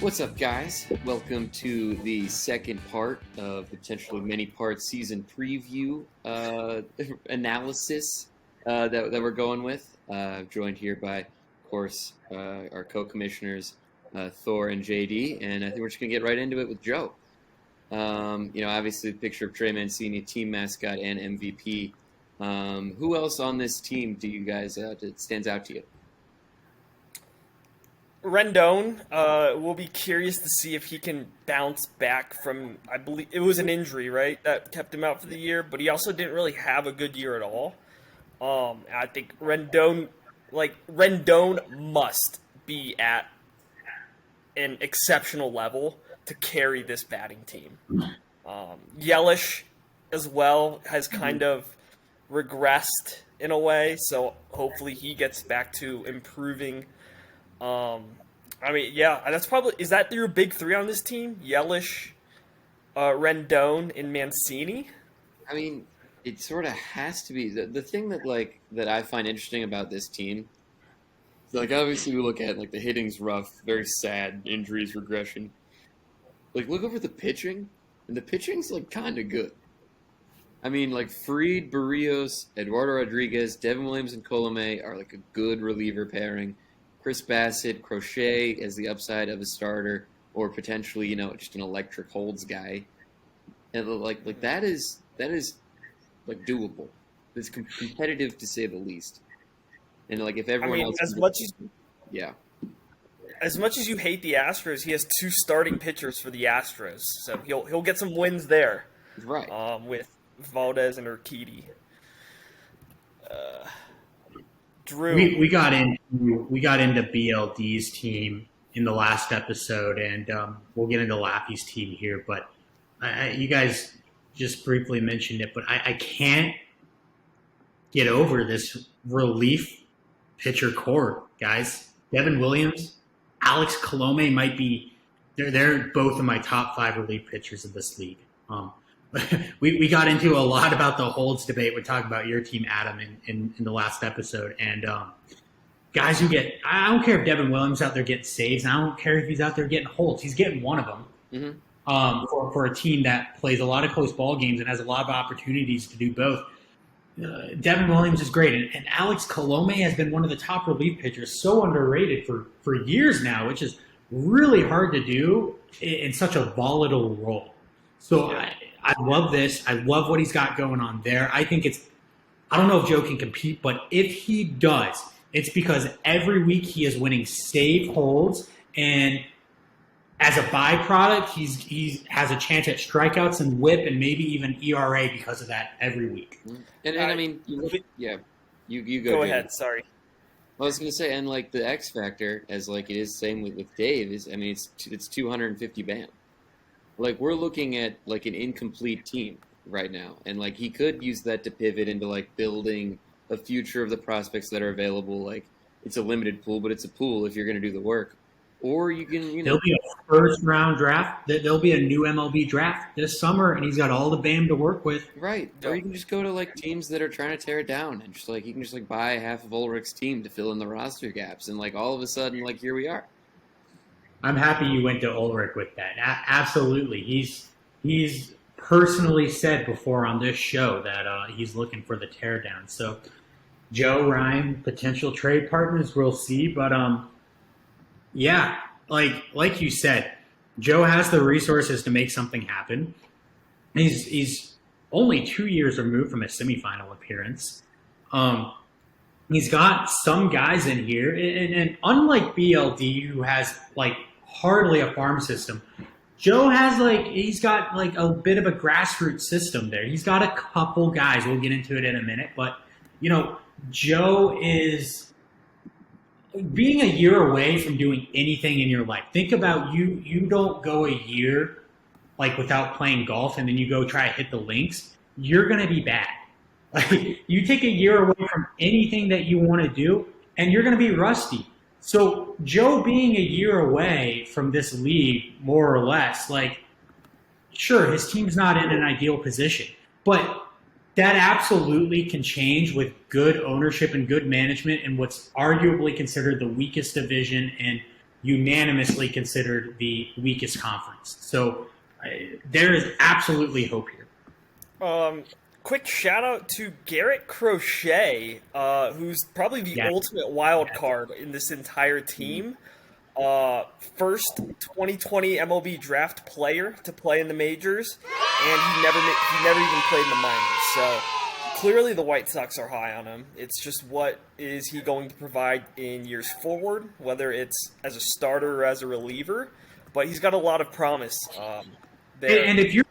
What's up, guys? Welcome to the second part of potentially many-part season preview analysis that we're going with. Joined here by, of course, our co-commissioners Thor and JD, and I think we're just gonna get right into it with Joe. Obviously, the picture of Trey Mancini, team mascot and MVP. Who else on this team do you guys that stands out to you? Rendon, we'll be curious to see if he can bounce back from, I believe, it was an injury, right, that kept him out for the year, but he also didn't really have a good year at all. I think Rendon must be at an exceptional level to carry this batting team. Yelich, as well, has kind of regressed in a way, so hopefully he gets back to improving. That's probably, is that your big three on this team? Yelich, Rendon, and Mancini? I mean, it sort of has to be the thing that I find interesting about this team. Obviously we look at the hitting's rough, very sad, injuries, regression. Look over the pitching, and the pitching's kind of good. I mean, Fried, Barrios, Eduardo Rodriguez, Devin Williams, and Colomé are a good reliever pairing. Chris Bassett, Crochet as the upside of a starter, or potentially, just an electric holds guy. And that is doable. It's competitive to say the least. And if everyone else, as much as you hate the Astros, he has two starting pitchers for the Astros, so he'll get some wins there. Right. With Valdez and Urquidy. Drew, we got into BLD's team in the last episode, and we'll get into Laffy's team here. But you guys just briefly mentioned it, but I can't get over this relief pitcher core, guys. Devin Williams, Alex Colomé might be they're both of my top 5 relief pitchers of this league. We got into a lot about the holds debate. We talked about your team, Adam, in the last episode. And guys who I don't care if Devin Williams out there getting saves, and I don't care if he's out there getting holds. He's getting one of them. Mm-hmm. For a team that plays a lot of close ball games and has a lot of opportunities to do both. Devin Williams is great. And Alex Colomé has been one of the top relief pitchers, so underrated for years now, which is really hard to do in such a volatile role. So I love this. I love what he's got going on there. I think I don't know if Joe can compete, but if he does, it's because every week he is winning save holds, and as a byproduct, he has a chance at strikeouts and whip and maybe even ERA because of that every week. And I mean, you go. Go ahead. Sorry. I was gonna say, and the X factor, as it is same with Dave, is it's 250 BAM. We're looking at an incomplete team right now, and he could use that to pivot into building a future of the prospects that are available. It's a limited pool, but it's a pool if you're going to do the work. Or you can, There'll be a first round draft. There'll be a new MLB draft this summer, and he's got all the BAM to work with. Right. Or you can just go to teams that are trying to tear it down, and just you can just buy half of Ulrich's team to fill in the roster gaps, and all of a sudden here we are. I'm happy you went to Ulrich with that. Absolutely. He's personally said before on this show that he's looking for the teardown. So, Joe, Ryan, potential trade partners, we'll see. But, like you said, Joe has the resources to make something happen. He's only 2 years removed from a semifinal appearance. He's got some guys in here, and unlike BLD, who has hardly a farm system, Joe has he's got a bit of a grassroots system there. He's got a couple guys. We'll get into it in a minute, but Joe is being a year away from doing anything in your life. Think about you don't go a year without playing golf, and then you go try to hit the links. You're gonna be bad. You take a year away from anything that you want to do, and you're gonna be rusty. So Joe being a year away from this league, more or less, sure, his team's not in an ideal position, but that absolutely can change with good ownership and good management in what's arguably considered the weakest division in unanimously considered the weakest conference. So there is absolutely hope here. Quick shout out to Garrett Crochet, who's probably the Yeah. ultimate wild card in this entire team. First 2020 MLB draft player to play in the majors, and he never even played in the minors. So clearly the White Sox are high on him. It's just what is he going to provide in years forward, whether it's as a starter or as a reliever. But he's got a lot of promise there. And if you're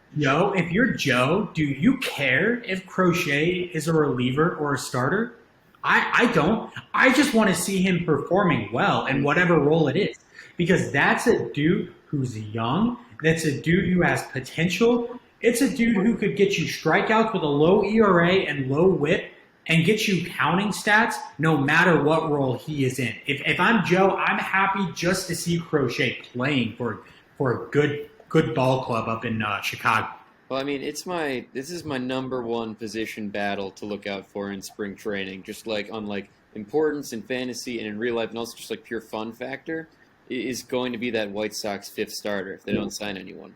Joe, do you care if Crochet is a reliever or a starter? I don't. I just want to see him performing well in whatever role it is. Because that's a dude who's young. That's a dude who has potential. It's a dude who could get you strikeouts with a low ERA and low whip and get you counting stats no matter what role he is in. If I'm Joe, I'm happy just to see Crochet playing for a good ball club up in Chicago. Well, I mean, this is my number one position battle to look out for in spring training. Just like on like importance in fantasy and in real life, and also just like pure fun factor, is going to be that White Sox fifth starter if they don't sign anyone.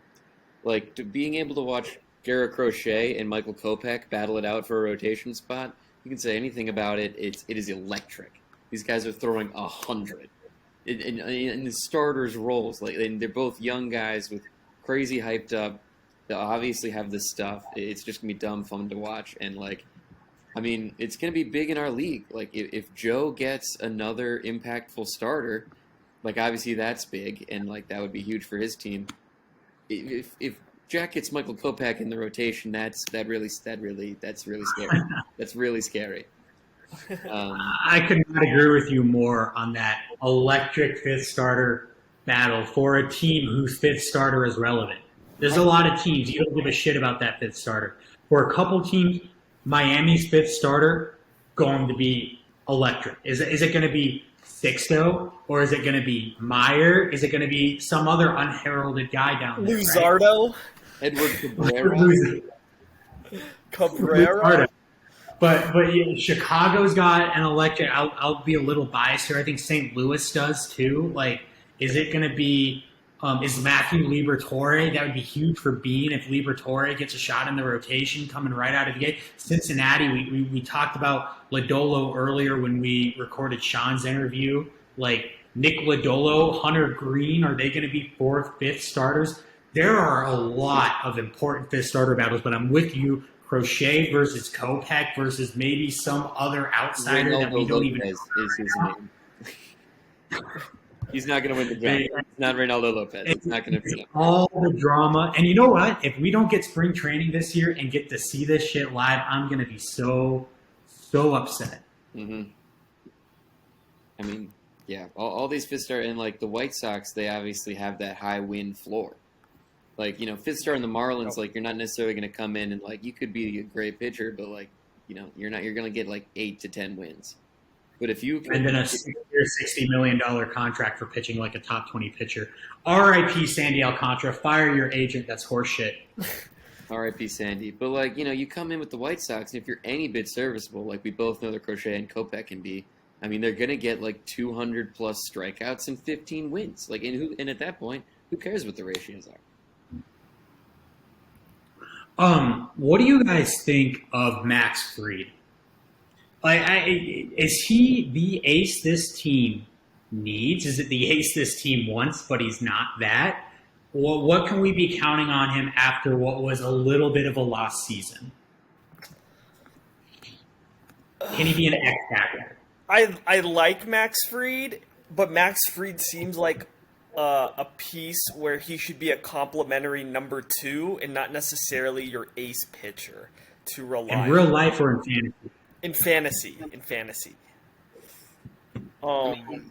Like being able to watch Garrett Crochet and Michael Kopech battle it out for a rotation spot, you can say anything about it. It is electric. These guys are throwing 100 in the starters' roles. Like, and they're both young guys with crazy hyped up. They obviously have this stuff. It's just gonna be dumb fun to watch, and like, I mean, it's gonna be big in our league. Like, if Joe gets another impactful starter, like obviously that's big, and like that would be huge for his team. If Jack gets Michael Kopech in the rotation, that's really scary. That's really scary. I could not agree with you more on that electric fifth starter battle for a team whose fifth starter is relevant. There's a lot of teams you don't give a shit about that fifth starter. For a couple teams, Miami's fifth starter going to be electric. Is it going to be Sixto, or is it going to be Meyer? Is it going to be some other unheralded guy down there? Luzardo, right? Edward Cabrera. Cabrera. But yeah, Chicago's got an electric. I'll be a little biased here. I think St. Louis does too. Like, is it going to be? Is Matthew Liberatore? That would be huge for Bean if Liberatore gets a shot in the rotation coming right out of the gate. Cincinnati, we talked about Lodolo earlier when we recorded Sean's interview. Like Nick Lodolo, Hunter Green, are they going to be fourth, fifth starters? There are a lot of important fifth starter battles, but I'm with you. Crochet versus Kopech versus maybe some other outsider Reynaldo that we don't Lopez even is his name. He's not going to win the job. It's not Reynaldo Lopez. It's not going to be him. All the drama. And you know what? If we don't get spring training this year and get to see this shit live, I'm going to be so upset. Mm-hmm. I mean, yeah, all these fifth star and like the White Sox, they obviously have that high win floor. Like, you know, fifth star in the Marlins, like you're not necessarily going to come in and like you could be a great pitcher, but like, you know, you're going to get like 8 to 10 wins. But if you and then a $60 million contract for pitching like a top 20 pitcher. R.I.P. Sandy Alcantara. Fire your agent. That's horseshit. R.I.P. Sandy. But like, you know, you come in with the White Sox, and if you're any bit serviceable, like we both know that Crochet and Kopech can be, I mean, they're gonna get like 200 plus strikeouts and 15 wins. Like, and at that point, who cares what the ratios are? What do you guys think of Max Fried? Like, is he the ace this team needs? Is it the ace this team wants, but he's not that? What can we be counting on him after what was a little bit of a lost season? Can he be an X factor? I like Max Fried, but Max Fried seems like a piece where he should be a complimentary number 2 and not necessarily your ace pitcher to rely on. In real life or in fantasy? In fantasy.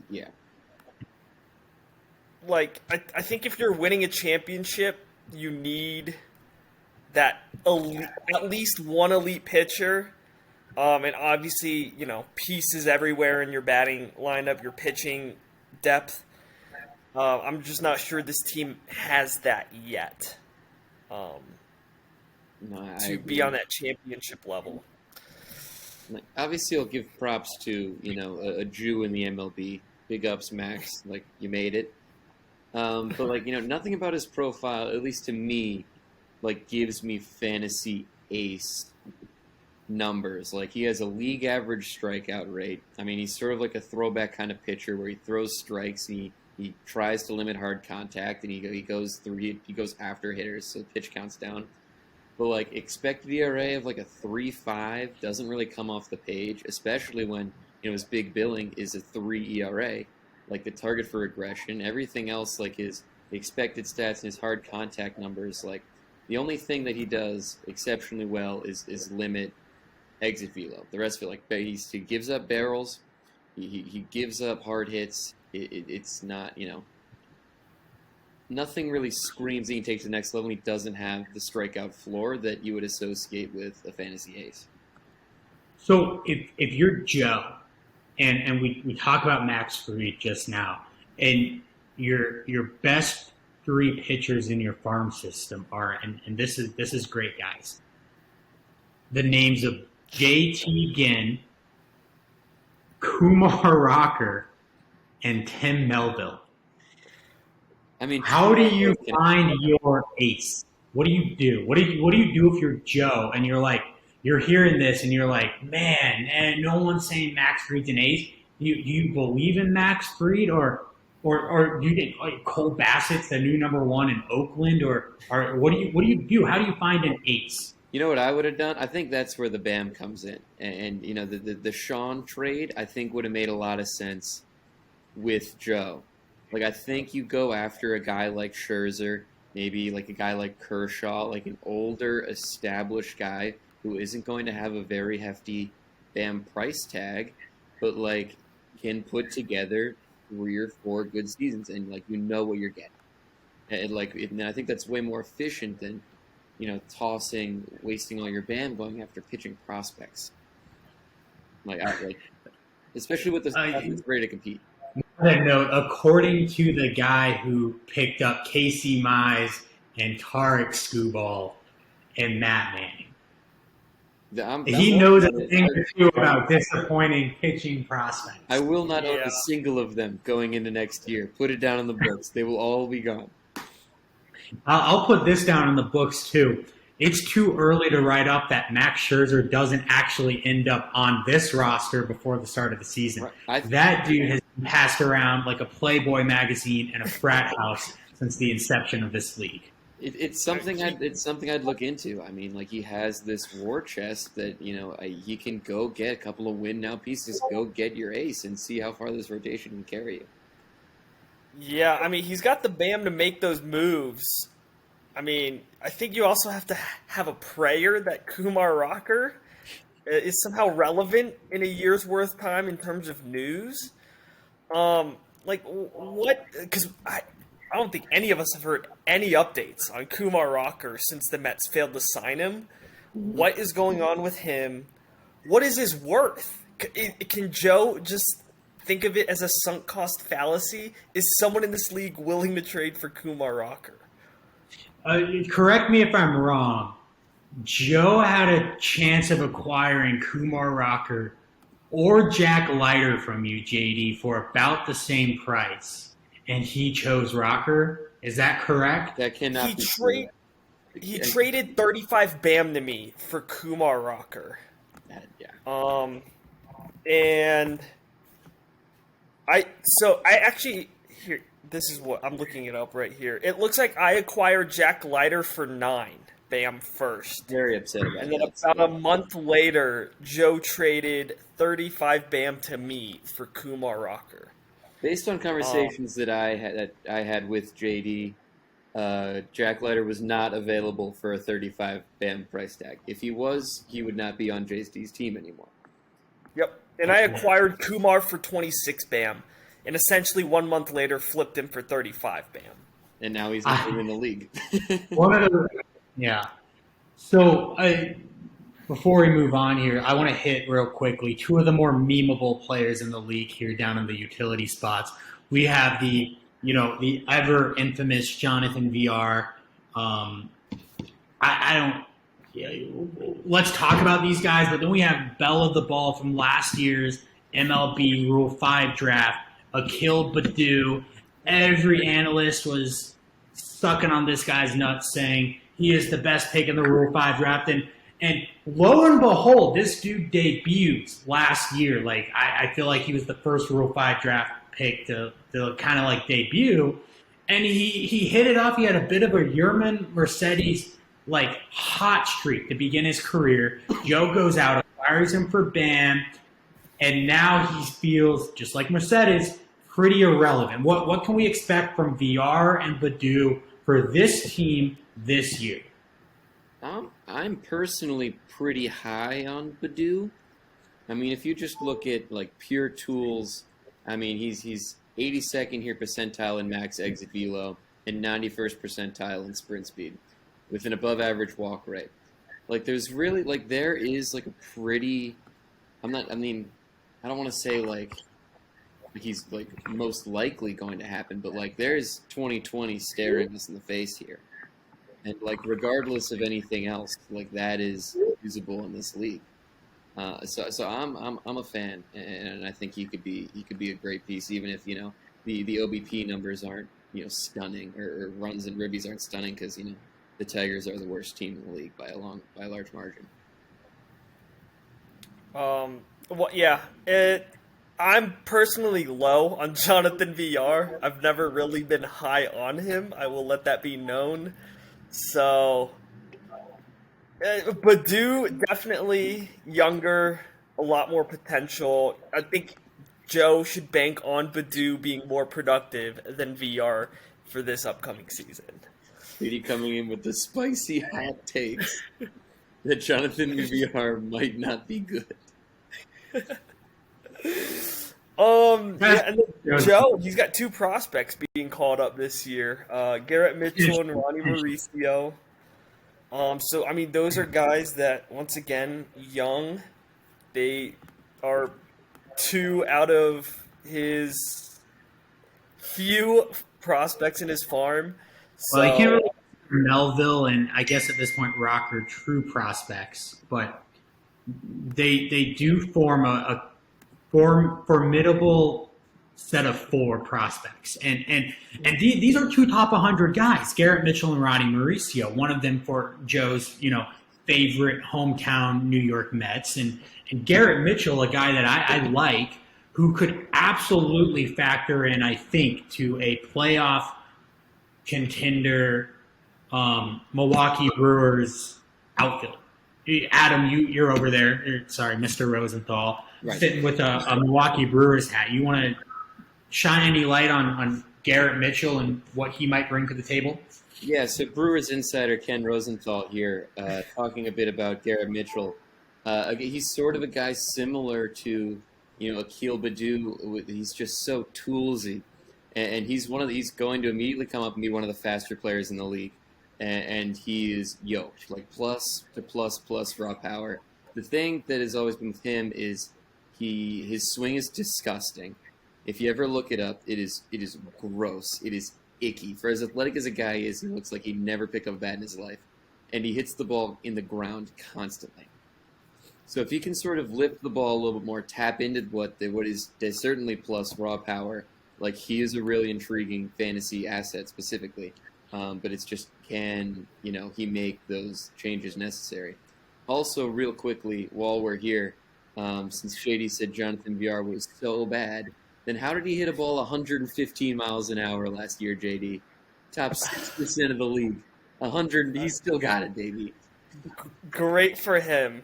Yeah. Like, I think if you're winning a championship, you need that at least one elite pitcher. And obviously, you know, pieces everywhere in your batting lineup, your pitching depth. I'm just not sure this team has that yet to be on that championship level. Like, obviously, I'll give props to, you know, a Jew in the MLB big ups, Max. Like you made it. But like nothing about his profile, at least to me, like gives me fantasy ace numbers. Like he has a league average strikeout rate. I mean, he's sort of like a throwback kind of pitcher where he throws strikes and he tries to limit hard contact and he goes through he goes after hitters, so pitch counts down. But like expected ERA of like a 3.5 doesn't really come off the page, especially when his big billing is a 3 ERA. Like the target for regression, everything else like his expected stats and his hard contact numbers, like the only thing that he does exceptionally well is limit exit velo. The rest of it, like he gives up barrels, he gives up hard hits. It's not nothing really screams he can take to the next level. He doesn't have the strikeout floor that you would associate with a fantasy ace. So if you're Joe, and we talk about Max Fried just now, and your best three pitchers in your farm system are, and this is great, guys. The names of JT Ginn, Kumar Rocker, and Tim Melville. I mean, how do you find your ace? What do you do? What do you do if you're Joe and you're hearing this and you're like, man, and no one's saying Max Fried's an ace? Do you believe in Max Fried or do you think Cole Bassett's the new number one in Oakland or what do you do? How do you find an ace? You know what I would have done? I think that's where the BAM comes in, and the Sean trade I think would have made a lot of sense with Joe. Like I think you go after a guy like Scherzer, maybe like a guy like Kershaw, like an older established guy who isn't going to have a very hefty BAM price tag, but like can put together 3 or 4 good seasons and like what you're getting. And I think that's way more efficient than wasting all your BAM going after pitching prospects. Especially with the stuff that's ready to compete. On that note, according to the guy who picked up Casey Mize and Tarek Skubal and Matt Manning, he knows a thing or two about disappointing pitching prospects. I will not own a single of them going into next year. Put it down in the books. They will all be gone. I'll put this down in the books too. It's too early to write up that Max Scherzer doesn't actually end up on this roster before the start of the season. Right. That dude has been passed around like a Playboy magazine and a frat house since the inception of this league. It's something I'd look into. I mean, like he has this war chest that he can go get a couple of win now pieces, go get your ace, and see how far this rotation can carry you. Yeah, I mean, he's got the BAM to make those moves. I mean, I think you also have to have a prayer that Kumar Rocker is somehow relevant in a year's worth time in terms of news. Like what? Because I don't think any of us have heard any updates on Kumar Rocker since the Mets failed to sign him. What is going on with him? What is his worth? Can Joe just think of it as a sunk cost fallacy? Is someone in this league willing to trade for Kumar Rocker? Correct me if I'm wrong. Joe had a chance of acquiring Kumar Rocker or Jack Leiter from you, JD, for about the same price, and he chose Rocker. Is that correct? That cannot be true. He traded 35 BAM to me for Kumar Rocker. Yeah. And I actually here. This is what I'm looking it up right here. It looks like I acquired Jack Leiter for 9 BAM first. Very upset about and then about a month later, Joe traded 35 BAM to me for Kumar Rocker. Based on conversations that I had with JD, Jack Leiter was not available for a 35 BAM price tag. If he was, he would not be on JD's team anymore. Yep. And I acquired Kumar for 26 BAM. And essentially 1 month later flipped him for 35 BAM. And now he's not in the league. Yeah. So before we move on here, I want to hit real quickly 2 of the more memeable players in the league here down in the utility spots. We have the ever infamous Jonathan VR. Let's talk about these guys, but then we have Bell of the Ball from last year's MLB Rule 5 draft. Akil Badu. Every analyst was sucking on this guy's nuts, saying he is the best pick in the Rule 5 draft. And lo and behold, this dude debuts last year. Like I feel like he was the first Rule 5 draft pick to kind of like debut. And he hit it off. He had a bit of a Yerman Mercedes like hot streak to begin his career. Joe goes out, acquires him for Bam, and now he feels just like Mercedes, pretty irrelevant. What can we expect from VR and Badu for this team this year? I'm personally pretty high on Badu. I mean, if you just look at like pure tools, I mean he's 82nd here percentile in max exit velo and 91st percentile in sprint speed, with an above average walk rate. Like there's really like there is like a pretty. I mean, I don't want to say like he's like most likely going to happen, but like there's 2020 staring us in the face here. And like regardless of anything else, like that is usable in this league. So I'm a fan, and I think he could be a great piece, even if the OBP numbers aren't stunning, or runs and ribbies aren't stunning, because the Tigers are the worst team in the league by a large margin. Well, yeah, I'm personally low on Jonathan VR. I've never really been high on him. I will let that be known. So, Badu, definitely younger, a lot more potential. I think Joe should bank on Badu being more productive than VR for this upcoming season. Katie coming in with the spicy hot takes that Jonathan VR might not be good. Yeah, and then Joe, he's got two prospects being called up this year, Garrett Mitchell and Ronnie Mauricio. So I mean, those are guys that, once again, young. They are two out of his few prospects in his farm. So, Well, you can't really Melville and I guess at this point Rock are true prospects, but they do form a formidable set of four prospects, and these are two top 100 guys: Garrett Mitchell and Ronnie Mauricio. One of them for Joe's favorite hometown New York Mets, and Garrett Mitchell, a guy that I like, who could absolutely factor in, I think, to a playoff contender Milwaukee Brewers outfield. Adam, you're over there. Sorry, Mr. Rosenthal, right, sitting with a Milwaukee Brewers hat. You want to shine any light on Garrett Mitchell and what he might bring to the table? Yeah, so Brewers insider Ken Rosenthal here, talking a bit about Garrett Mitchell. He's sort of a guy similar to Akil Badu. He's just so toolsy, and he's he's going to immediately come up and be one of the faster players in the league. And he is yoked, like plus to plus raw power. The thing that has always been with him is his swing is disgusting. If you ever look it up, it is gross. It is icky. For as athletic as a guy is, he looks like he never picked up a bat in his life. And he hits the ball in the ground constantly. So if he can sort of lift the ball a little bit more, tap into what is certainly plus raw power, like he is a really intriguing fantasy asset specifically. But it's just, can he make those changes necessary? Also, real quickly, while we're here, since Shady said Jonathan VR was so bad, then how did he hit a ball 115 miles an hour last year, JD? Top 6% of the league. 100, he's still got it, baby. Great for him.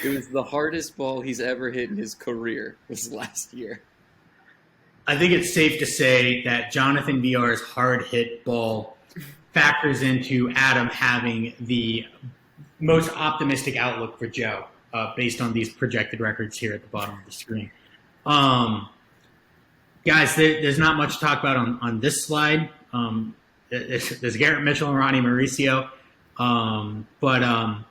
It was the hardest ball he's ever hit in his career this last year. I think it's safe to say that Jonathan VR's hard hit ball factors into Adam having the most optimistic outlook for Joe, based on these projected records here at the bottom of the screen. Guys, there's not much to talk about on this slide. There's Garrett Mitchell and Ronnie Mauricio. But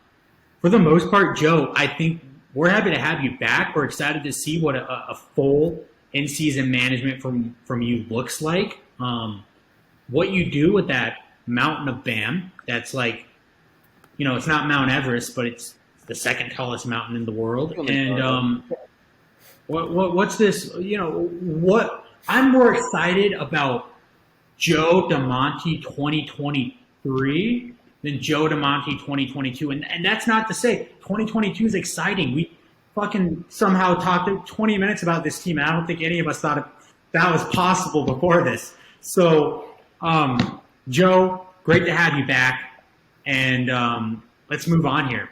for the most part, Joe, I think we're happy to have you back. We're excited to see what a full in-season management from you looks like. What you do with that mountain of BAM, that's like, it's not Mount Everest, but it's the second tallest mountain in the world. And What's this? What I'm more excited about Joe DeMonte 2023 than Joe DeMonte 2022, and that's not to say 2022 is exciting. We fucking somehow talked 20 minutes about this team, and I don't think any of us thought that was possible before this. So, Joe, great to have you back, and let's move on here.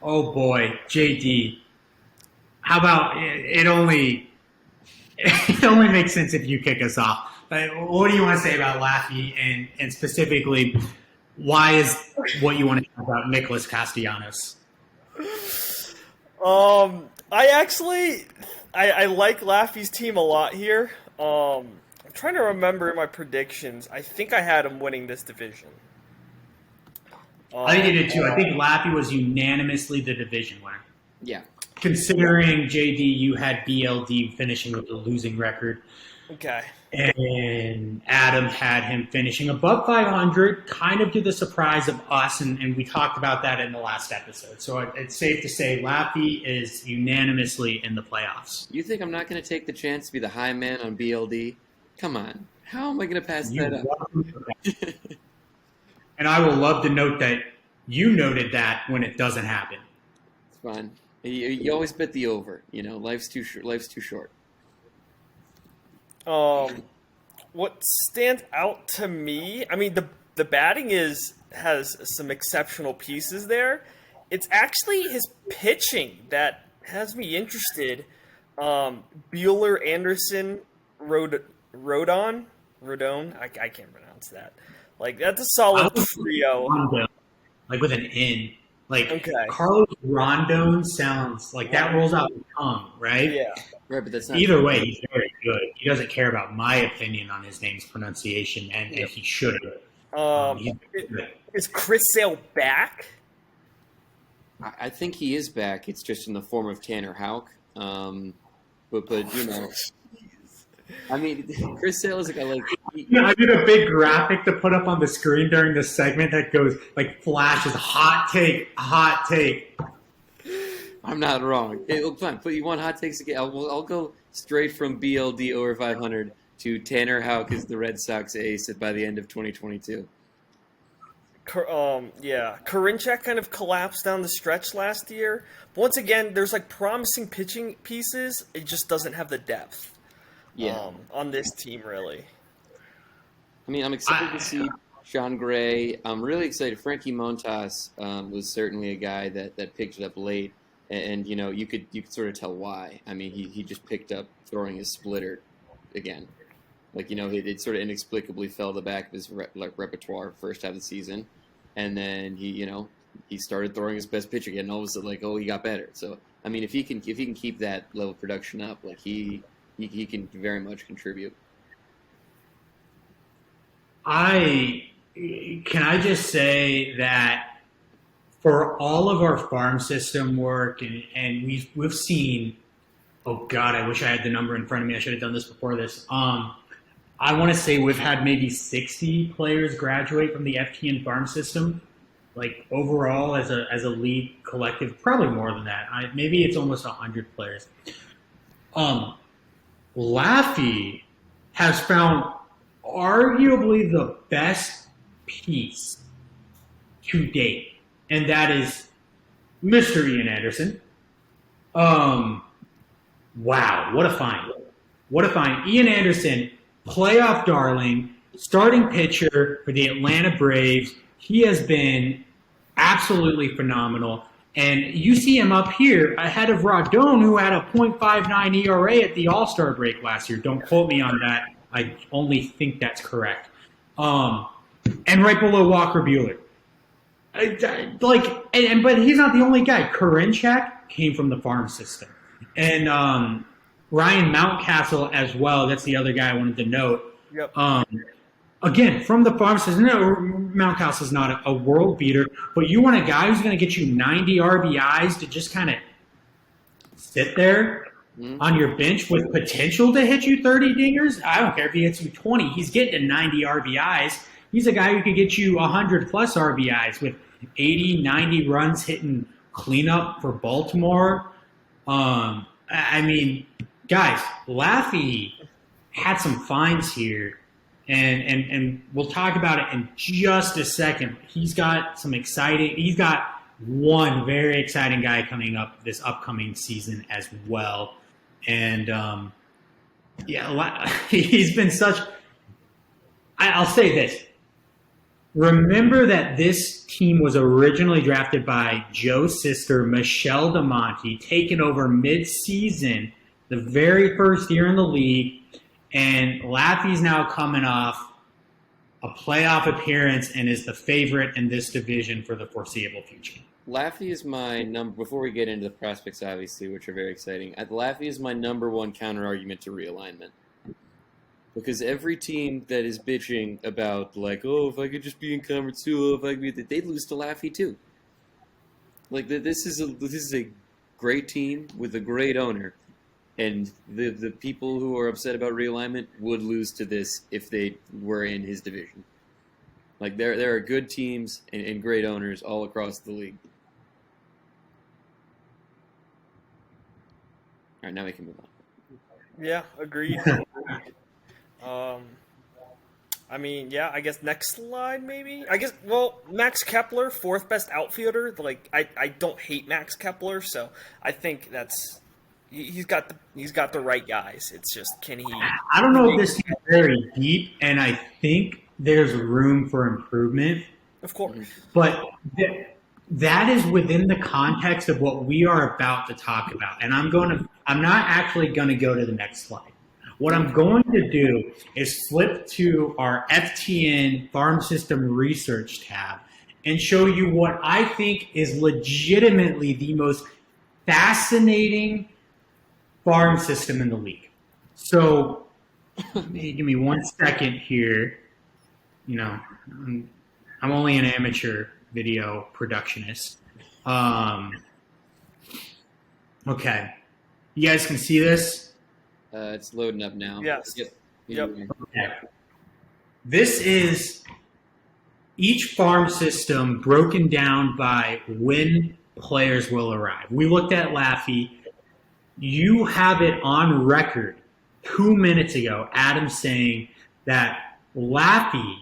Oh boy, JD. How about it only makes sense if you kick us off. What do you want to say about Laffy and specifically why is what you want to talk about Nicholas Castellanos? I like Laffy's team a lot here. I'm trying to remember my predictions. I think I had him winning this division. I think you did too. I think Laffy was unanimously the division winner. Yeah. Considering, JD, you had BLD finishing with a losing record. Okay. And Adam had him finishing above 500, kind of to the surprise of us, and we talked about that in the last episode. So it's safe to say Laffy is unanimously in the playoffs. You think I'm not going to take the chance to be the high man on BLD? Come on. How am I going to pass that up? And I will love to note that you noted that when it doesn't happen. It's fine. You always bet the over. Life's too short. What stands out to me? I mean, the batting has some exceptional pieces there. It's actually his pitching that has me interested. Bueller, Anderson, Rodon. I can't pronounce that. Like, that's a solid trio. Like with an N. Like, okay. Carlos Rondon sounds like that rolls out the tongue, right? Yeah. Right, but that's not either way, he's very good. He doesn't care about my opinion on his name's pronunciation, and he should. Is Chris Sale back? I think he is back. It's just in the form of Tanner Houck. But I mean, Chris Sale is a guy like. I did a big graphic to put up on the screen during this segment that goes like flashes hot take. I'm not wrong. Fine, but you want hot takes again? I'll go straight from BLD over 500 to Tanner Houck is the Red Sox ace by the end of 2022. Karinchak kind of collapsed down the stretch last year. But once again, there's like promising pitching pieces. It just doesn't have the depth. On this team, really. I mean, I'm excited to see Sean Gray. I'm really excited. Frankie Montas was certainly a guy that picked it up late, and you could sort of tell why. I mean, he just picked up throwing his splitter again. Like, it sort of inexplicably fell to the back of his repertoire first half of the season, and then he started throwing his best pitch again, and all of a sudden, he got better. So, I mean, if he can keep that level of production up, like he can very much contribute. Can I just say that for all of our farm system work and we've seen, oh God, I wish I had the number in front of me. I should have done this before this. I want to say we've had maybe 60 players graduate from the FTN farm system, like overall as a league collective, probably more than that. Maybe it's almost 100 players. Laffy has found arguably the best piece to date, and that is Mr. Ian Anderson. Wow, what a find. What a find. Ian Anderson, playoff darling, starting pitcher for the Atlanta Braves. He has been absolutely phenomenal. And you see him up here ahead of Rodon, who had a .59 ERA at the All-Star break last year. Don't quote me on that. I only think that's correct. And right below Walker Bueller. But he's not the only guy. Karinchak came from the farm system. And Ryan Mountcastle as well. That's the other guy I wanted to note. Yep. Again, from the farm system, no, Mountcastle's not a world beater, but you want a guy who's going to get you 90 RBIs to just kind of sit there on your bench with potential to hit you 30 dingers? I don't care if he hits you 20. He's getting to 90 RBIs. He's a guy who could get you 100-plus RBIs with 80, 90 runs hitting cleanup for Baltimore. I mean, guys, Laffy had some finds here, and we'll talk about it in just a second. He's got one very exciting guy coming up this upcoming season as well. And he's been such. I'll say this. Remember that this team was originally drafted by Joe's sister, Michelle DeMonte, taken over mid-season, the very first year in the league, and Laffy's now coming off a playoff appearance and is the favorite in this division for the foreseeable future. Laffy is my number. Before we get into the prospects, obviously, which are very exciting, Laffy is my number one counter argument to realignment. Because every team that is bitching about, like, oh, if I could just be in Conference 2, if I could be, they'd lose to Laffy too. Like, this is a great team with a great owner, and the people who are upset about realignment would lose to this if they were in his division. Like, there are good teams and great owners all across the league. All right, now we can move on. Yeah, agreed. I mean, yeah, I guess next slide maybe. Max Kepler, fourth best outfielder. Like, I don't hate Max Kepler, so I think he's got the right guys. It's just, can he? I don't know if this team is very deep, and I think there's room for improvement. Of course, but that is within the context of what we are about to talk about, and I'm not actually going to go to the next slide. What I'm going to do is flip to our FTN Farm System Research tab and show you what I think is legitimately the most fascinating farm system in the league. So give me 1 second here. You know, I'm only an amateur video productionist. Okay. You guys can see this? It's loading up now. Yes. Yep. Okay. This is each farm system broken down by when players will arrive. We looked at Laffy. You have it on record 2 minutes ago, Adam saying that Laffy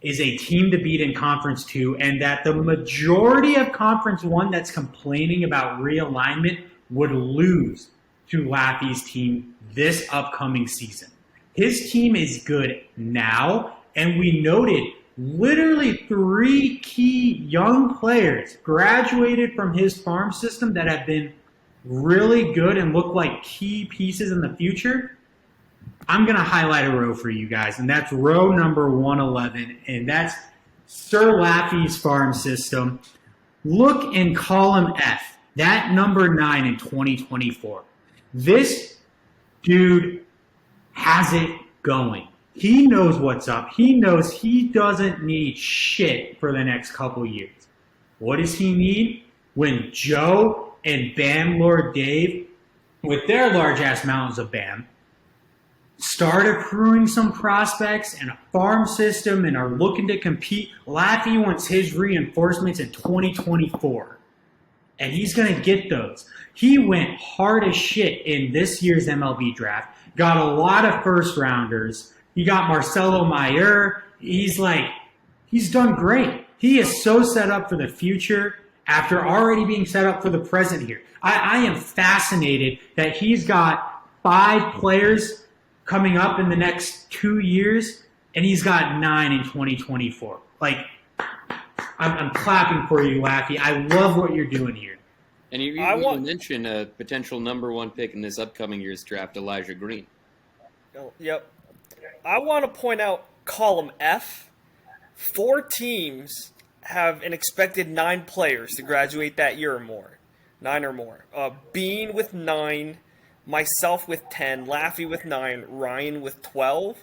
is a team to beat in Conference 2 and that the majority of Conference 1 that's complaining about realignment would lose to Laffy's team this upcoming season. His team is good now, and we noted literally 3 key young players graduated from his farm system that have been really good and look like key pieces in the future. I'm going to highlight a row for you guys, and that's row number 111, and that's Sir Laffy's farm system. Look in column F, that number 9 in 2024. This dude has it going. He knows what's up. He knows he doesn't need shit for the next couple years. What does he need? When Joe and Bam Lord Dave, with their large-ass mountains of Bam, start accruing some prospects and a farm system and are looking to compete, Laffy wants his reinforcements in 2024. And he's going to get those. He went hard as shit in this year's MLB draft. Got a lot of first rounders. He got Marcelo Mayer. He's done great. He is so set up for the future after already being set up for the present here. I am fascinated that he's got 5 players coming up in the next 2 years, and he's got 9 in 2024. Like, I'm clapping for you, Laffy. I love what you're doing here. And you even mentioned a potential number 1 pick in this upcoming year's draft, Elijah Green. Yep. I want to point out column F. 4 teams have an expected 9 players to graduate that year or more. 9 or more. Bean with 9, myself with 10, Laffy with 9, Ryan with 12.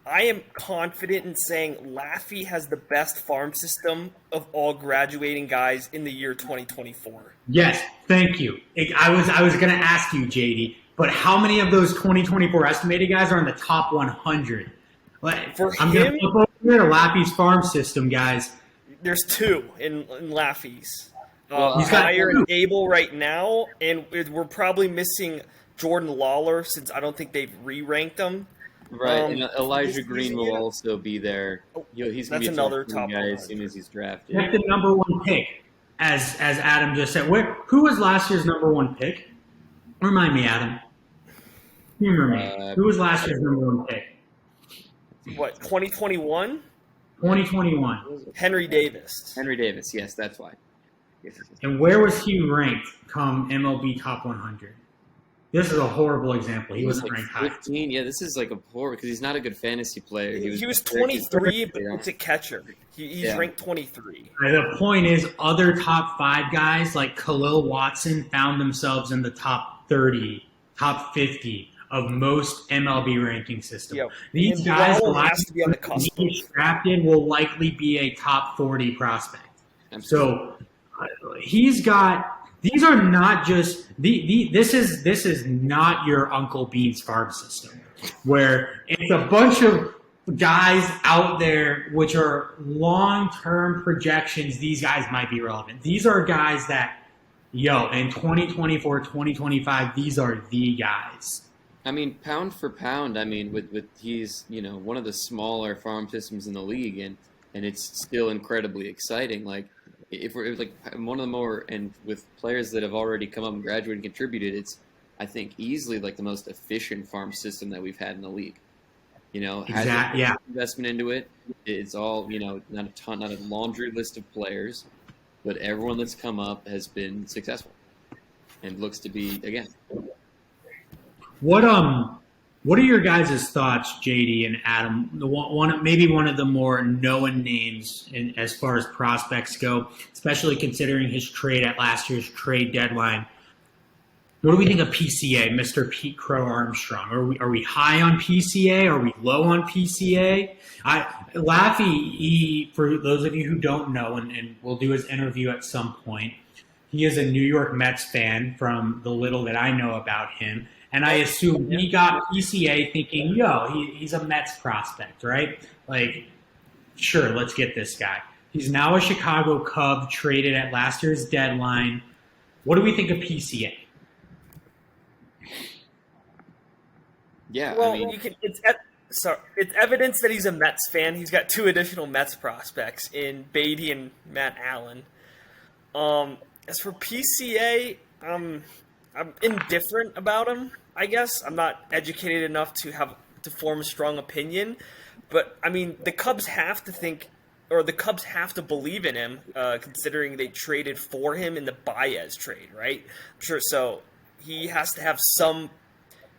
I am confident in saying Laffy has the best farm system of all graduating guys in the year 2024. Yes, thank you. I was going to ask you, JD, but how many of those 2024 estimated guys are in the top 100? I'm going to flip over here to Laffy's farm system, guys. There's 2 in Laffy's. Well, He's got Meyer two. and Abel right now, and we're probably missing Jordan Lawler since I don't think they've re-ranked him. right, and For this Elijah Green season will yet. also be there. Oh, He's going to that's be a top another 20 top guy as soon 100. as he's drafted. That's the number one pick, as Adam just said. Who was last year's number one pick? Remind me, Adam. Humor me. Uh, Who was last year's number one pick? What, 2021? 2021. Henry Davis. Henry Davis, yes, that's why. Yes. And where was he ranked come MLB Top 100? This is a horrible example. He wasn't like ranked high. 15. Yeah, this is like a poor because he's not a good fantasy player. He was 23, but it's a catcher. He's Yeah. ranked 23. The point is, other top 5 guys like Khalil Watson found themselves in the top 30, top 50 of most MLB ranking systems. Yep. These And guys, Lawler has to be on the cusp. he's drafted, will likely be a top 40 prospect. Absolutely. So he's got. These are not just this is not your Uncle Bean's farm system, where it's a bunch of guys out there which are long-term projections. These guys might be relevant. These are guys that, in 2024, 2025, these are the guys. I mean, pound for pound, I mean, with he's one of the smaller farm systems in the league, and it's still incredibly exciting. Like if we're like one of the more, and with players that have already come up and graduated and contributed, it's I think easily like the most efficient farm system that we've had in the league. Exactly. Yeah. Investment into it. It's all not a laundry list of players, but everyone that's come up has been successful, and looks to be again. What are your guys' thoughts, JD and Adam? Maybe one of the more known names as far as prospects go, especially considering his trade at last year's trade deadline. What do we think of PCA, Mr. Pete Crow Armstrong? Are we high on PCA? Are we low on PCA? Laffy, for those of you who don't know, and we'll do his interview at some point, he is a New York Mets fan from the little that I know about him. And I assume he got PCA thinking, he's a Mets prospect, right? Like, sure, let's get this guy. He's now a Chicago Cub, traded at last year's deadline. What do we think of PCA? Yeah, Well, I mean, it's evidence that he's a Mets fan. He's got 2 additional Mets prospects in Beatty and Matt Allen. As for PCA, I'm indifferent about him, I guess. I'm not educated enough to form a strong opinion. But, I mean, the Cubs have to believe in him, considering they traded for him in the Baez trade, right? Sure, so he has to have some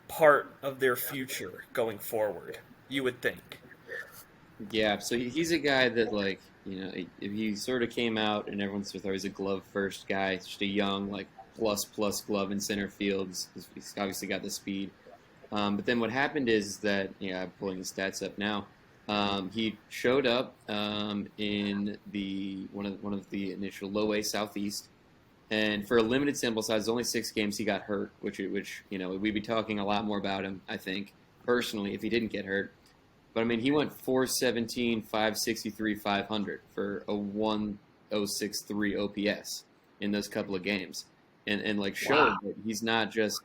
part of their future going forward, you would think. yeah. So he's a guy that if he sort of came out and everyone thought he was a glove first guy, just a young plus glove in center field. He's obviously got the speed. But then what happened is that I'm pulling his stats up now. He showed up in the one of the initial low A Southeast, and for a limited sample size, only 6 games, he got hurt. Which we'd be talking a lot more about him, I think, personally, if he didn't get hurt. But I mean, he went 417, 563, 500 for a 1063 OPS in those couple of games. And showed that he's not just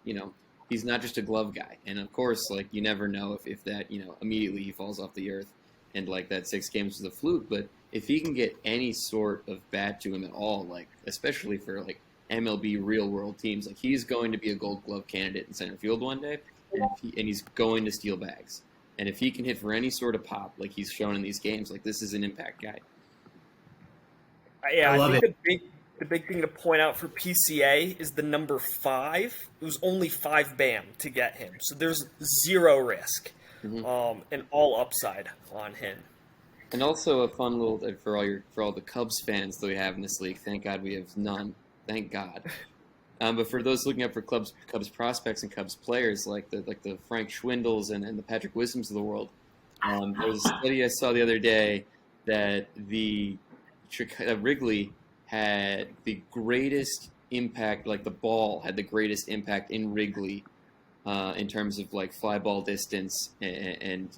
a glove guy. And of course, you never know if that immediately he falls off the earth and that 6 games was a fluke. But if he can get any sort of bat to him at all, especially for MLB real world teams, he's going to be a Gold Glove candidate in center field one day, and he's going to steal bags. And if he can hit for any sort of pop, like he's shown in these games, this is an impact guy. Yeah, I love think the big thing to point out for PCA is the number 5. It was only 5 BAM to get him, so there's 0 risk, and all upside on him. And also a fun little for all the Cubs fans that we have in this league. Thank God we have none. Thank God. But for those looking up for Cubs prospects and Cubs players like the Frank Schwindels and the Patrick Wisdoms of the world, there was a study I saw the other day that Wrigley had the greatest impact, the ball had the greatest impact in Wrigley in terms of fly ball distance and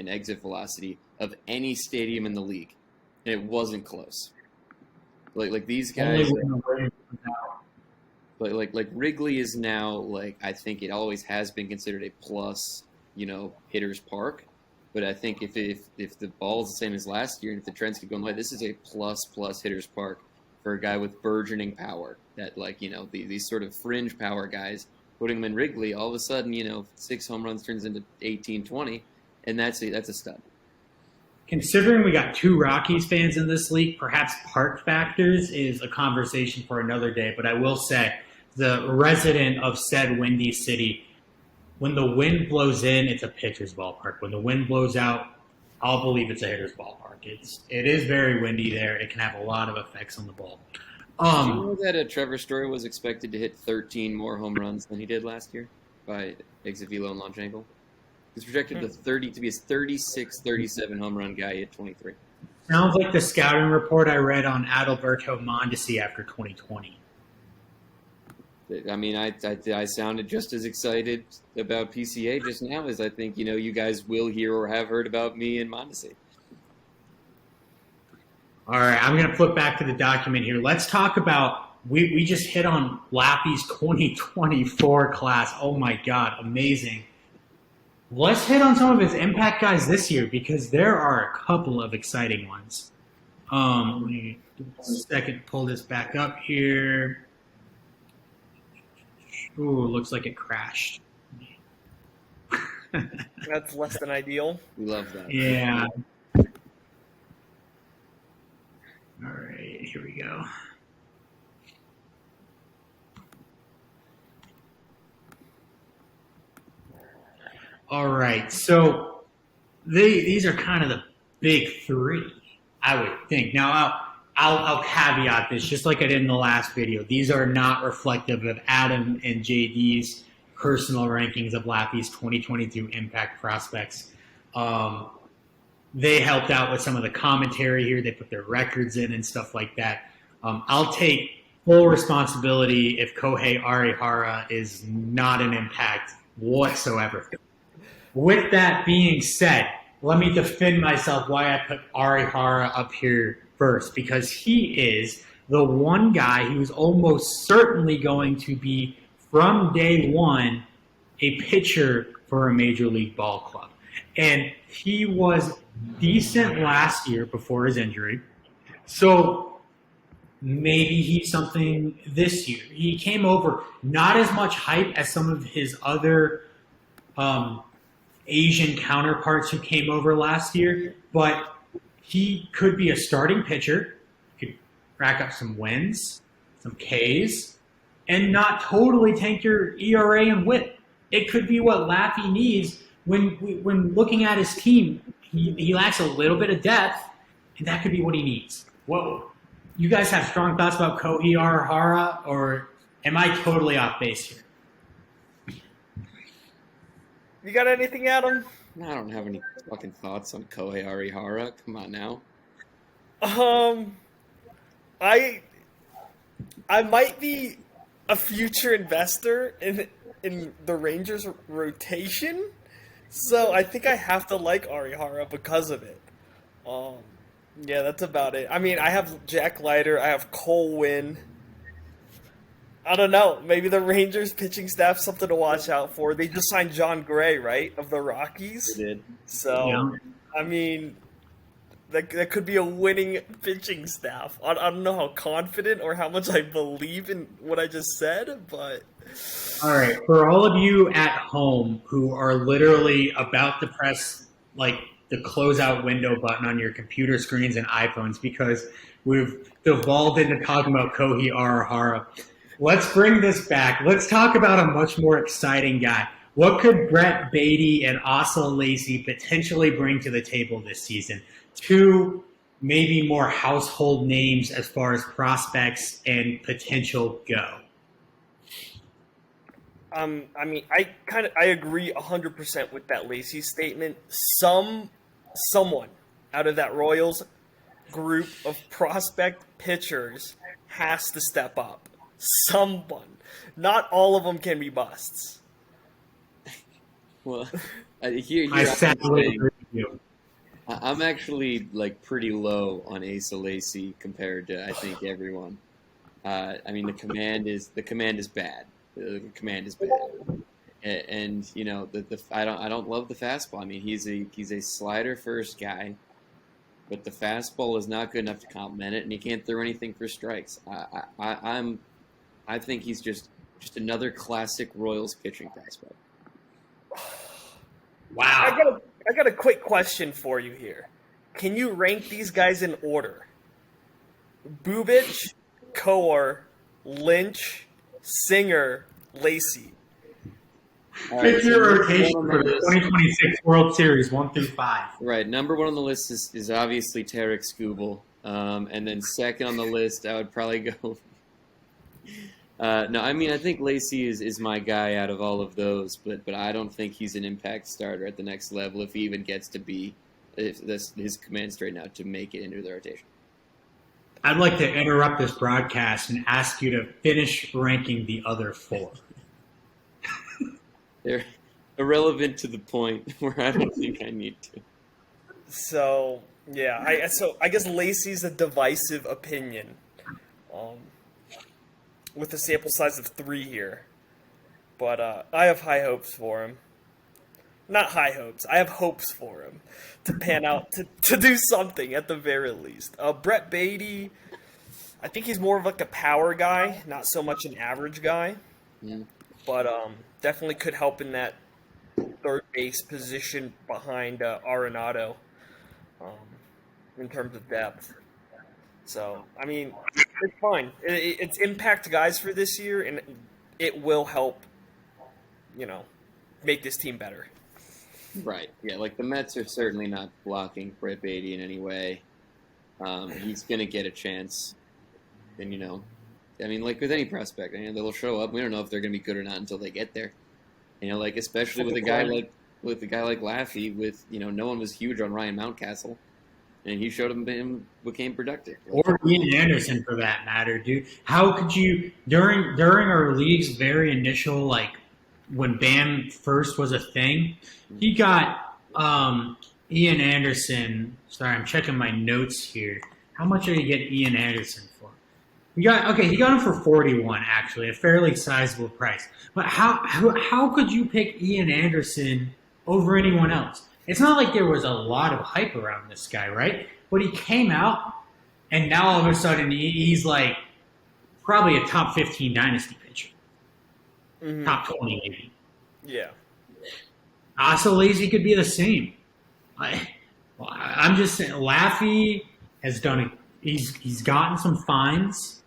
exit velocity of any stadium in the league, and it wasn't close. Like these Only guys, when the wind comes out. like Wrigley is now like I think it always has been considered a plus, hitter's park. But I think if the ball's the same as last year and if the trends keep going like this is a plus hitter's park for a guy with burgeoning power. That these sort of fringe power guys putting them in Wrigley, all of a sudden 6 home runs turns into 18, 20, and that's a stud. Considering we got 2 Rockies fans in this league, perhaps park factors is a conversation for another day. But I will say, the resident of said windy city, when the wind blows in, it's a pitcher's ballpark. When the wind blows out, I'll believe it's a hitter's ballpark. It is very windy there. It can have a lot of effects on the ball. Do you know that Trevor Story was expected to hit 13 more home runs than he did last year by exit velo and launch angle? He's projected to be a 36, 37 home run guy at 23. Sounds like the scouting report I read on Adalberto Mondesi after 2020. I mean, I sounded just as excited about PCA just now as I think you guys will hear or have heard about me and Mondesi. All right, I'm going to flip back to the document here. Let's talk about we just hit on Lappy's 2024 class. Oh my God, amazing. Let's hit on some of his impact guys this year because there are a couple of exciting ones. Let me pull this back up here. Ooh, looks like it crashed. That's less than ideal. We love that. Yeah. All right, here we go. All right, so these are kind of the big 3, I would think. Now, I'll caveat this, just like I did in the last video. These are not reflective of Adam and JD's personal rankings of Lappy's 2022 impact prospects. They helped out with some of the commentary here. They put their records in and stuff like that. I'll take full responsibility if Kohei Arihara is not an impact whatsoever. With that being said, let me defend myself why I put Arihara up here first, because he is the one guy who's almost certainly going to be, from day one, a pitcher for a major league ball club. And he was decent last year before his injury. So maybe he's something this year. He came over not as much hype as some of his other Asian counterparts who came over last year, but he could be a starting pitcher, could rack up some wins, some Ks, and not totally tank your ERA and WHIP. It could be what Laffy needs when looking at his team. He lacks a little bit of depth, and that could be what he needs. Whoa. You guys have strong thoughts about Kohei Arihara, or am I totally off base here? You got anything, Adam? No, I don't have any fucking thoughts on Kohei Arihara. Come on now. I might be a future investor in the Rangers rotation, so I think I have to like Arihara because of it. Yeah, that's about it. I mean, I have Jack Leiter, I have Cole Winn. I don't know. Maybe the Rangers pitching staff something to watch out for. They just signed John Gray, right, of the Rockies. They did. So, Yeah. I mean, that could be a winning pitching staff. I don't know how confident or how much I believe in what I just said, but All right, for all of you at home who are literally about to press like the closeout window button on your computer screens and iPhones because we've devolved into talking about Kohei Arihara, let's bring this back. Let's talk about a much more exciting guy. What could Brett Beatty and Asa Lacy potentially bring to the table this season? 2 maybe more household names as far as prospects and potential go. I mean, I agree 100% with that Lacey statement. Someone out of that Royals group of prospect pitchers has to step up. Someone. Not all of them can be busts. Well, here I sadly saying, agree with you. I'm actually like pretty low on Asa Lacy compared to I think everyone. I mean, the command is bad. The command is bad, and you know I don't love the fastball. I mean, he's a slider first guy, but the fastball is not good enough to complement it, and he can't throw anything for strikes. I think he's just another classic Royals pitching prospect. Wow. I got a quick question for you here. Can you rank these guys in order? Bubich, Kowar, Lynch, Singer, Lacey. Pick your rotation for the 2026 World Series 1 through 5. Right, number one on the list is obviously Tarek Skubal, and then second on the list I would probably go. No, I mean I think Lacey is my guy out of all of those, but I don't think he's an impact starter at the next level if he even gets to be if this his command straight out to make it into the rotation. I'd like to interrupt this broadcast and ask you to finish ranking the other 4. They're irrelevant to the point where I don't think I need to. So yeah, I guess Lacey's a divisive opinion, with a sample size of 3 here, but I have high hopes for him. Not high hopes. I have hopes for him to pan out to do something at the very least. Brett Beatty, I think he's more of like a power guy, not so much an average guy, but definitely could help in that third base position behind Arenado in terms of depth. So, I mean, it's fine. It's impact guys for this year, and it will help, make this team better. Right. Yeah, like the Mets are certainly not blocking Brett Beatty in any way. He's going to get a chance. And, I mean, like with any prospect, they'll show up. We don't know if they're going to be good or not until they get there. Like especially with a guy like Laffey, with no one was huge on Ryan Mountcastle, and he showed him became productive. Or Ian Anderson, for that matter, dude. How could you during our league's very initial, like when BAM first was a thing, he got Ian Anderson. Sorry, I'm checking my notes here. How much did he get Ian Anderson for? He got him for 41, actually, a fairly sizable price. But how could you pick Ian Anderson over anyone else? It's not like there was a lot of hype around this guy, right? But he came out, and now all of a sudden he's like probably a top 15 dynasty pitcher. Mm-hmm. Top 20, maybe. Yeah. So Lazy could be the same. I'm just saying, Laffey has done it. He's gotten some fines.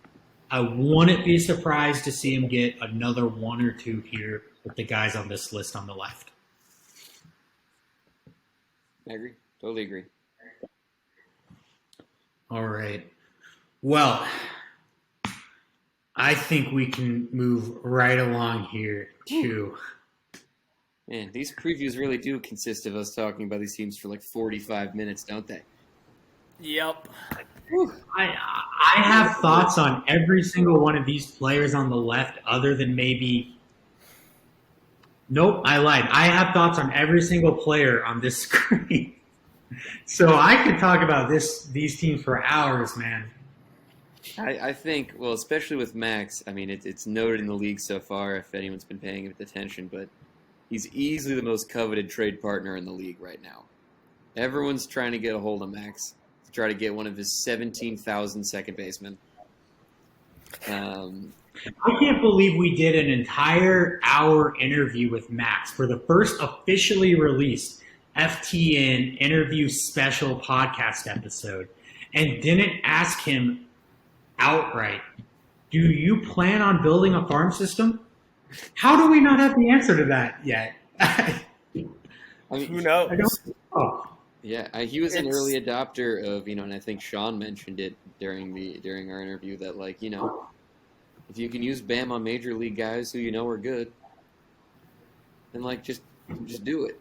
I wouldn't be surprised to see him get another 1 or 2 here with the guys on this list on the left. I agree. Totally agree. All right. Well, I think we can move right along here to... Man, these previews really do consist of us talking about these teams for like 45 minutes, don't they? Yep. I have thoughts on every single one of these players on the left other than maybe... Nope, I lied. I have thoughts on every single player on this screen. So I could talk about these teams for hours, man. I think, well, especially with Max, I mean, it's noted in the league so far, if anyone's been paying attention, but he's easily the most coveted trade partner in the league right now. Everyone's trying to get a hold of Max to try to get one of his 17,000 second basemen. I can't believe we did an entire hour interview with Max for the first officially released FTN interview special podcast episode and didn't ask him outright, do you plan on building a farm system? How do we not have the answer to that yet? I mean, who knows? Yeah, he was an early adopter of, and I think Sean mentioned it during our interview that, like, if you can use BAM on major league guys who are good, then like just do it.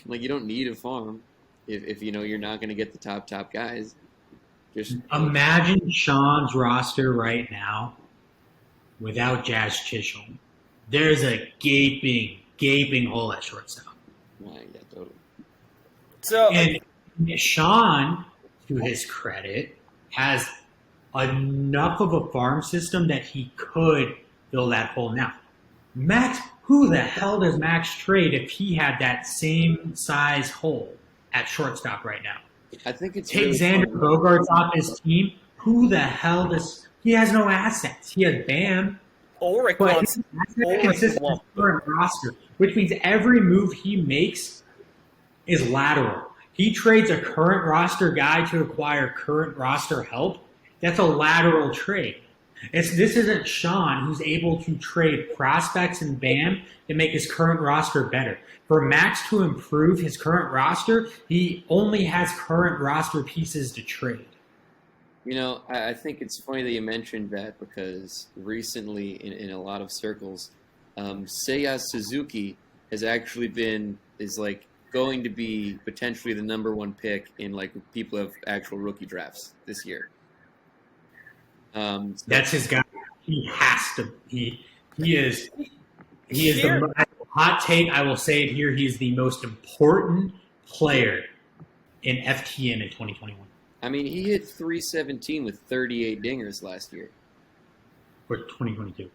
Like you don't need a farm if you're not going to get the top guys. Just imagine Sean's roster right now without Jazz Chisholm. There's a gaping hole at shortstop. Yeah, totally. So Sean, to his credit, has enough of a farm system that he could fill that hole. Now, Max, who the hell does Max trade if he had that same size hole at shortstop right now? I think it's Take really Xander funny. Bogaerts off his team. Who the hell does he has no assets? He has Bam, Ulrich but wants his asset Ulrich consists of his lump. current roster, which means every move he makes is lateral. He trades a current roster guy to acquire current roster help. That's a lateral trade. This isn't Sean who's able to trade prospects and Bam to make his current roster better. For Max to improve his current roster, he only has current roster pieces to trade. I think it's funny that you mentioned that because recently, in a lot of circles, Seiya Suzuki has actually is like going to be potentially the number one pick in like people have actual rookie drafts this year. That's his guy. He has to. He is Here, the hot take. I will say it here. He is the most important player in FTN in 2021 I mean, he hit 317 with 38 dingers last year. or 2022.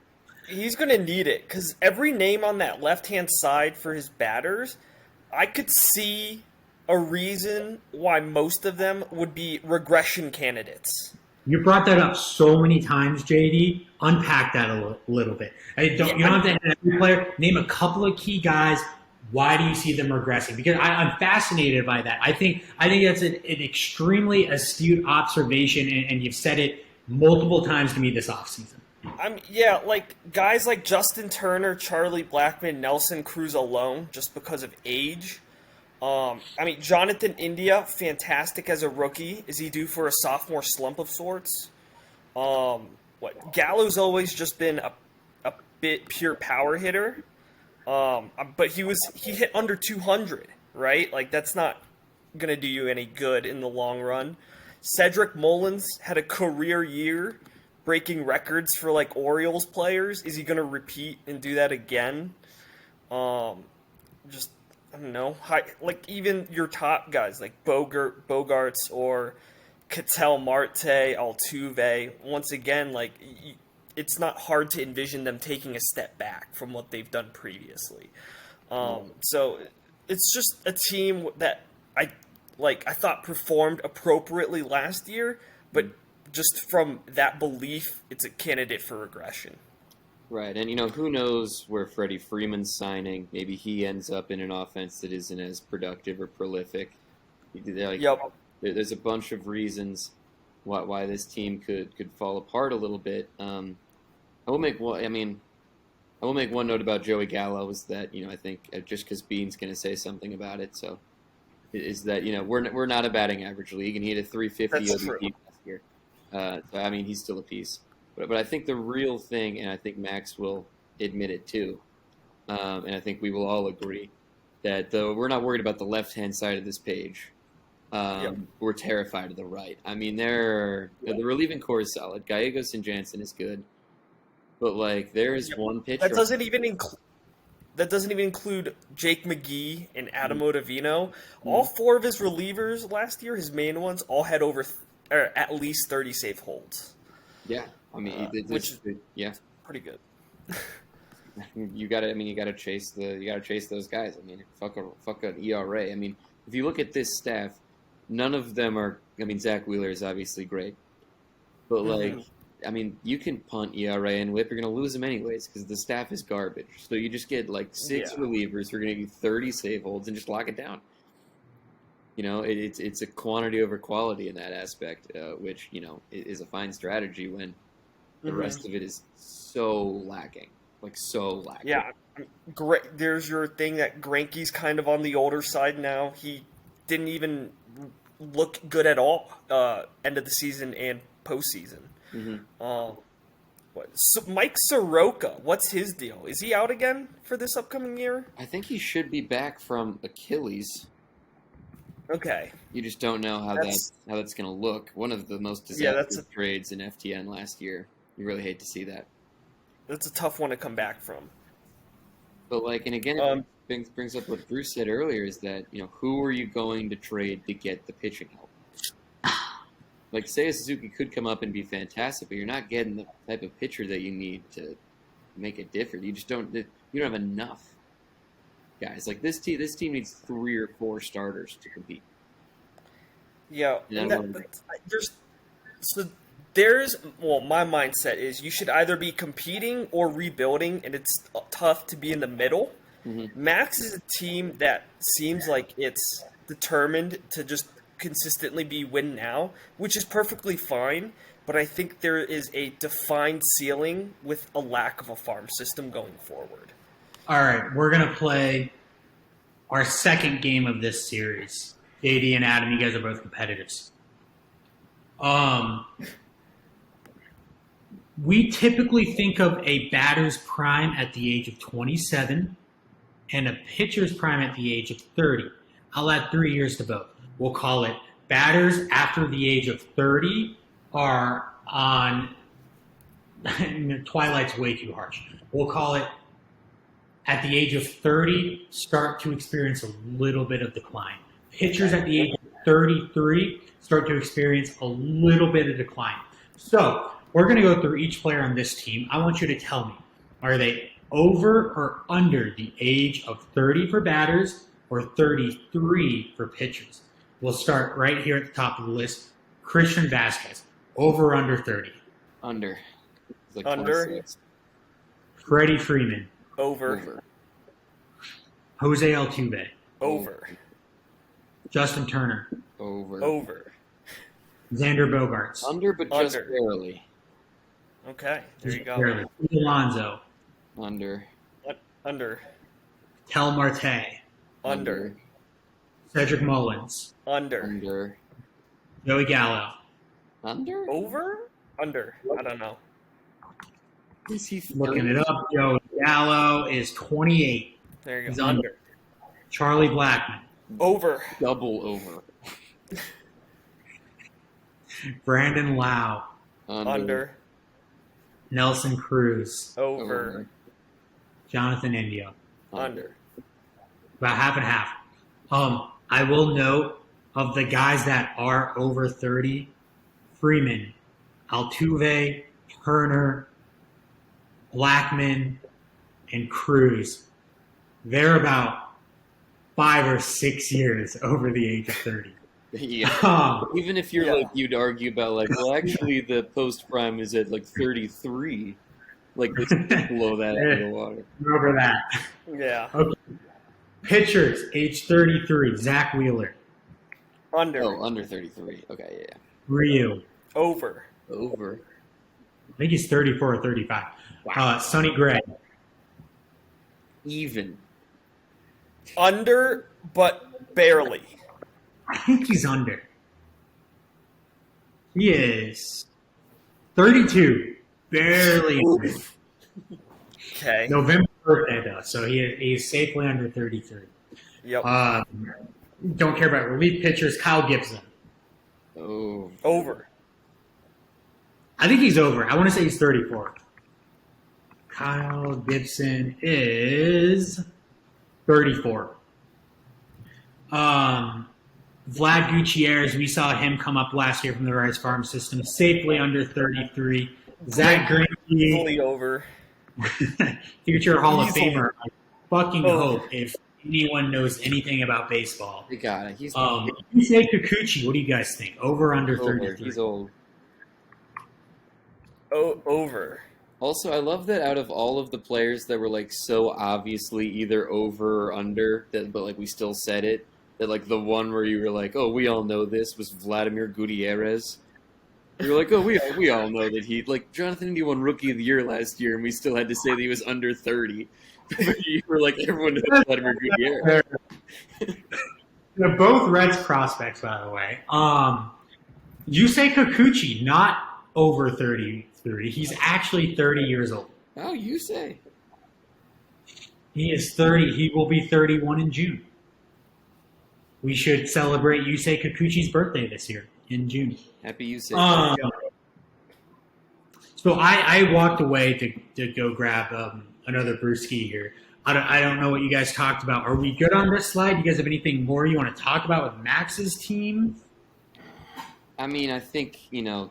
he's going to need it because every name on that left-hand side for his batters, I could see a reason why most of them would be regression candidates. You brought that up so many times, JD. Unpack that a little bit. You don't have to hit every player. Name a couple of key guys. Why do you see them regressing? Because I'm fascinated by that. I think that's an extremely astute observation, and you've said it multiple times to me this offseason. Like guys like Justin Turner, Charlie Blackmon, Nelson Cruz alone, just because of age. Jonathan India, fantastic as a rookie. Is he due for a sophomore slump of sorts? Gallo's always just been a bit pure power hitter. But he hit under 200, right? Like that's not gonna do you any good in the long run. Cedric Mullins had a career year, breaking records for like Orioles players. Is he gonna repeat and do that again? Just I don't know. Like even your top guys like Bogarts or Ketel Marte, Altuve. Once again, like it's not hard to envision them taking a step back from what they've done previously. So it's just a team that I thought performed appropriately last year, but just from that belief, it's a candidate for regression. Right, and who knows where Freddie Freeman's signing? Maybe he ends up in an offense that isn't as productive or prolific. Yep. There's a bunch of reasons why this team could fall apart a little bit. I will make one. I will make one note about Joey Gallo is that I think just because Bean's going to say something about it, so is that we're not a batting average league, and he had a 350 That's OBP true. last year. So he's still a piece. But I think the real thing, and I think Max will admit it too, and I think we will all agree that though we're not worried about the left-hand side of this page, we're terrified of the right. I mean, the relieving core is solid. Gallegos and Jansen is good, but like there is one pitcher That doesn't even include Jake McGee and Adam Ottavino. All four of his relievers last year, his main ones, all had or at least 30 safe holds. Yeah, which is yeah, pretty good. you gotta chase those guys. I mean, fuck an ERA. I mean, if you look at this staff, none of them are. I mean, Zach Wheeler is obviously great, but you can punt ERA and WHIP. You're gonna lose them anyways because the staff is garbage. So you just get like six relievers who are gonna give you 30 save holds and just lock it down. It's a quantity over quality in that aspect, which is a fine strategy when the rest of it is so lacking, like so lacking. Yeah, great. There's your thing that Greinke's kind of on the older side now. He didn't even look good at all end of the season and postseason. Mike Soroka, what's his deal? Is he out again for this upcoming year? I think he should be back from Achilles. Okay. You just don't know how that's going to look. One of the most disastrous trades in FTN last year. You really hate to see that. That's a tough one to come back from. But and again, brings up what Bruce said earlier is that, who are you going to trade to get the pitching help? Like, Seiya Suzuki could come up and be fantastic, but you're not getting the type of pitcher that you need to make it different. You just don't. You don't have enough guys. Like this team needs 3 or 4 starters to compete. Yeah, And my mindset is you should either be competing or rebuilding, and it's tough to be in the middle. Mm-hmm. Max is a team that seems like it's determined to just consistently be win now, which is perfectly fine, but I think there is a defined ceiling with a lack of a farm system going forward. All right, we're going to play our second game of this series. JD and Adam, you guys are both competitors. We typically think of a batter's prime at the age of 27 and a pitcher's prime at the age of 30. I'll add 3 years to both. We'll call it batters after the age of 30 are on Twilight's way too harsh. We'll call it at the age of 30 start to experience a little bit of decline. Pitchers at the age of 33 start to experience a little bit of decline. So we're going to go through each player on this team. I want you to tell me, are they over or under the age of 30 for batters or 33 for pitchers? We'll start right here at the top of the list. Christian Vasquez, over or under 30? Under. Like Under. 26. Freddie Freeman, Over. Jose Altuve, Over. Justin Turner, Over. Xander Bogaerts, Under, but just Under. barely. Okay, there you go. barely. Pete Alonso, Under. Under. Tel Marte, Under. Cedric Mullins, Under. Under. Joey Gallo. Under? Over? Under. I don't know. Is he Looking it up, Joey Gallo is 28. There you go. He's under. Charlie Blackmon, Over. double over? Brandon Lau, Under. Nelson Cruz, Over. Jonathan India. Under. About half and half. I will note of the guys that are over 30, Freeman, Altuve, Turner, Blackmon, and Cruz. They're about 5 or 6 years over the age of 30. Yeah. Even if you're Yeah. you'd argue about well, actually the post prime is at 33. This is below that out of the water. Over that. Yeah. Okay. Pitchers, age 33, Zach Wheeler, Under. Oh, under 33. Okay, yeah. Ryu. Over. Over. I think he's 34 or 35. Sonny Gray, Even. Under, but barely. I think he's under. He is 32, barely under. Okay. November birthday, though, so he's safely under 33. Yep. Don't care about relief pitchers. Kyle Gibson. Oh. Over. I think he's over. I want to say he's 34. Kyle Gibson is 34. Vlad Gutierrez, we saw him come up last year from the Rice Farm System, safely under 33. Zach Greinke, Fully over. future Hall of Easily. Famer. I fucking Oh. hope if anyone knows anything about baseball. We got it. He's Yusei Kikuchi, what do you guys think? Over or under over. 33? He's old. Over. Also, I love that out of all of the players that were so obviously either over or under, but we still said it. That the one where you were oh, we all know this was Vladimir Gutierrez. You were oh, we all know that he Jonathan India won Rookie of the Year last year, and we still had to say that he was under 30. You were everyone knows Vladimir Gutierrez. They're both Reds prospects, by the way. Yusei Kikuchi, not over 33. He's actually 30 years old. Oh, you say? He is 30. He will be 31 in June. We should celebrate Yusei Kikuchi's birthday this year in June. Happy you say. So I walked away to go grab another brewski here. I don't know what you guys talked about. Are we good on this slide? You guys have anything more you want to talk about with Max's team? I mean, I think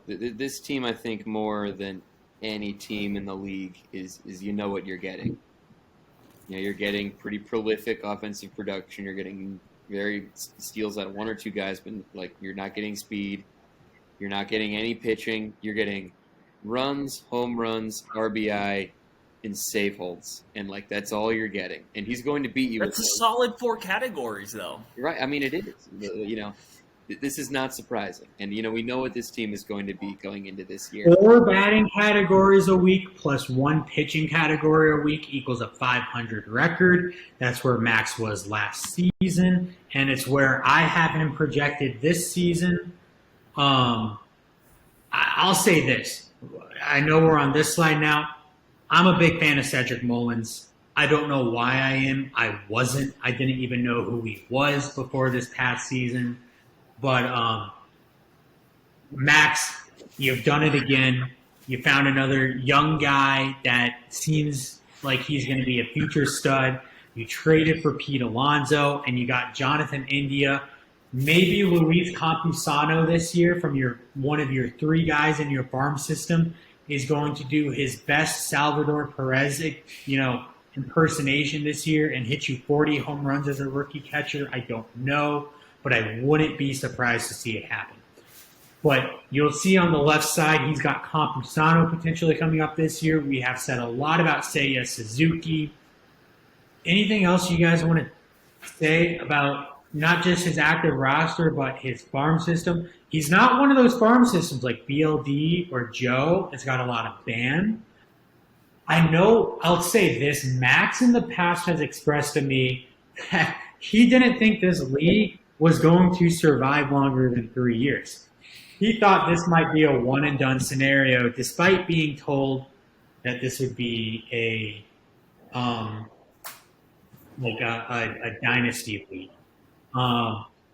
this team. I think more than any team in the league is what you're getting. You're getting pretty prolific offensive production. You're getting very steals out of one or two guys, but like you're not getting speed. You're not getting any pitching. You're getting runs, home runs, RBI, and save holds, and like that's all you're getting. And he's going to beat you. That's a solid 4 categories, though. You're right. I mean, it is. This is not surprising, and we know what this team is going to be going into this year. 4 batting categories a week plus 1 pitching category a week equals a 500 record. That's where Max was last season, and it's where I have him projected this season. I'll say this. I know we're on this slide now. I'm a big fan of Cedric Mullins. I don't know why I am. I wasn't. I didn't even know who he was before this past season. But Max, you've done it again. You found another young guy that seems like he's going to be a future stud. You traded for Pete Alonso, and you got Jonathan India. Maybe Luis Campusano this year from one of your 3 guys in your farm system is going to do his best Salvador Perez, impersonation this year and hit you 40 home runs as a rookie catcher. I don't know, but I wouldn't be surprised to see it happen. But you'll see on the left side, he's got Campusano potentially coming up this year. We have said a lot about Seiya Suzuki. Anything else you guys want to say about not just his active roster, but his farm system? He's not one of those farm systems like BLD or Joe. It's got a lot of BAM. I know, I'll say this, Max in the past has expressed to me that he didn't think this league was going to survive longer than 3 years. He thought this might be a one-and-done scenario, despite being told that this would be a dynasty league.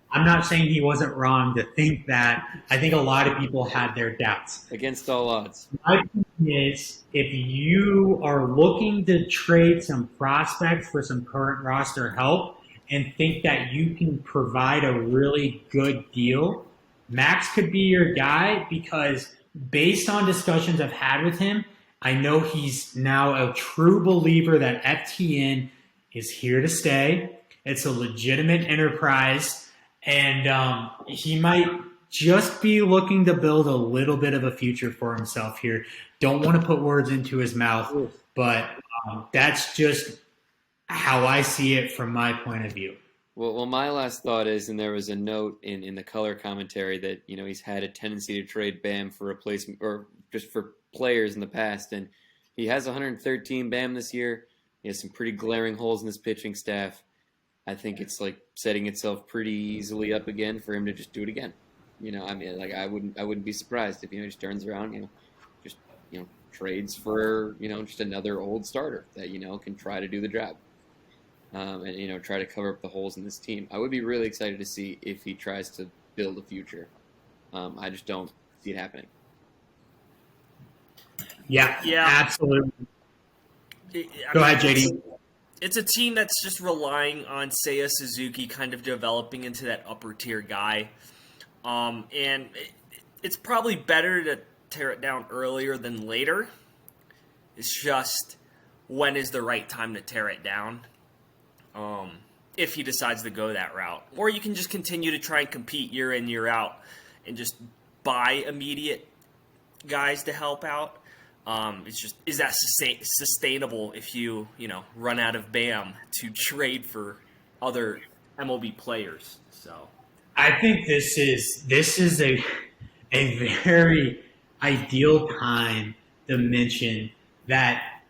I'm not saying he wasn't wrong to think that. I think a lot of people had their doubts. Against all odds. My opinion is if you are looking to trade some prospects for some current roster help and think that you can provide a really good deal, Max could be your guy because based on discussions I've had with him, I know he's now a true believer that FTN is here to stay. It's a legitimate enterprise. And he might just be looking to build a little bit of a future for himself here. Don't want to put words into his mouth, but that's just how I see it from my point of view. Well, my last thought is, and there was a note in the color commentary that he's had a tendency to trade BAM for replacement or just for players in the past, and he has 113 BAM this year. He has some pretty glaring holes in his pitching staff. I think it's like setting itself pretty easily up again for him to just do it again. I wouldn't be surprised if he just turns around, trades for just another old starter that can try to do the job, and try to cover up the holes in this team. I would be really excited to see if he tries to build a future. I just don't see it happening. Yeah, absolutely. Go ahead, JD. It's a team that's just relying on Seiya Suzuki kind of developing into that upper tier guy. And it's probably better to tear it down earlier than later. It's just when is the right time to tear it down if he decides to go that route. Or you can just continue to try and compete year in, year out and just buy immediate guys to help out. It's just, is that sustainable if you run out of BAM to trade for other MLB players? So I think this is a very ideal time to mention that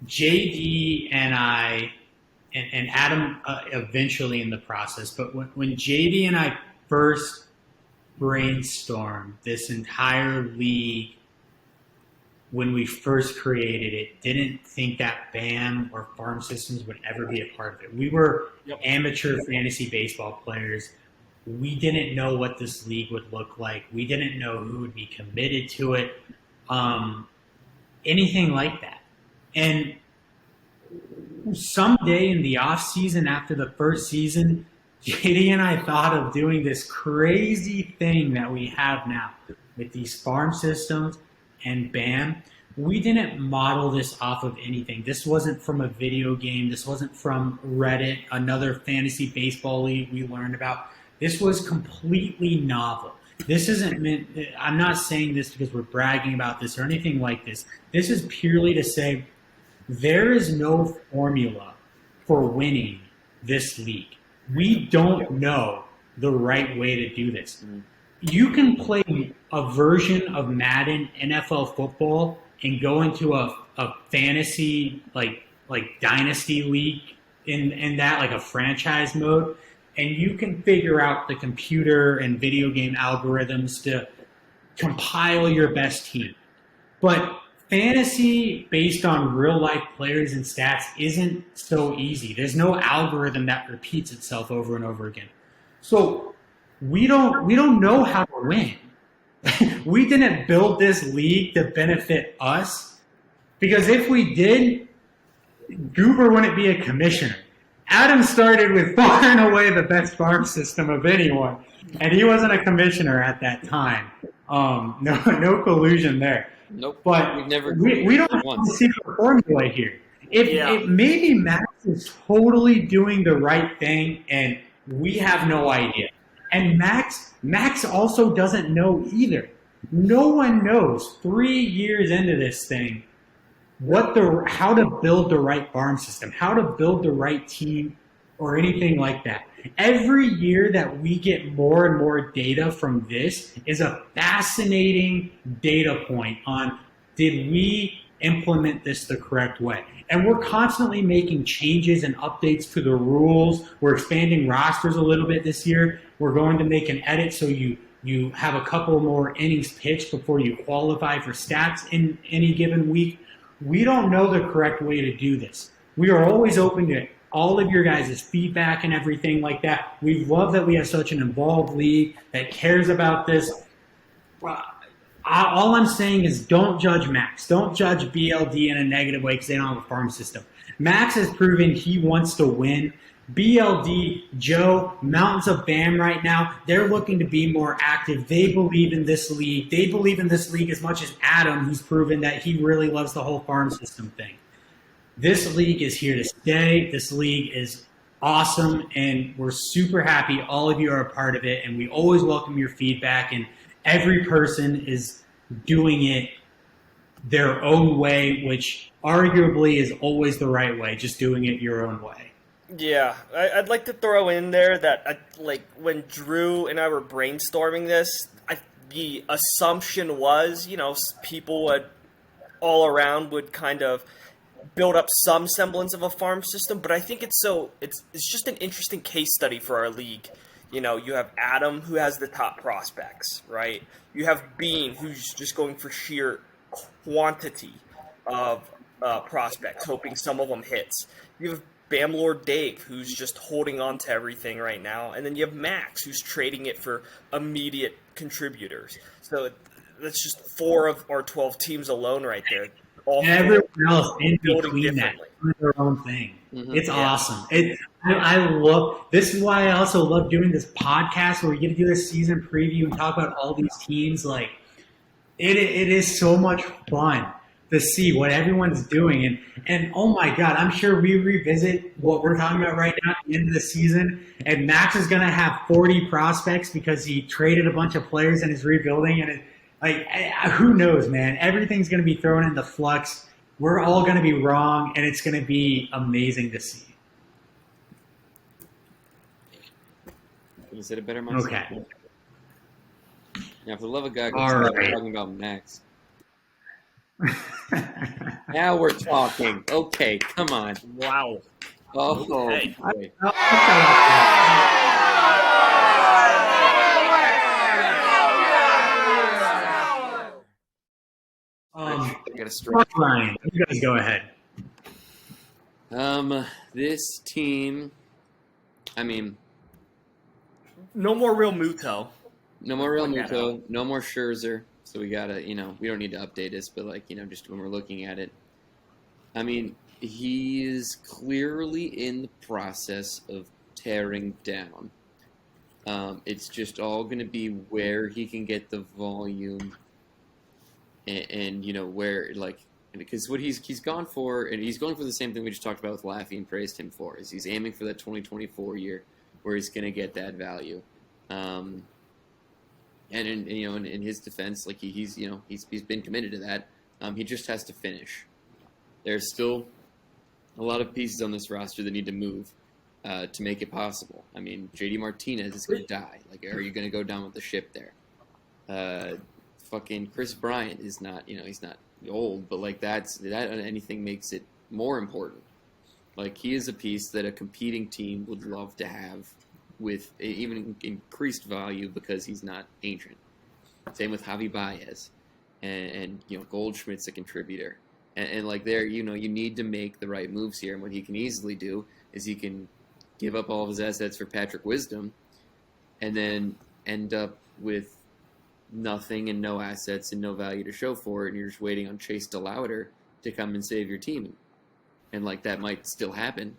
JD and I and Adam eventually in the process, but when JD and I first brainstormed this entire league. When we first created it, didn't think that BAM or farm systems would ever be a part of it. We were amateur fantasy baseball players. We didn't know what this league would look like. We didn't know who would be committed to it, anything like that. And someday in the off season after the first season, JD and I thought of doing this crazy thing that we have now with these farm systems and BAM. We didn't model this off of anything. This wasn't from a video game. This wasn't from Reddit, another fantasy baseball league we learned about. This was completely novel. This isn't meant, I'm not saying this because we're bragging about this or anything like this. This is purely to say there is no formula for winning this league. We don't know the right way to do this. You can play a version of Madden NFL football and go into a fantasy like dynasty league in that, like a franchise mode, and you can figure out the computer and video game algorithms to compile your best team. But fantasy based on real life players and stats isn't so easy. There's no algorithm that repeats itself over and over again. So we don't know how to win. We didn't build this league to benefit us, because if we did, Goober wouldn't be a commissioner. Adam started with far and away the best farm system of anyone, and he wasn't a commissioner at that time. No collusion there. Nope. But We've never we don't have a secret formula here. If maybe Max is totally doing the right thing, and we have no idea. And Max also doesn't know either. No one knows 3 years into this thing how to build the right farm system, how to build the right team, or anything like that. Every year that we get more and more data from this is a fascinating data point on, did we implement this the correct way? And we're constantly making changes and updates to the rules. We're expanding rosters a little bit this year. We're going to make an edit so you have a couple more innings pitched before you qualify for stats in any given week. We don't know the correct way to do this. We are always open to all of your guys' feedback and everything like that. We love that we have such an involved league that cares about this. All I'm saying is, don't judge Max. Don't judge BLD in a negative way because they don't have a farm system. Max has proven he wants to win. BLD, Joe, Mountains of BAM right now, they're looking to be more active. They believe in this league. They believe in this league as much as Adam, who's proven that he really loves the whole farm system thing. This league is here to stay. This league is awesome, and we're super happy all of you are a part of it, and we always welcome your feedback, and every person is doing it their own way, which arguably is always the right way, just doing it your own way. Yeah, I'd like to throw in there that when Drew and I were brainstorming this, the assumption was, people all around would kind of build up some semblance of a farm system, but I think it's just an interesting case study for our league. You have Adam, who has the top prospects, right? You have Bean, who's just going for sheer quantity of prospects, hoping some of them hits. You have Bam Lord Dave, who's just holding on to everything right now. And then you have Max, who's trading it for immediate contributors. So that's just 4 of our 12 teams alone right there. And everyone else in between that, doing their own thing. Mm-hmm. It's awesome. I love, this is why I also love doing this podcast where we get to do this season preview and talk about all these teams. Like, it is so much fun to see what everyone's doing. And oh my God, I'm sure we revisit what we're talking about right now at the end of the season, and Max is going to have 40 prospects because he traded a bunch of players and is rebuilding. And who knows, man? Everything's going to be thrown into flux. We're all going to be wrong, and it's going to be amazing to see. Can you say it better myself? Okay. Now, for the love of God, we're talking about Max. Now we're talking. Okay, come on. Wow. Oh, okay. I got a strike. Ryan, you guys go ahead. This team, I mean, no more real Muto. No more real Muto. No more Scherzer. So we gotta, we don't need to update this, but just when we're looking at it, I mean, he is clearly in the process of tearing down. It's just all going to be where he can get the volume, and where because what he's gone for, and he's going for the same thing we just talked about with Laffy and praised him for, is he's aiming for that 2024 year where he's going to get that value. And in his defense, like he's been committed to that. He just has to finish. There's still a lot of pieces on this roster that need to move to make it possible. I mean, JD Martinez is going to die. Like, are you going to go down with the ship there? Fucking Chris Bryant is not, he's not old, but like that anything makes it more important. Like, he is a piece that a competing team would love to have with even increased value because he's not ancient. Same with Javi Baez, and Goldschmidt's a contributor, and like there, you need to make the right moves here. And what he can easily do is he can give up all of his assets for Patrick Wisdom, and then end up with nothing and no assets and no value to show for it, and you're just waiting on Chase DeLauder to come and save your team. And like that might still happen,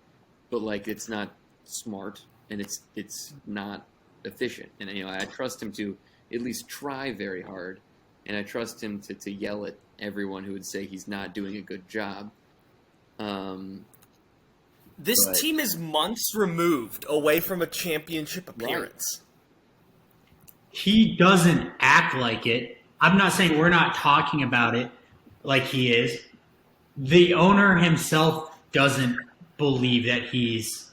but like it's not smart and it's not efficient. And I trust him to at least try very hard, and I trust him to yell at everyone who would say he's not doing a good job. This team is months removed away from a championship appearance. Right. He doesn't act like it. I'm not saying we're not talking about it like he is. The owner himself doesn't believe that he's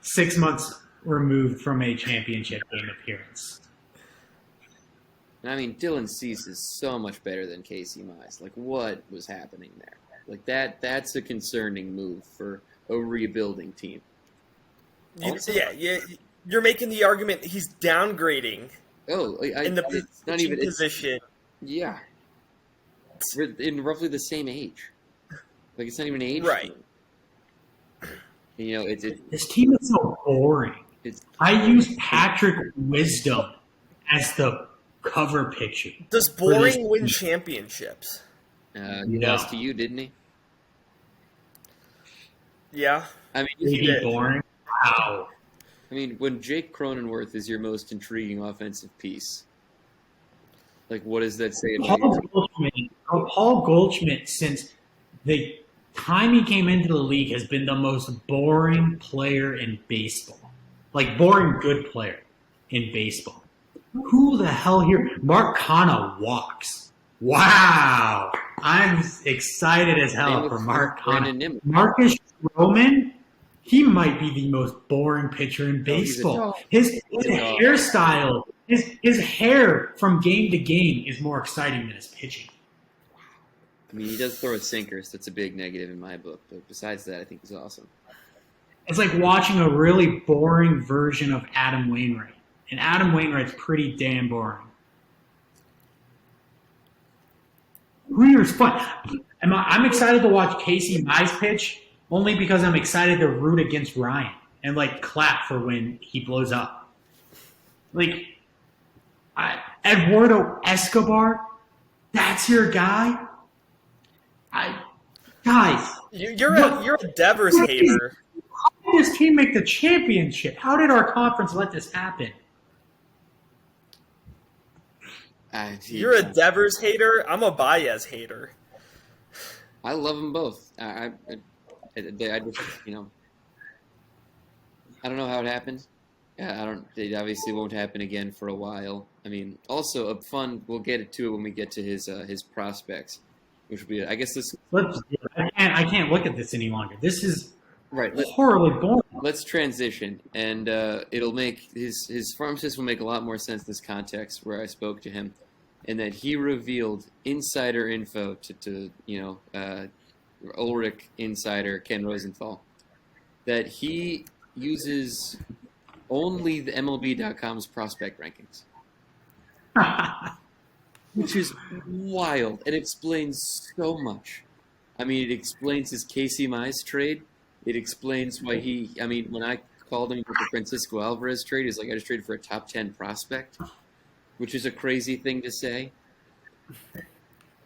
6 months removed from a championship game appearance. I mean, Dylan Cease is so much better than Casey Mize. Like, what was happening there? Like, that's a concerning move for a rebuilding team. You're making the argument he's downgrading in the it's not even position. Yeah. We're in roughly the same age. Like, it's not even age. Right. This team is so boring. I use Patrick Wisdom as the cover picture. Does boring win championships? He lost to you, didn't he? Yeah. I mean, he did. Boring. Wow. I mean, when Jake Cronenworth is your most intriguing offensive piece, like, what does that say about Paul Goldschmidt, since the time he came into the league, has been the most boring player in baseball. Like, boring good player in baseball. Who the hell here? Mark Canha walks. Wow. I'm excited as hell for Mark Canha. Marcus Stroman, he might be the most boring pitcher in baseball. His hairstyle, his hair from game to game is more exciting than his pitching. I mean, he does throw a sinker, so that's a big negative in my book. But besides that, I think he's awesome. It's like watching a really boring version of Adam Wainwright. And Adam Wainwright's pretty damn boring. Here's fun. I'm excited to watch Casey Mize pitch only because I'm excited to root against Ryan and like clap for when he blows up. Like Eduardo Escobar, that's your guy. Guys, you're a Devers hater. How did this team make the championship? How did our conference let this happen? You're a Devers hater. I'm a Baez hater. I love them both. I just, I don't know how it happened. It obviously won't happen again for a while. I mean, also a fun. We'll get to it when we get to his prospects, which will be. I guess this. I can't look at this any longer. This is right. Horribly boring. Let's transition, and it'll make his farm system will make a lot more sense in this context where I spoke to him, and that he revealed insider info to Ulrich insider Ken Rosenthal that he uses only the MLB.com's prospect rankings, which is wild and explains so much. I mean, it explains his Casey Mize trade. It explains why when I called him for the Francisco Alvarez trade, he's like, I just traded for a top 10 prospect, which is a crazy thing to say.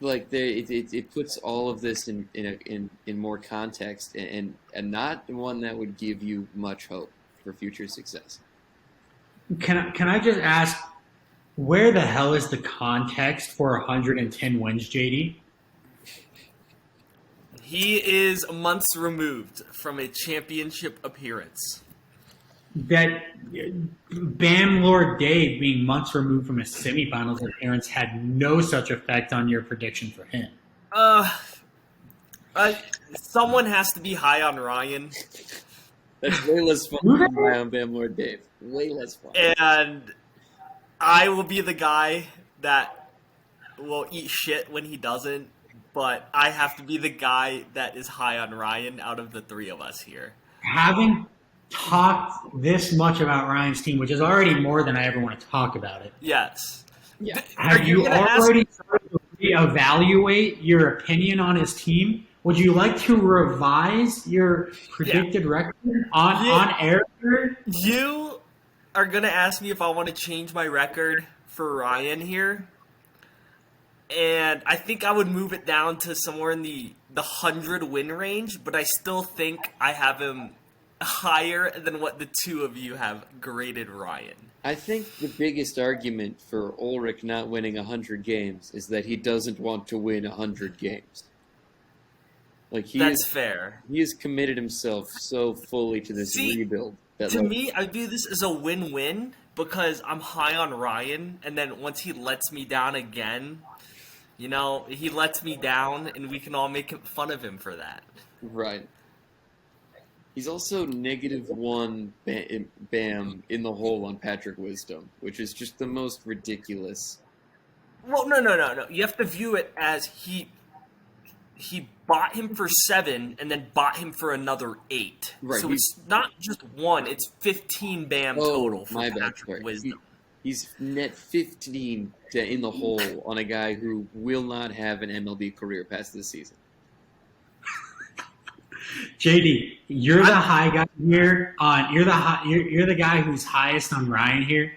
like it puts all of this in more context and not one that would give you much hope for future success. Can I just ask, where the hell is the context for 110 wins, JD? He is months removed from a championship appearance. That Bam Lord Dave being months removed from a semifinals appearance had no such effect on your prediction for him. Uh, Someone has to be high on Ryan, That's way less fun than my own Bam Lord Dave. Way less fun. and I will be the guy that will eat shit when he doesn't. But I have to be the guy that is high on Ryan out of the three of us here. Having talked this much about Ryan's team, which is already more than I ever want to talk about it, Yes. Yeah. have you already started to reevaluate your opinion on his team? Would you like to revise your predicted record on air? You are going to ask me if I want to change my record for Ryan here. And I think I would move it down to somewhere in the 100 win range, but I still think I have him higher than what the two of you have graded Ryan. I think the biggest argument for Ulrich not winning 100 games is that he doesn't want to win 100 games. Like That's fair. He has committed himself so fully to this rebuild. To me, I view this as a win-win because I'm high on Ryan, and then once he lets me down again, he lets me down, and we can all make fun of him for that. Right. He's also -1 Bam in the hole on Patrick Wisdom, which is just the most ridiculous. Well, no. You have to view it as he bought him for 7 and then bought him for another 8. Right. So it's not just 1; it's 15 Bam total for Patrick Wisdom. He's net 15 in the hole on a guy who will not have an MLB career past this season. JD, you're the high guy here. You're the guy who's highest on Ryan here.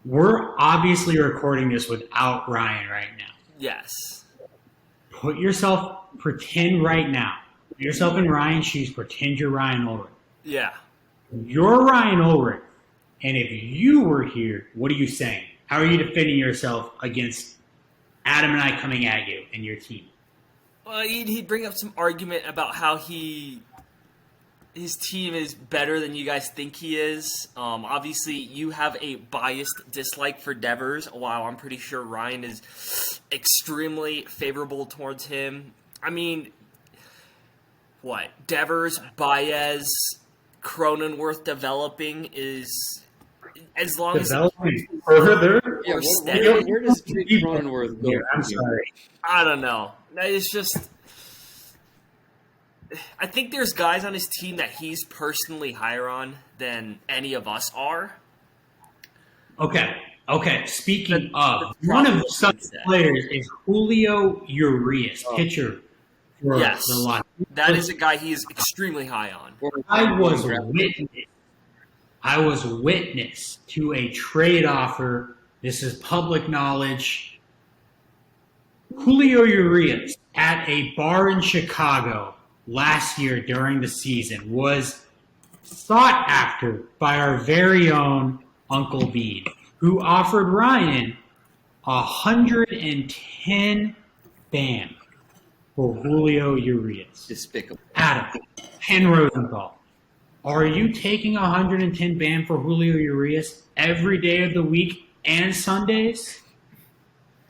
We're obviously recording this without Ryan right now. Yes. Pretend right now. Put yourself in Ryan's shoes. Pretend you're Ryan Ulrich. Yeah. You're Ryan Ulrich. And if you were here, what are you saying? How are you defending yourself against Adam and I coming at you and your team? Well, he'd bring up some argument about how his team is better than you guys think he is. Obviously, you have a biased dislike for Devers, while I'm pretty sure Ryan is extremely favorable towards him. I mean, what? Devers, Baez, Cronenworth developing is... As long developing further? Yeah, steady. Where does Cronenworth go? Yeah, I'm sorry. I don't know. It's just... I think there's guys on his team that he's personally higher on than any of us are. Okay. Speaking of, one of such players is Julio Urias, pitcher for the Los. That is a guy he is extremely high on. I was witness to a trade offer. This is public knowledge. Julio Urias at a bar in Chicago last year during the season was sought after by our very own Uncle Bean, who offered Ryan 110 BAM for Julio Urias. Despicable. Adam, Ken Rosenthal, are you taking 110 BAM for Julio Urias every day of the week and Sundays?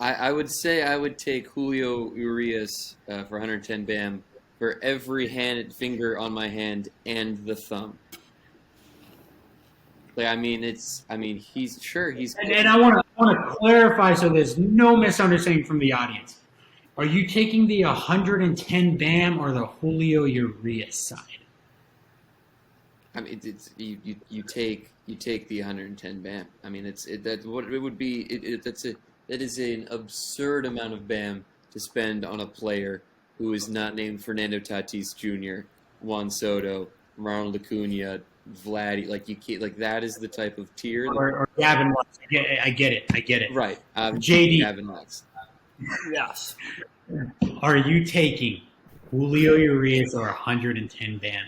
I would say I would take Julio Urias for 110 BAM for every finger on my hand and the thumb. Like, he's. And I want to clarify so there's no misunderstanding from the audience. Are you taking the 110 BAM or the Julio Urias side? I mean, you take the 110 BAM. I mean, that's what it would be. That is an absurd amount of BAM to spend on a player who is not named Fernando Tatis Jr., Juan Soto, Ronald Acuna, Vladdy. Like, you can't, like, that is the type of tier. Or Gavin Lux. I get it. Right. JD. Gavin Lux. Yes. Are you taking Julio Urias or 110 Bam?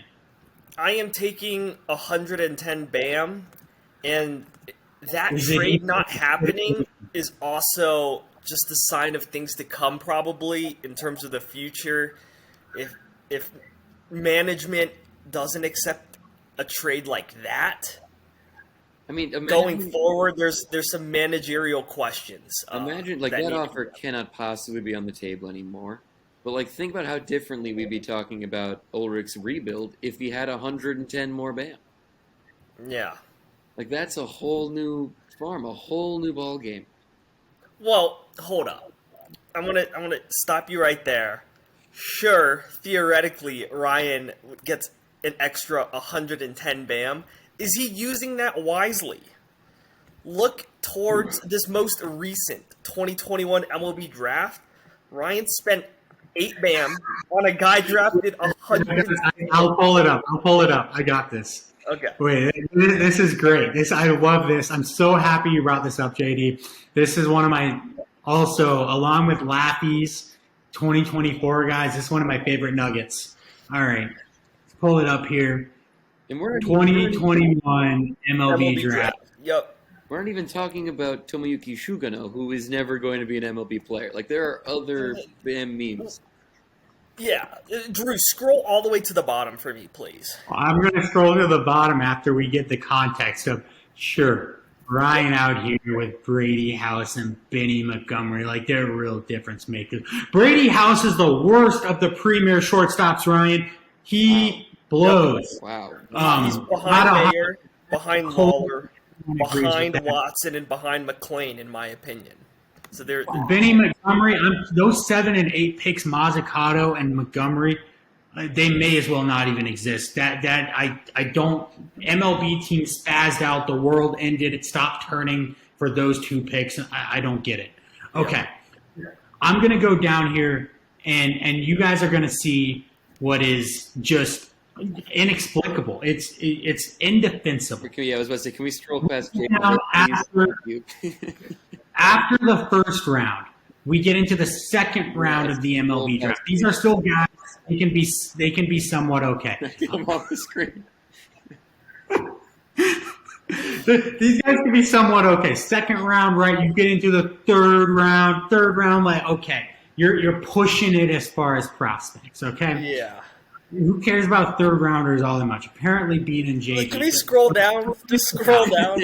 I am taking 110 Bam, and that Is it trade even? not happening is also just a sign of things to come, probably in terms of the future. If management doesn't accept a trade like that I mean, going imagine, forward, there's some managerial questions imagine like that that need to offer be. cannot possibly be on the table anymore. But like, think about how differently we'd be talking about Ulrich's rebuild if he had 110 more Bam. Yeah. Like that's a whole new farm, a whole new ball game. Well, hold up. I'm gonna stop you right there. Sure, theoretically, Ryan gets an extra 110 BAM. Is he using that wisely? Look towards this most recent 2021 MLB draft. Ryan spent 8 BAM on a guy drafted 110. I'll pull it up. I'll pull it up. I got this. Okay. Wait, this is great. I love this. I'm so happy you brought this up, JD. This is one of my also along with Laffy's 2024 guys. This is one of my favorite nuggets. All right, let's pull it up here. And we're 2021 MLB MLB draft. draft. Yep. not even talking about Tomoyuki Shugano, who is never going to be an MLB player. Like there are other Bam memes. Yeah. Drew, scroll all the way to the bottom for me, please. I'm going to scroll to the bottom after we get the context of sure. Ryan out here with Brady House and Benny Montgomery, like they're real difference makers. Brady House is the worst of the premier shortstops, Ryan. He blows. Wow. He's Not behind a Mayer, behind whole- Lawler, agrees with behind that. Watson, and behind McLean, in my opinion. So they're Benny Montgomery, those 7 and 8 picks, Mazzucato and Montgomery, they may as well not even exist. I don't. MLB team spazzed out. The world ended. It stopped turning for those 2 picks. I don't get it. Okay, I'm gonna go down here, and you guys are gonna see what is just inexplicable. It's indefensible. Okay, yeah, I was about to say, can we stroll past Jake? Now, after You. After the first round, we get into the second round of the MLB draft. These are still guys. They can be somewhat okay. Come off the screen. These guys can be somewhat okay. Second round, right? You get into the third round. Third round, like okay, you're pushing it as far as prospects. Okay. yeah. Who cares about third rounders all that much? Apparently, Bean and JD. Can we scroll down? Just scroll down.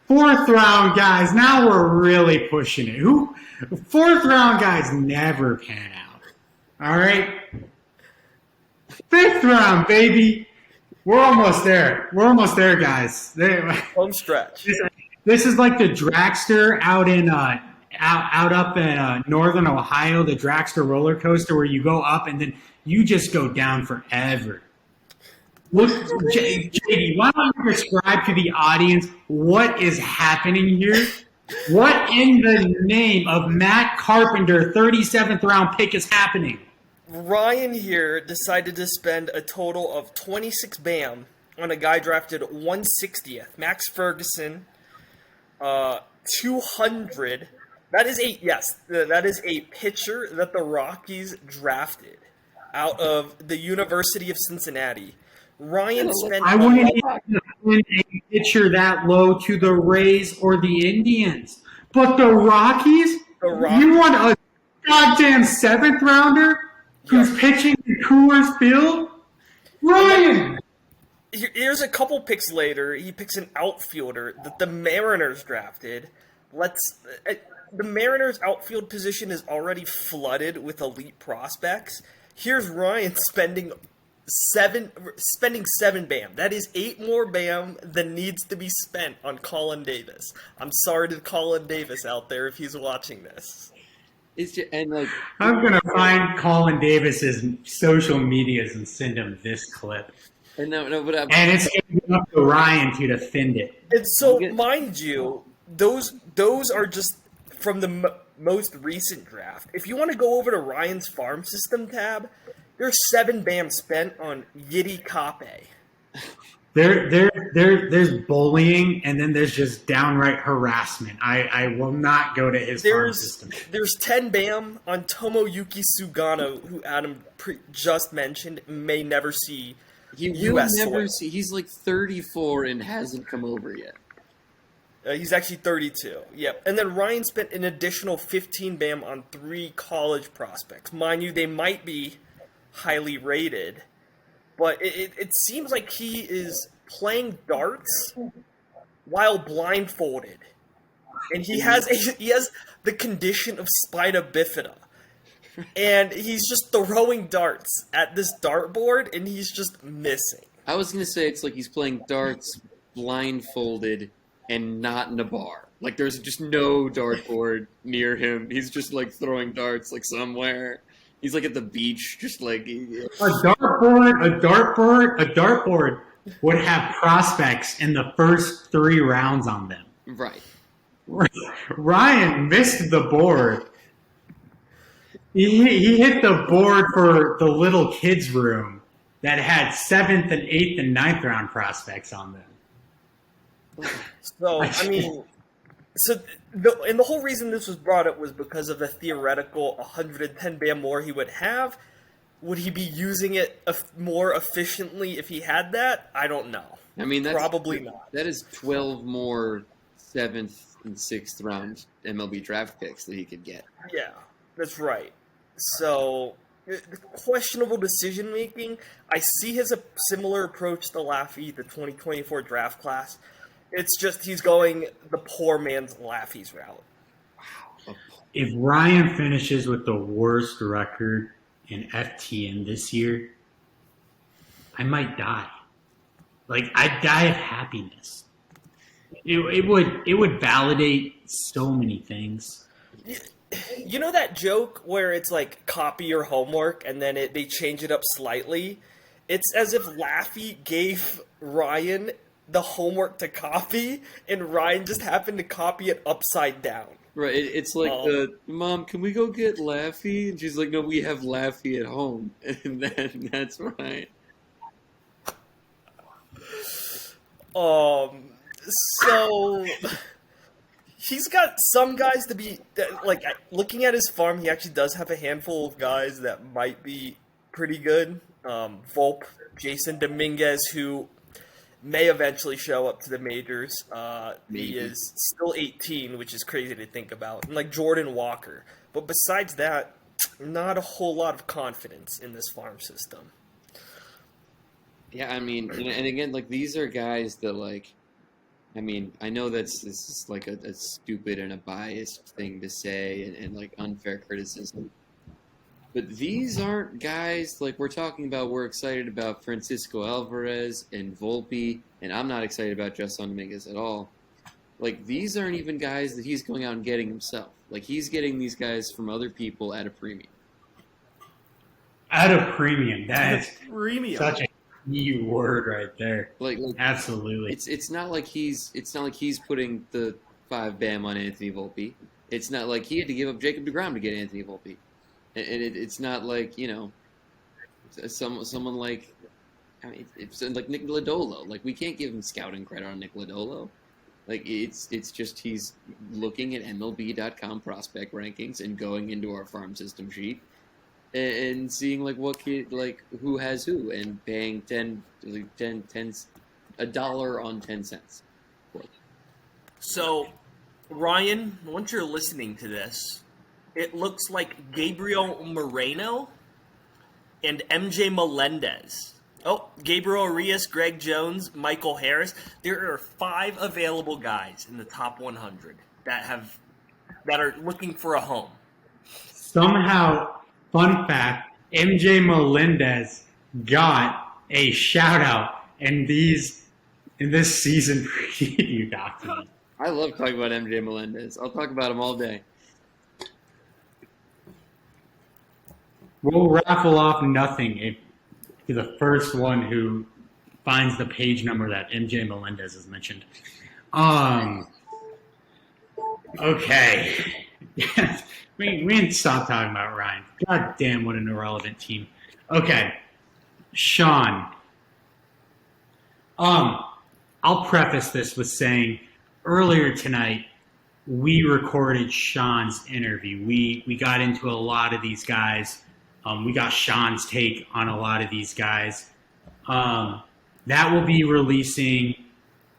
Fourth round guys, now we're really pushing it. Fourth round guys never pan out. All right. Fifth round, baby. We're almost there. We're almost there, guys. Home stretch. This is like the dragster out in out up in northern Ohio, the dragster roller coaster where you go up and then you just go down forever. Look, JD, why don't you describe to the audience what is happening here? What in the name of Matt Carpenter, 37th round pick, is happening? Ryan here decided to spend a total of 26 BAM on a guy drafted 160th. Max Ferguson, 200. That is a pitcher that the Rockies drafted out of the University of Cincinnati. Ryan spent. I wouldn't even send a pitcher that low to the Rays or the Indians. But the Rockies? You want a goddamn 7th rounder who's pitching in Coors Field? Ryan! Here's a couple picks later. He picks an outfielder that the Mariners drafted. The Mariners' outfield position is already flooded with elite prospects. Here's Ryan spending 7 BAM. That is 8 more BAM than needs to be spent on Colin Davis. I'm sorry to Colin Davis out there if he's watching this. It's just, and like I'm going to find Colin Davis's social medias and send him this clip. and And it's going to be up to Ryan to defend it. And so, mind you, those are just from the most recent draft. If you want to go over to Ryan's farm system tab, there's 7 BAM spent on Yiddy Kape. There's bullying, and then there's just downright harassment. I will not go to his farm system. There's 10 BAM on Tomoyuki Sugano, who Adam just mentioned, may never see He will U.S. never soil. see. He's like 34 and hasn't come over yet. He's actually 32. Yep. And then Ryan spent an additional 15 BAM on 3 college prospects. Mind you, they might be highly rated, but it seems like he is playing darts while blindfolded. And he has the condition of spina bifida. And he's just throwing darts at this dartboard, and he's just missing. I was gonna say it's like he's playing darts blindfolded and not in a bar. Like there's just no dartboard near him. He's just like throwing darts like somewhere. He's like at the beach, just like A dartboard would have prospects in the first 3 rounds on them. right. Ryan missed the board. He hit the board for the little kids' room that had 7th and 8th and 9th round prospects on them. So, I mean, the whole reason this was brought up was because of the theoretical 110 BAM more he would have. Would he be using it more efficiently if he had that? I don't know. I mean, that's Probably not. That is 12 more 7th and 6th round MLB draft picks that he could get. Yeah, that's right. So, questionable decision making. I see his similar approach to Laffy, the 2024 draft class. It's just he's going the poor man's Laffy's route. If Ryan finishes with the worst record in FTN this year, I might die. Like I'd die of happiness. It would validate so many things. You know that joke where it's like copy your homework and then they change it up slightly? It's as if Laffy gave Ryan the homework to copy and Ryan just happened to copy it upside down. Right, it's like Mom, can we go get Laffy? And she's like, no, we have Laffy at home. And then that's right. So he's got some guys to be like looking at his farm. He actually does have a handful of guys that might be pretty good. Volpe, Jason Dominguez, who may eventually show up to the majors. He is still 18, which is crazy to think about. And like Jordan Walker, but besides that, not a whole lot of confidence in this farm system. Yeah, I mean, and again, like these are guys that like. I mean, I know this is like a stupid and a biased thing to say and like unfair criticism. But these aren't guys like we're talking about. We're excited about Francisco Alvarez and Volpe, and I'm not excited about Justin Dominguez at all. Like, these aren't even guys that he's going out and getting himself. Like, he's getting these guys from other people at a premium. At a premium. That is Premium. such a key word right there. Like Absolutely. It's not like he's putting the 5 BAM on Anthony Volpe. It's not like he had to give up Jacob deGrom to get Anthony Volpe. And it's not like, you know, someone like, I mean, it's like Nick Lodolo. Like, we can't give him scouting credit on Nick Lodolo. Like, it's just he's looking at MLB.com prospect rankings and going into our farm system sheet and seeing like what kid, like who has who, and paying a dollar on 10 cents. So, Ryan, once you're listening to this, it looks like Gabriel Moreno and MJ Melendez. Oh, Gabriel Arias, Greg Jones, Michael Harris. There are 5 available guys in the top 100 that are looking for a home. Somehow, fun fact, MJ Melendez got a shout out in this season preview document. I love talking about MJ Melendez. I'll talk about him all day. We'll raffle off nothing if you're the first one who finds the page number that MJ Melendez has mentioned. Okay. we didn't stop talking about Ryan. God damn, what an irrelevant team. Okay. Sean. I'll preface this with saying earlier tonight we recorded Sean's interview. We got into a lot of these guys. We got Sean's take on a lot of these guys. That will be releasing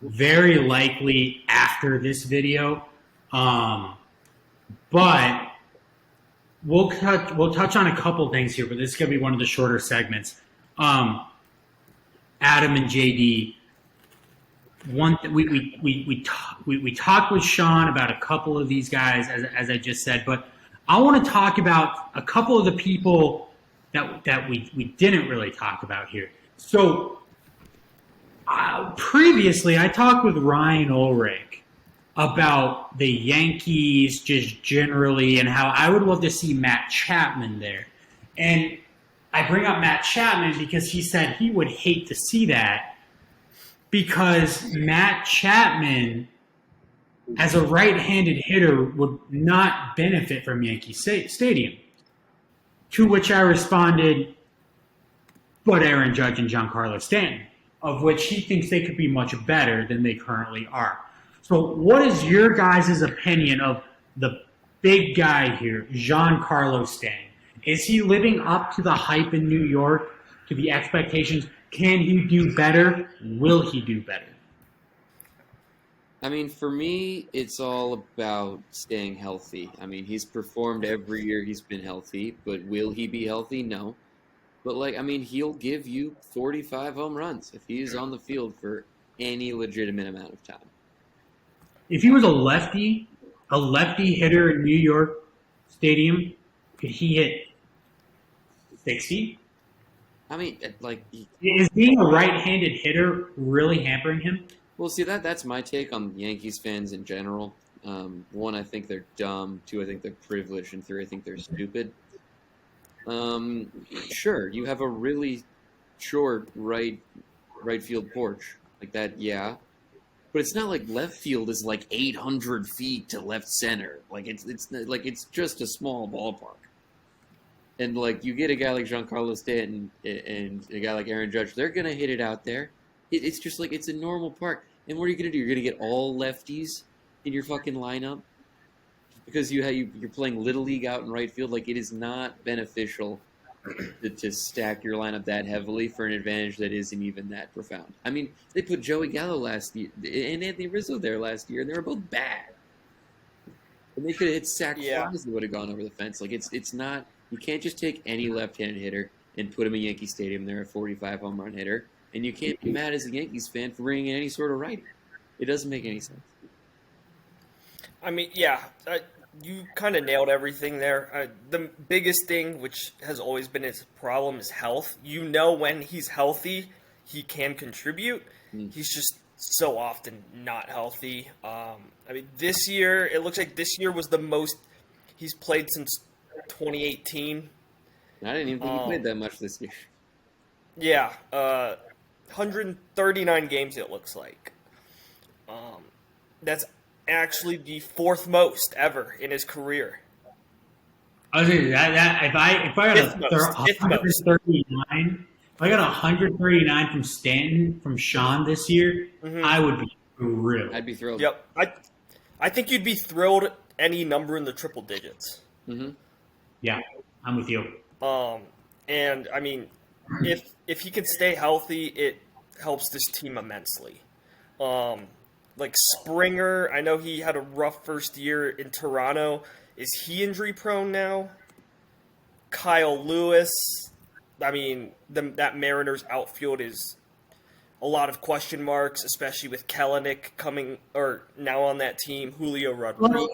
very likely after this video. But we'll touch on a couple things here, but this is going to be one of the shorter segments. Adam and JD, we talked with Sean about a couple of these guys, as I just said, but I want to talk about a couple of the people that we didn't really talk about here. So previously, I talked with Ryan Ulrich about the Yankees just generally and how I would love to see Matt Chapman there. And I bring up Matt Chapman because he said he would hate to see that because Matt Chapman, as a right-handed hitter, would not benefit from Yankee Stadium. To which I responded, but Aaron Judge and Giancarlo Stanton, of which he thinks they could be much better than they currently are. So what is your guys' opinion of the big guy here, Giancarlo Stanton? Is he living up to the hype in New York, to the expectations? Can he do better? Will he do better? I mean, for me, it's all about staying healthy. I mean, he's performed every year he's been healthy, but will he be healthy? No. But, he'll give you 45 home runs if he's on the field for any legitimate amount of time. If he was a lefty hitter in New York Stadium, could he hit 60? I mean, is being a right-handed hitter really hampering him? Well, see, that's my take on Yankees fans in general. One, I think they're dumb. Two, I think they're privileged. And three, I think they're stupid. Sure, you have a really short right field porch like that, yeah. But it's not like left field is like 800 feet to left center. It's just a small ballpark. And you get a guy like Giancarlo Stanton and a guy like Aaron Judge, they're gonna hit it out there. It's just it's a normal park. And what are you gonna do? You're gonna get all lefties in your fucking lineup because you're playing little league out in right field. It is not beneficial to stack your lineup that heavily for an advantage that isn't even that profound. I mean, they put Joey Gallo last year and Anthony Rizzo there last year, and they were both bad. And they could have hit sack flies that would have gone over the fence. It's not. You can't just take any left-handed hitter and put him in Yankee Stadium. They're a 45 home run hitter, and you can't be mad as a Yankees fan for bringing in any sort of righty. It doesn't make any sense. I mean, yeah. You kind of nailed everything there. The biggest thing, which has always been his problem, is health. When he's healthy, he can contribute. He's just so often not healthy. This year, it looks like this year was the most he's played since 2018. I didn't even think he played that much this year. Yeah, 139 games it looks like. That's actually the fourth most ever in his career. I was saying that if I got 139, if I got 139 from Stanton from Sean this year, I would be thrilled. I'd be thrilled. Yep, I think you'd be thrilled any number in the triple digits. Mm-hmm. Yeah, I'm with you. And I mean, if he can stay healthy, it helps this team immensely. Springer, I know he had a rough first year in Toronto. Is he injury prone now? Kyle Lewis, that Mariners outfield is a lot of question marks, especially with Kelenic coming or now on that team. Julio Rodriguez.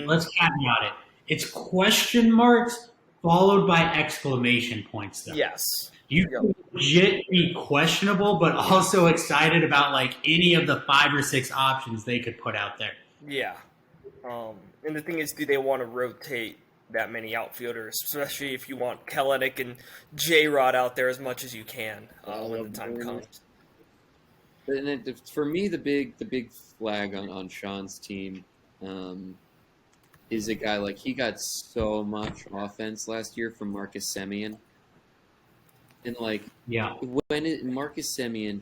Let's caveat it. It's question marks followed by exclamation points, though. Yes. You can legit be questionable, but also excited about any of the 5 or 6 options they could put out there. Yeah. And the thing is, do they want to rotate that many outfielders, especially if you want Kelenic and J-Rod out there as much as you can when the time comes? And for me, the big flag on Sean's team is a guy he got so much offense last year from Marcus Semien. And when Marcus Semien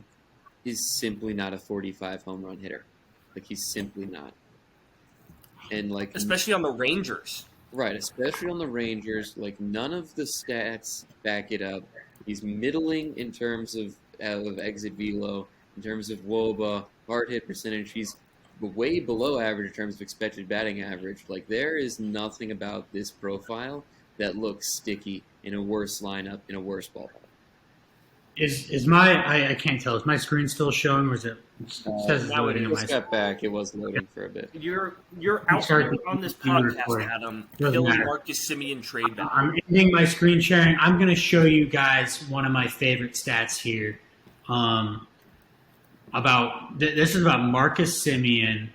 is simply not a 45 home run hitter. Like, he's simply not. And like, especially on the Rangers. right, especially on the Rangers, like none of the stats back it up. He's middling in terms of exit velo, in terms of WOBA, hard hit percentage. He's way below average in terms of expected batting average. Like, there is nothing about this profile that looks sticky in a worse lineup in a worse ballpark. Is my I can't tell. Is my screen still showing, or is it says it's now loading it on my Just got back. It was loading for a bit. You're out Sorry, here on this being podcast, recorded. Adam, Doesn't killing matter. Marcus Semien trade value. I'm ending my screen sharing. I'm going to show you guys one of my favorite stats here. This is about Marcus Semien.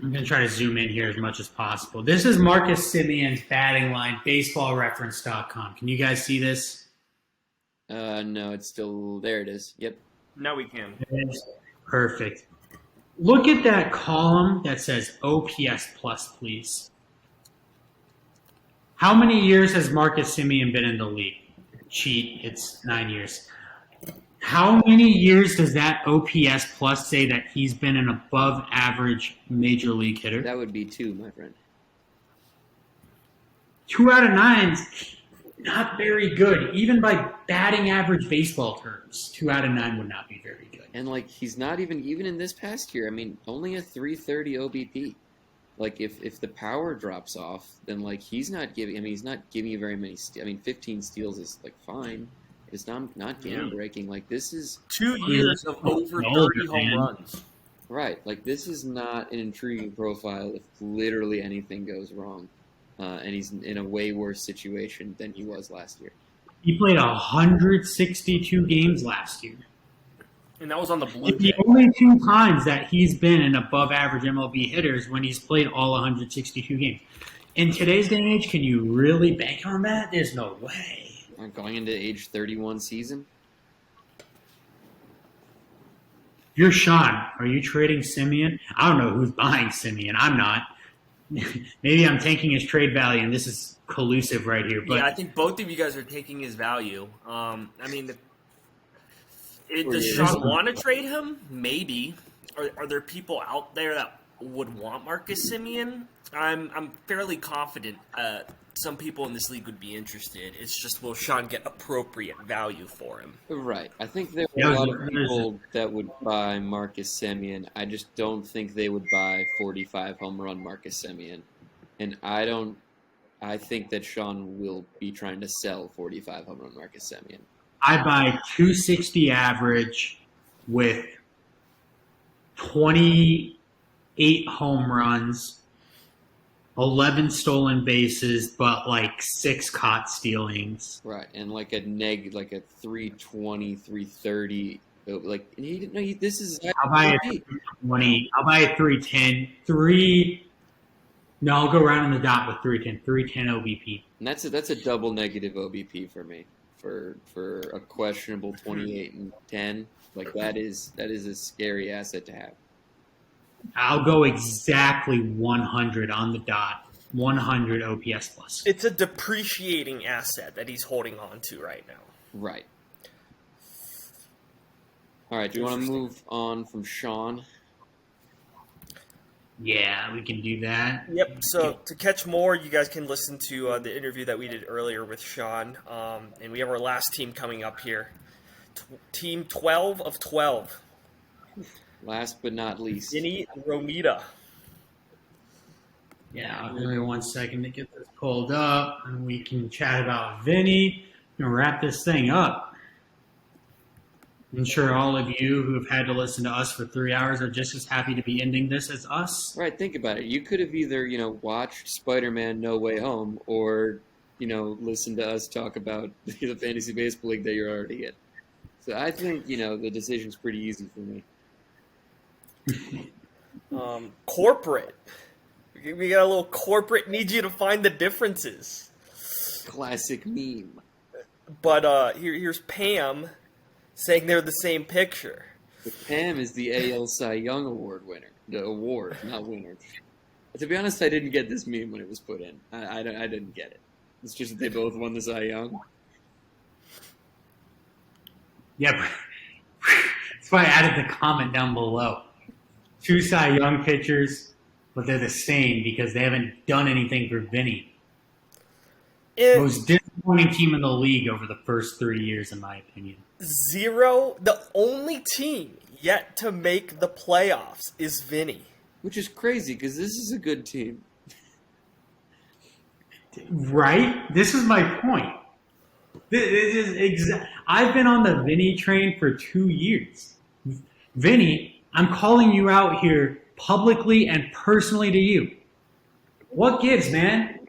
I'm going to try to zoom in here as much as possible. This is Marcus Semien's batting line, baseballreference.com. Can you guys see this? No, it's still there. It is. Yep. Now we can. Perfect. Look at that column that says OPS plus, please. How many years has Marcus Semien been in the league? Cheat, it's 9 years. How many years does that OPS plus say that he's been an above average major league hitter? That would be 2, my friend. 2 out of 9, not very good. Even by batting average baseball terms, 2 out of 9 would not be very good. And like, he's not even in this past year. I mean, only a 330 OBP. Like, if the power drops off, then like he's not giving. I mean, he's not giving you very many. 15 steals is like fine. It's not game breaking. Like, this is 2 years of over 30 home runs. right. Like, this is not an intriguing profile if literally anything goes wrong, and he's in a way worse situation than he was last year. He played 162 games last year. And that was on the Blue The Jays. only 2 times that he's been an above average MLB hitter is when he's played all 162 games. In today's day and age, can you really bank on that? There's no way. Going into age 31 season. You're Sean. Are you trading Semien? I don't know who's buying Semien. I'm not. Maybe I'm tanking his trade value, and this is collusive right here. But Yeah, I think both of you guys are taking his value. I mean, does Sean want to trade him? Maybe. Are there people out there that would want Marcus Semien? I'm fairly confident some people in this league would be interested. It's just, will Sean get appropriate value for him? Right. I think there are a lot of people that would buy Marcus Semien. I just don't think they would buy 45 home run Marcus Semien. And I think that Sean will be trying to sell 45 home run Marcus Semien. I buy 260 average with 28 home runs, 11 stolen bases, but like 6 caught stealings. Right. And like a 320, 330. Like, this is. I'll buy a 320. I'll buy a 310. No, I'll go around in the dot with 310. 310 OBP. And that's a double negative OBP for me. For a questionable 28 and 10, like that is a scary asset to have. I'll go exactly 100 on the dot. 100 OPS plus. It's a depreciating asset that he's holding on to right now. Right. All right. Do you want to move on from Sean? Yeah, we can do that. Yep. So to catch more, you guys can listen to the interview that we did earlier with Sean. And we have our last team coming up here. Team 12 of 12. Last but not least. Vinny Romita. Yeah, I'll give me 1 second to get this pulled up, and we can chat about Vinny and wrap this thing up. I'm sure all of you who have had to listen to us for 3 hours are just as happy to be ending this as us. Right. Think about it. You could have either, watched Spider-Man No Way Home or, listened to us talk about the fantasy baseball league that you're already in. So I think, the decision's pretty easy for me. Corporate. We got a little corporate. Need you to find the differences. Classic meme. But here's Pam saying they're the same picture. But Pam is the AL Cy Young Award winner. The award, not winner. To be honest, I didn't get this meme when it was put in. I didn't get it. It's just that they both won the Cy Young. Yeah, That's why I added the comment down below. 2 Cy Young pitchers, but they're the same because they haven't done anything for Vinny. Most disappointing team in the league over the first 3 years, in my opinion. Zero. The only team yet to make the playoffs is Vinny. Which is crazy because this is a good team. Right? This is my point. I've been on the Vinny train for 2 years. Vinny, I'm calling you out here publicly and personally to you. What gives, man?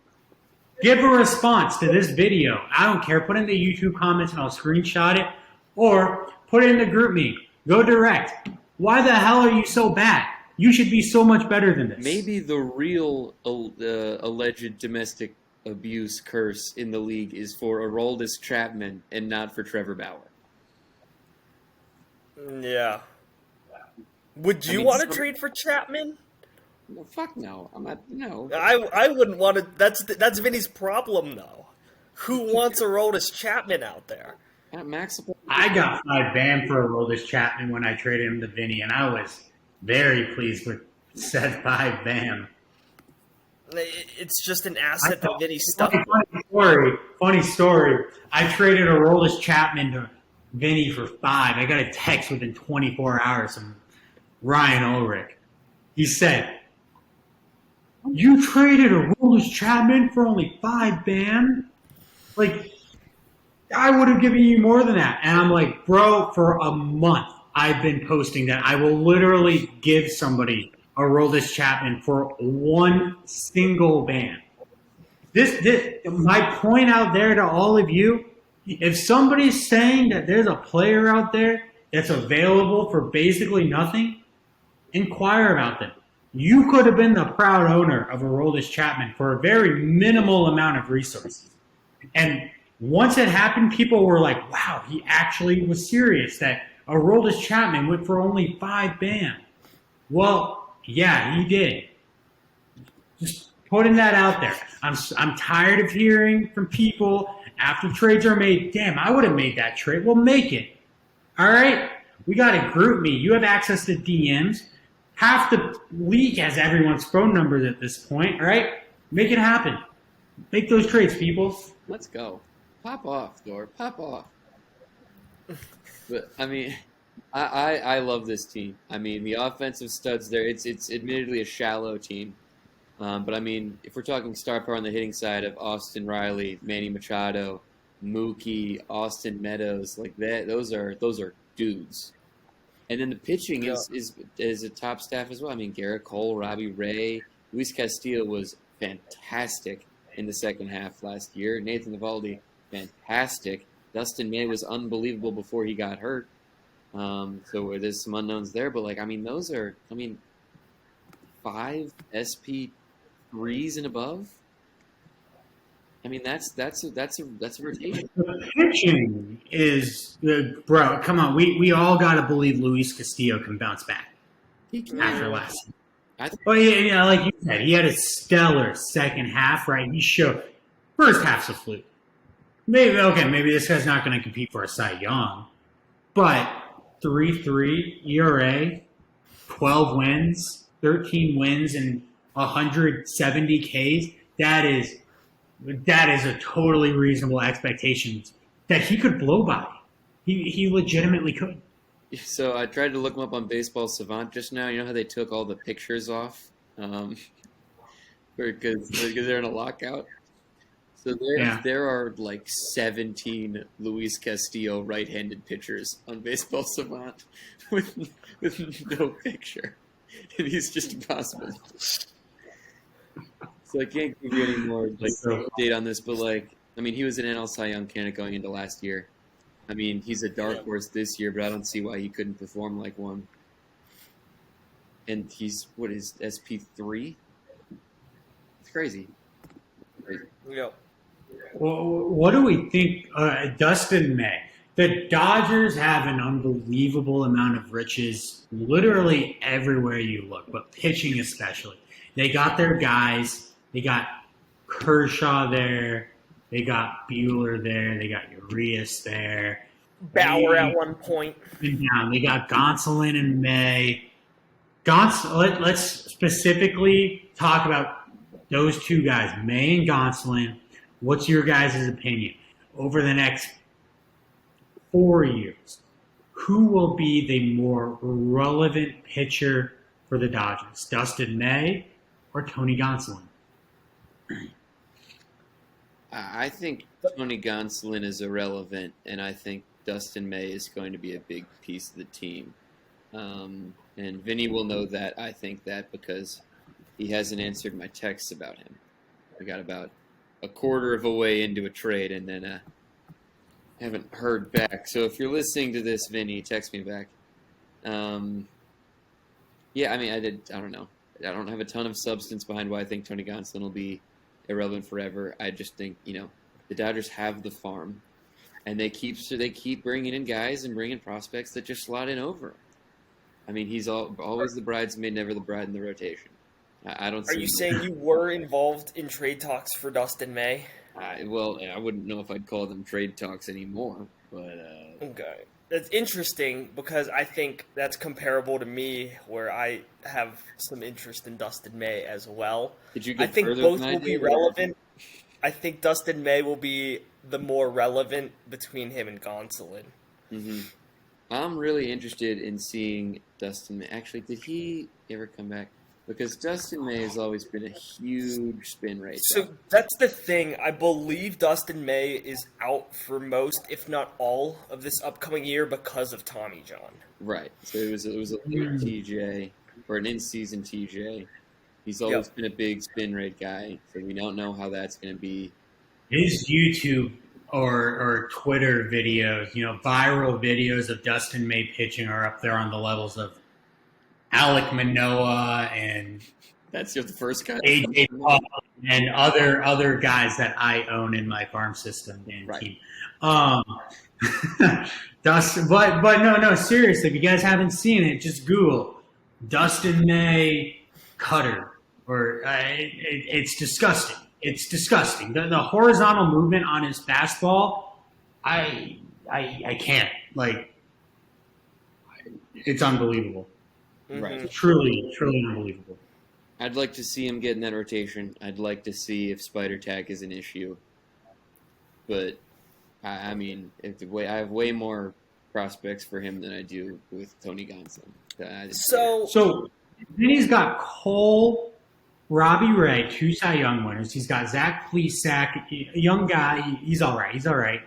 Give a response to this video. I don't care. Put it in the YouTube comments and I'll screenshot it. Or put it in the group me. Go direct. Why the hell are you so bad? You should be so much better than this. Maybe the real alleged domestic abuse curse in the league is for Aroldis Chapman and not for Trevor Bauer. Yeah. Would you want to trade for Chapman? No, fuck no. I'm not. No. I wouldn't want to. That's Vinny's problem, though. Who wants Aroldis Chapman out there? I got 5 BAM for Aroldis Chapman when I traded him to Vinny, and I was very pleased with said 5 BAM. It's just an asset that Vinny stuck. Funny story. I traded Aroldis Chapman to Vinny for 5. I got a text within 24 hours from Ryan Ulrich. He said, "You traded Aroldis Chapman for only 5 BAM? Like, I would have given you more than that." And I'm like, bro, for a month I've been posting that I will literally give somebody Aroldis Chapman for 1 single BAM. This my point out there to all of you, if somebody's saying that there's a player out there that's available for basically nothing, inquire about them. You could have been the proud owner of Aroldis Chapman for a very minimal amount of resources. And once it happened, people were like, wow, he actually was serious that Aroldis Chapman went for only 5 BAM. Well, yeah, he did. Just putting that out there. I'm tired of hearing from people after trades are made, damn, I would have made that trade. Well, make it. All right? We got to group me. You have access to DMs. Half the league has everyone's phone numbers at this point, all right? Make it happen. Make those trades, people. Let's go. Pop off, Thor. Pop off. But, I mean, I love this team. I mean, the offensive studs there, it's admittedly a shallow team. But, I mean, if we're talking star power on the hitting side of Austin Riley, Manny Machado, Mookie, Austin Meadows, like that, those are dudes. And then the pitching is a top staff as well. I mean, Garrett Cole, Robbie Ray, Luis Castillo was fantastic in the second half last year. Nathan Eovaldi, fantastic. Dustin May was unbelievable before he got hurt. So there's some unknowns there, but those are 5 SP3s and above. I mean, that's a rotation. The pitching is bro. Come on, we all got to believe Luis Castillo can bounce back after last season. Oh yeah, like you said, he had a stellar second half. Right, he showed first half's a fluke. Maybe this guy's not going to compete for a Cy Young, but 3.3 ERA, 12 wins, 13 wins, and 170 Ks. That is a totally reasonable expectation that he could blow by. He legitimately could. So I tried to look him up on Baseball Savant just now. You know how they took all the pictures off because they're in a lockout? So there are like 17 Luis Castillo right-handed pitchers on Baseball Savant with no picture. And he's just impossible. So I can't give you any more update on this, but he was an NL Cy Young candidate going into last year. I mean, he's a dark horse this year, but I don't see why he couldn't perform like one. And he's SP3? It's crazy. Yeah. Well, what do we think? Dustin May. The Dodgers have an unbelievable amount of riches literally everywhere you look, but pitching especially. They got their guys. They got Kershaw there. They got Bueller there. They got Urias there. Bauer at one point. Down. They got Gonsolin in May. Let's specifically talk about those two guys, May and Gonsolin. What's your guys' opinion over the next 4 years? Who will be the more relevant pitcher for the Dodgers, Dustin May or Tony Gonsolin? I think Tony Gonsolin is irrelevant, and I think Dustin May is going to be a big piece of the team. And Vinny will know that. I think that because he hasn't answered my texts about him. I got about a quarter of a way into a trade, and then haven't heard back. So if you're listening to this, Vinny, text me back. Yeah, I mean, I don't know. I don't have a ton of substance behind why I think Tony Gonsolin will be irrelevant forever. I just think, the Dodgers have the farm, and they keep bringing in guys and bringing prospects that just slot in over. I mean, he's always the bridesmaid, never the bride in the rotation. I don't. Are you saying you were involved in trade talks for Dustin May? Well, I wouldn't know if I'd call them trade talks anymore, but okay. That's interesting because I think that's comparable to me, where I have some interest in Dustin May as well. Did you get I think further both than I will be did? relevant. I think Dustin May will be the more relevant between him and Gonsolin. Mm-hmm. I'm really interested in seeing Dustin May. Actually, did he ever come back? Because Dustin May has always been a huge spin rate. So that's the thing. I believe Dustin May is out for most, if not all, of this upcoming year because of Tommy John. Right. So it was a late TJ or an in-season TJ. He's always been a big spin rate guy, so we don't know how that's going to be. His YouTube or Twitter videos, viral videos of Dustin May pitching are up there on the levels of Alek Manoah and That's just the first guy. AJ Paul and other guys that I own in my farm system and Right. team. Dustin, but no, seriously, if you guys haven't seen it, just Google Dustin May cutter, or it's disgusting. It's disgusting. The horizontal movement on his fastball, I can't. It's unbelievable. Right. It's truly unbelievable. I'd like to see him get in that rotation. I'd like to see if spider tag is an issue. But, I mean, I have way more prospects for him than I do with Tony Gonsolin. So then he's got Cole, Robbie Ray, 2 Cy Young winners. He's got Zach Plesac, a young guy. He's all right.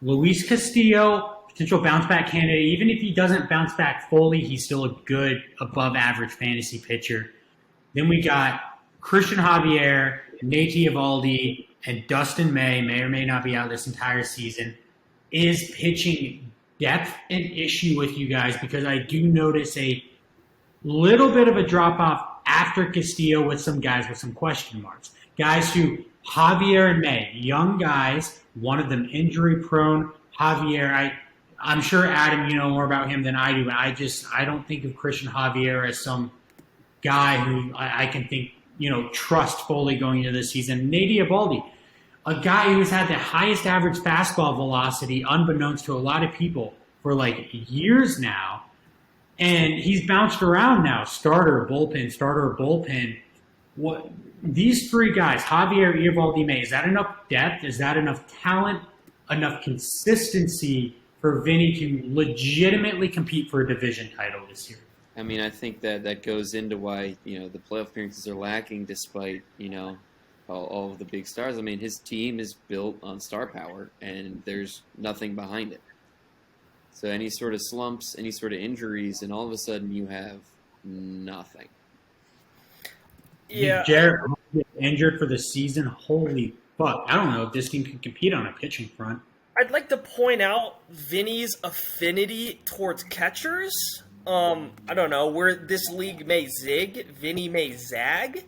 Luis Castillo, potential bounce back candidate. Even if he doesn't bounce back fully, he's still a good above average fantasy pitcher. Then we got Christian Javier, Nate Eovaldi, and Dustin may or may not be out this entire season. Is pitching depth an issue with you guys? Because I do notice a little bit of a drop off after Castillo with some guys with some question marks. Guys who, Javier and May, young guys, one of them injury prone. Javier, I'm sure, Adam, you know more about him than I do. I don't think of Christian Javier as some guy who I can think, trust fully going into this season. Nate Eovaldi, a guy who's had the highest average fastball velocity, unbeknownst to a lot of people, for years now. And he's bounced around now, starter, bullpen. What these 3 guys, Javier, Eovaldi, May, is that enough depth? Is that enough talent? Enough consistency for Vinny to legitimately compete for a division title this year? I mean, I think that goes into why, the playoff appearances are lacking despite, all of the big stars. I mean, his team is built on star power, and there's nothing behind it. So any sort of slumps, any sort of injuries, and all of a sudden you have nothing. Yeah. Jarrett injured for the season. Holy fuck. I don't know if this team can compete on a pitching front. I'd like to point out Vinny's affinity towards catchers. I don't know, where this league may zig, Vinny may zag,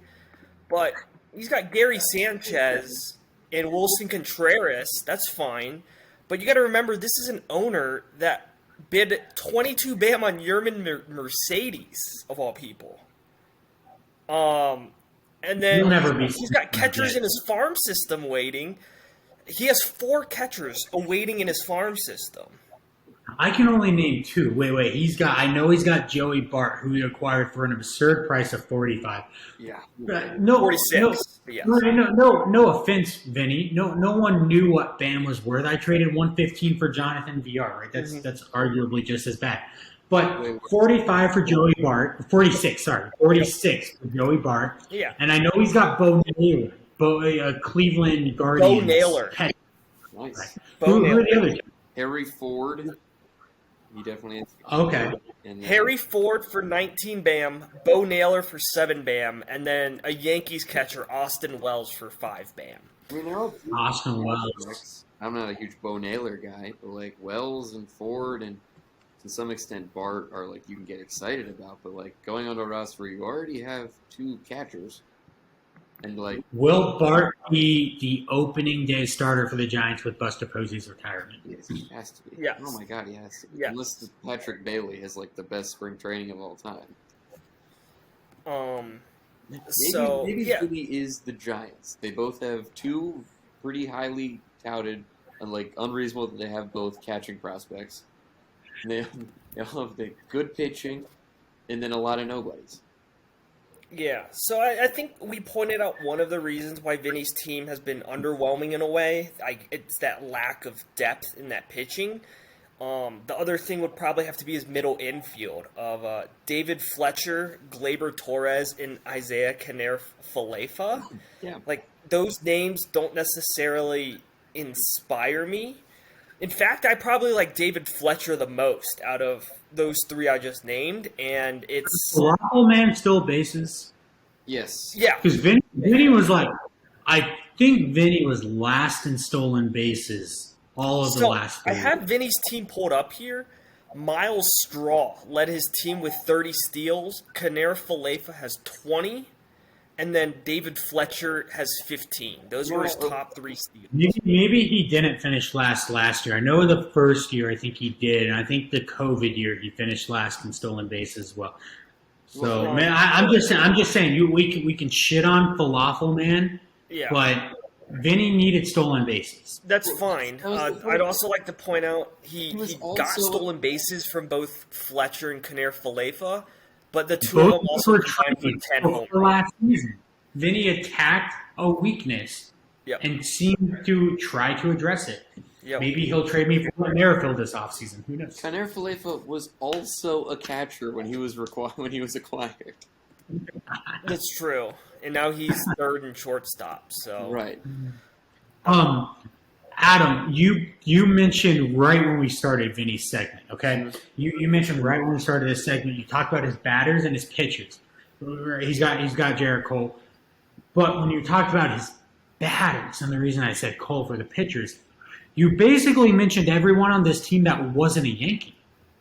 but he's got Gary Sanchez and Wilson Contreras. That's fine. But you got to remember, this is an owner that bid 22 BAM on Yerman Mercedes, of all people. And then he's got catchers in his farm system waiting. He has 4 catchers awaiting in his farm system. I can only name two. Wait. I know he's got Joey Bart, who he acquired for an absurd price of 45. Yeah. No, 46. Yes. no offense, Vinny. No one knew what Bam was worth. I traded 115 for Jonathan VR. Right, that's arguably just as bad. But 45 for Joey Bart, 46. Sorry, 46 for Joey Bart. Yeah. And I know he's got Bo Naylor, Cleveland Guardians. Bo Naylor. Head. Nice. Right. Bo Who are the Naylor. other two? Harry Ford. He definitely is. Okay. And, Harry Ford for 19 BAM, Bo Naylor for 7 BAM, and then a Yankees catcher, Austin Wells, for 5 BAM. I mean, they're all Austin Wells. prospects. I'm not a huge Bo Naylor guy, but like Wells and Ford and to some extent Bart are like you can get excited about, but like going on a roster where you already have 2 catchers and like Will Bart be the opening day starter for the Giants with Buster Posey's retirement? yes, he has to be. Yes. Oh my god, he has to be. Yes. Unless Patrick Bailey has like the best spring training of all time. Maybe Vinny is the Giants. They both have 2 pretty highly touted and like unreasonable that they have both catching prospects. And they have the good pitching and then a lot of nobodies. Yeah, so I think we pointed out one of the reasons why Vinny's team has been underwhelming in a way. It's that lack of depth in that pitching. The other thing would probably have to be his middle infield of David Fletcher, Gleyber Torres, and Isaiah Kaner-Falefa. Yeah. Like, those names don't necessarily inspire me. In fact, I probably like David Fletcher the most out of those 3 I just named, and it's... Waffle Man still bases? Yes. Yeah. Because Vinny was like, I think Vinny was last in stolen bases all of the last 3 I have Vinny's team pulled up here. Miles Straw led his team with 30 steals. Kaner-Falefa has 20. And then David Fletcher has 15. Those were his top 3 steals. Maybe he didn't finish last year. I know the first year I think he did, and I think the COVID year he finished last in stolen bases as well. So man, I'm just saying we can shit on Falafel Man, Yeah. but Vinny needed stolen bases. That's fine. I'd also like to point out he got also- stolen bases from both Fletcher and Kaner-Falefa, but the 2 of them also combined for 10 home for runs. last season. Vinny attacked a weakness Yep. and seemed to try to address it. Yep. Maybe he'll trade me for Merrifield this offseason. Who knows? Kaner-Falefa was also a catcher when he was acquired. That's true. And now he's third in shortstop. So Right. Adam, you mentioned right when we started Vinny's segment, okay? You mentioned right when we started this segment, you talked about his batters and his pitchers. He's got Jarrett Cole. But when you talked about his batters, and the reason I said Cole for the pitchers, you basically mentioned everyone on this team that wasn't a Yankee.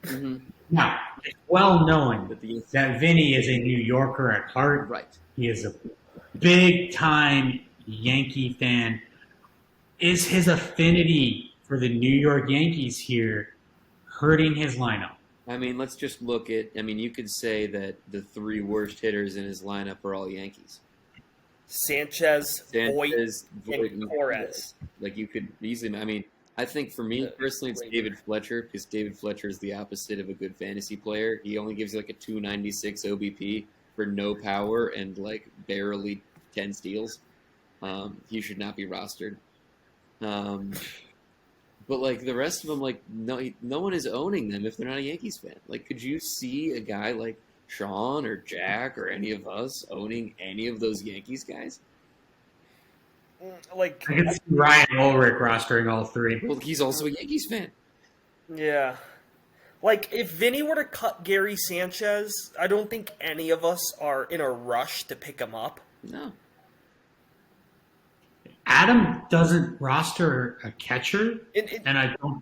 Mm-hmm. Now, it's well known that Vinny is a New Yorker at heart. Right. He is a big-time Yankee fan. Is his affinity for the New York Yankees here hurting his lineup? I mean, let's just look at. I mean, you could say that the 3 worst hitters in his lineup are all Yankees. Sanchez, Voit, and Torres. Like you could easily. I mean, I think for me personally, it's David Fletcher because David Fletcher is the opposite of a good fantasy player. He only gives you like a 296 OBP for no power and like barely 10 steals. He should not be rostered. But like the rest of them, like no one is owning them if they're not a Yankees fan. Like, could you see a guy like Sean or Jack or any of us owning any of those Yankees guys? Like, I can see Ryan Ulrich rostering all 3. Well, he's also a Yankees fan. yeah. Like, if Vinny were to cut Gary Sanchez, I don't think any of us are in a rush to pick him up. No. Adam doesn't roster a catcher, and I don't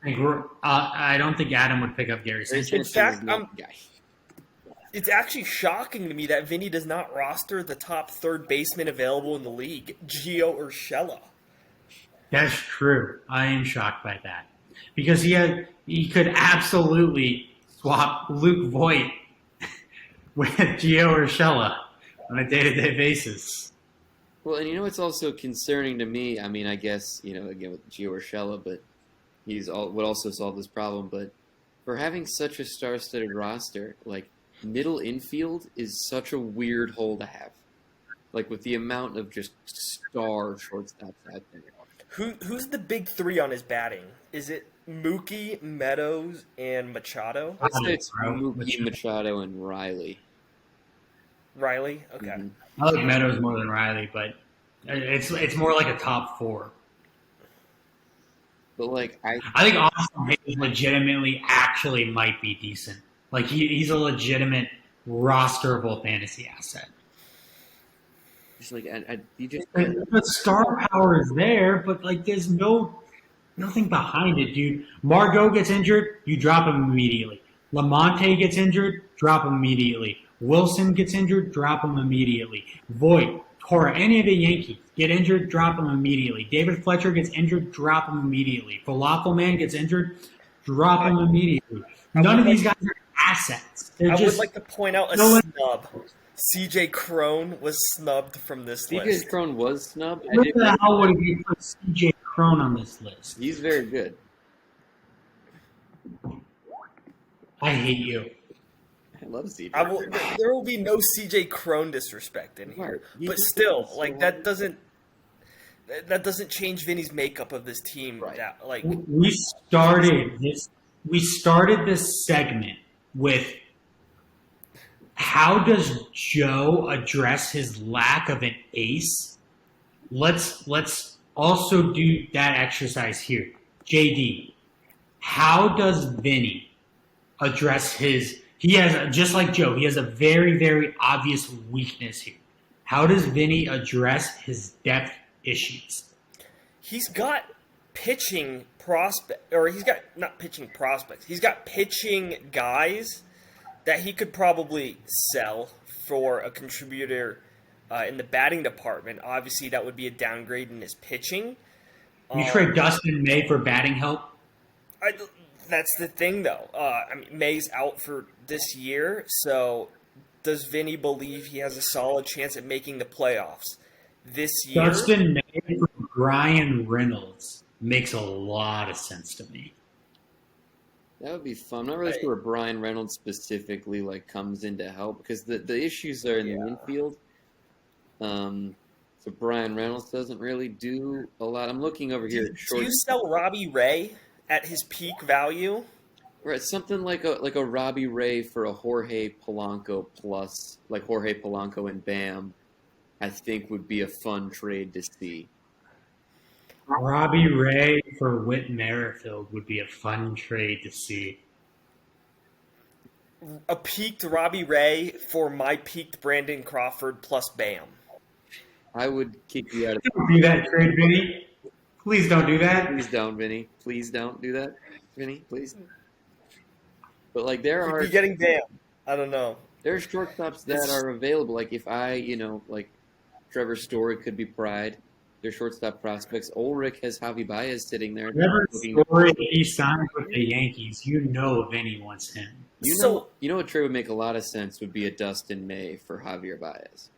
think Adam would pick up Gary Sanchez. In fact, guy. It's actually shocking to me that Vinny does not roster the top third baseman available in the league, Gio Urshela. That's true. I am shocked by that because he could absolutely swap Luke Voigt with Gio Urshela on a day-to-day basis. Well, and you know what's also concerning to me? I mean, I guess, again with Gio Urshela, but would also solve this problem. But for having such a star-studded roster, like middle infield is such a weird hole to have. Like with the amount of just star shortstops out there. Who's the big three on his batting? Is it Mookie, Meadows, and Machado? I'd say it's Bro, Mookie, Machado, and Riley. Riley? Okay. Mhm. I like Meadows more than Riley, but it's more like a top 4. But like I think Austin Hayes legitimately actually might be decent. Like he's a legitimate rosterable fantasy asset. just like you just The star power is there, but like there's nothing behind it, dude. Margot gets injured, you drop him immediately. Lamonte gets injured, drop him immediately. Wilson gets injured, drop him immediately. Voit, Cora, any of the Yankees get injured, drop him immediately. David Fletcher gets injured, drop him immediately. Falafel Man gets injured, drop him immediately. None of these guys are assets. They're I just would like to point out a no- snub. CJ Crone was snubbed from this CJ list. Cron was snubbed. Where the hell would you put CJ Crone on this list? He's very good. I hate you. I love CJ. There will be no CJ Crone disrespect in here, Right. but still, like that doesn't change Vinny's makeup of this team. Right. That, like We started this segment with how does Joe address his lack of an ace? Let's also do that exercise here. JD, how does Vinny address he has, just like Joe, he has a very, very obvious weakness here. How does Vinny address his depth issues? he's got pitching prospect, or he's got not pitching prospects. He's got pitching guys that he could probably sell for a contributor in the batting department. Obviously, that would be a downgrade in his pitching. You trade Dustin May for batting help? That's the thing, though. I mean, May's out for this year, so does Vinny believe he has a solid chance at making the playoffs this year? Dustin May for Brian Reynolds makes a lot of sense to me. That would be fun. I'm not really sure where Brian Reynolds specifically comes in to help because the issues are in the infield. So Brian Reynolds doesn't really do a lot. I'm looking over here at short. Do you sell Robbie Ray at his peak value? Right, something like a Robbie Ray for a Jorge Polanco plus, like Jorge Polanco and Bam, I think would be a fun trade to see. Robbie Ray for Whit Merrifield would be a fun trade to see. A peaked Robbie Ray for my peaked Brandon Crawford plus Bam. I would kick you out of. Don't do that trade, Vinny. Please don't do that. Please don't, Vinny. Please don't do that, Vinny. Please. But there are You'd be getting Bam. I don't know. there are shortstops that are available. Like if Trevor Story could be Pride. Their shortstop prospects. Ulrich has Javi Baez sitting there. Never Story, he signed with the Yankees. You know Vinny wants him. You know what trade would make a lot of sense would be a Dustin May for Javier Baez.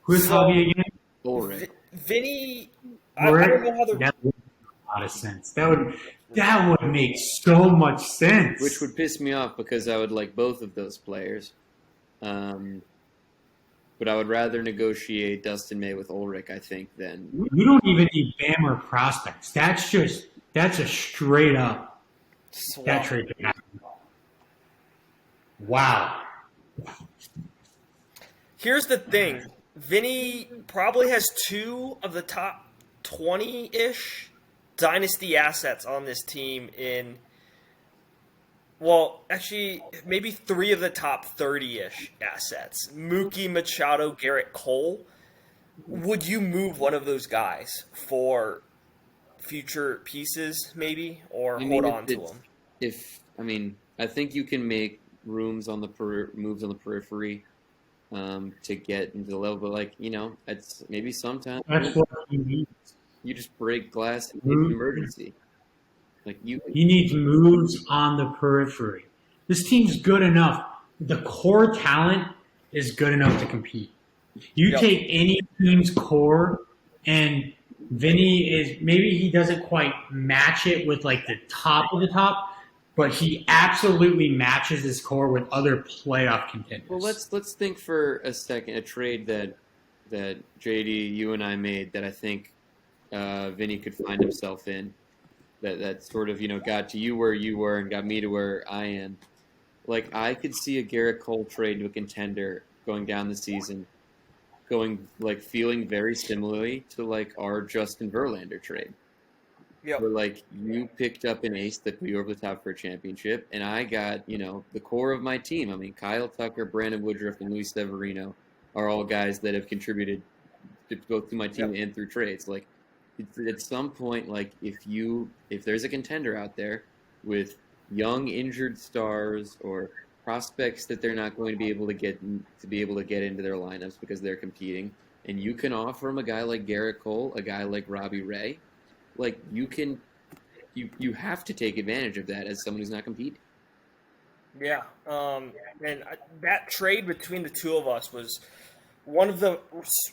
Who's Javi again? Ulrich. Vinny, I don't know how the That would make a lot of sense. That would make so much sense. Which would piss me off because I would like both of those players. But I would rather negotiate Dustin May with Ulrich, I think, than You don't even need Bammer prospects. That's a straight up swap. that trade could happen. Wow. Here's the thing. Vinny probably has 2 of the top 20-ish dynasty assets on this team actually, maybe 3 of the top 30-ish assets. Mookie, Machado, Garrett Cole. Would you move one of those guys for future pieces, maybe, or hold on to them? I think you can make moves on the periphery to get into the level, but it's maybe sometimes That's what he needs. you just break glass in an emergency. He needs moves on the periphery. This team's good enough. The core talent is good enough to compete. You take any team's core and Vinny is maybe he doesn't quite match it with like the top of the top, but he absolutely matches his core with other playoff Well, contenders. let's think for a second. A trade that JD, you and I made that I think Vinny could find himself in. That sort of got to you where you were and got me to where I am. Like I could see a Garrett Cole trade to a contender going down the season, going like feeling very similarly to like our Justin Verlander trade. Yep. Where like you picked up an ace that put you over the top for a championship, and I got the core of my team. I mean, Kyle Tucker, Brandon Woodruff, and Luis Severino are all guys that have contributed to both to my team Yep. and through trades. Like at some point, like if there's a contender out there with young injured stars or prospects that they're not going to be able to get into their lineups because they're competing, and you can offer them a guy like Garrett Cole, a guy like Robbie Ray, like you have to take advantage of that as someone who's not competing. Yeah. And that trade between the two of us was one of the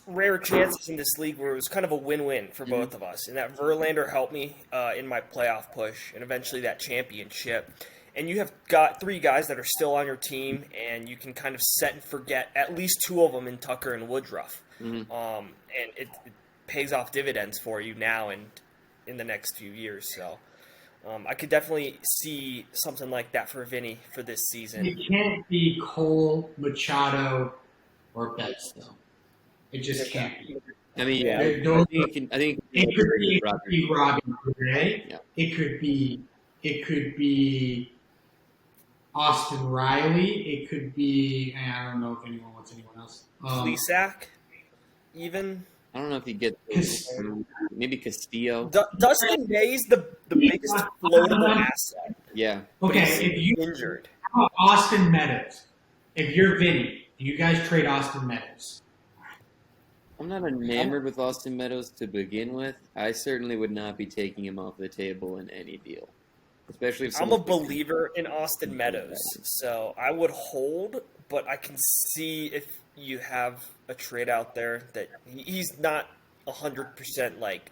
rare chances in this league where it was kind of a win-win for Mm-hmm. both of us. And that Verlander helped me in my playoff push and eventually that championship. And you have got three guys that are still on your team, and you can kind of set and forget at least two of them in Tucker and Woodruff. Mm-hmm. And it pays off dividends for you now and in the next few years. So I could definitely see something like that for Vinny for this season. It can't be Cole, Machado, or Betts though. It just can't be. I mean, Yeah. I think It could be Robin Gray. Yeah. It could be Austin Riley. It could be I don't know if anyone wants anyone else. Plesac, even. I don't know if he gets maybe Castillo. Dustin May's the biggest floatable asset. Yeah. Okay, if you Injured. how about Austin Meadows, if you're Vinny, you guys trade Austin Meadows. I'm not enamored with Austin Meadows to begin with. I certainly would not be taking him off the table in any deal, especially if I'm a believer in Austin Meadows, so I would hold, but I can see if you have a trade out there that he's not 100% like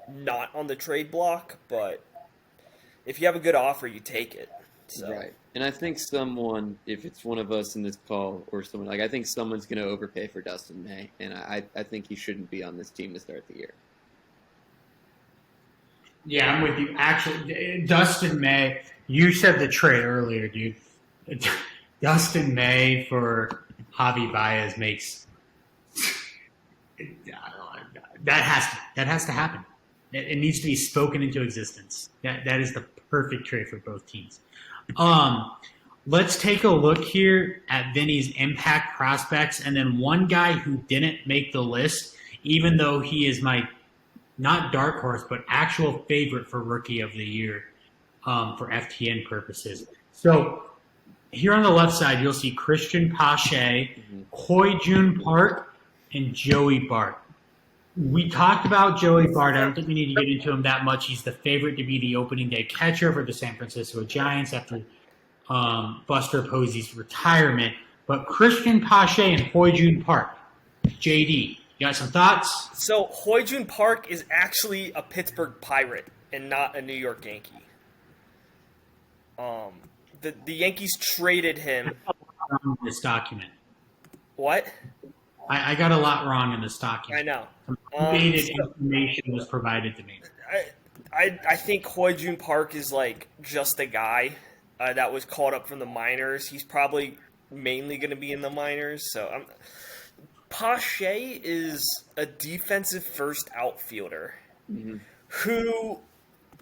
not on the trade block, but if you have a good offer, you take it. So. Right. And I think someone, if it's one of us in this call or someone, like I think someone's going to overpay for Dustin May, and I think he shouldn't be on this team to start the year. Yeah, I'm with you. Actually, Dustin May, you said the trade earlier, dude. Dustin May for Javi Baez makes that has to happen. It needs to be spoken into existence. That is the perfect trade for both teams. Let's take a look here at Vinny's impact prospects, and then one guy who didn't make the list, even though he is my not dark horse, but actual favorite for Rookie of the Year for FTN purposes. So here on the left side, you'll see Christian Pache, Coy Jun Park, and Joey Bart. We talked about Joey Bart. I don't think we need to get into him that much. He's the favorite to be the opening day catcher for the San Francisco Giants after Buster Posey's retirement. But Christian Pache and Coy Jun Park. JD, you got some thoughts? So Hoyjun Park is actually a Pittsburgh Pirate and not a New York Yankee. The Yankees traded him. In this document. What? I got a lot wrong in this document. I know. Some updated information was provided to me. I think Hoyjun Park is like just a guy that was called up from the minors. He's probably mainly going to be in the minors. So Pache is a defensive first outfielder who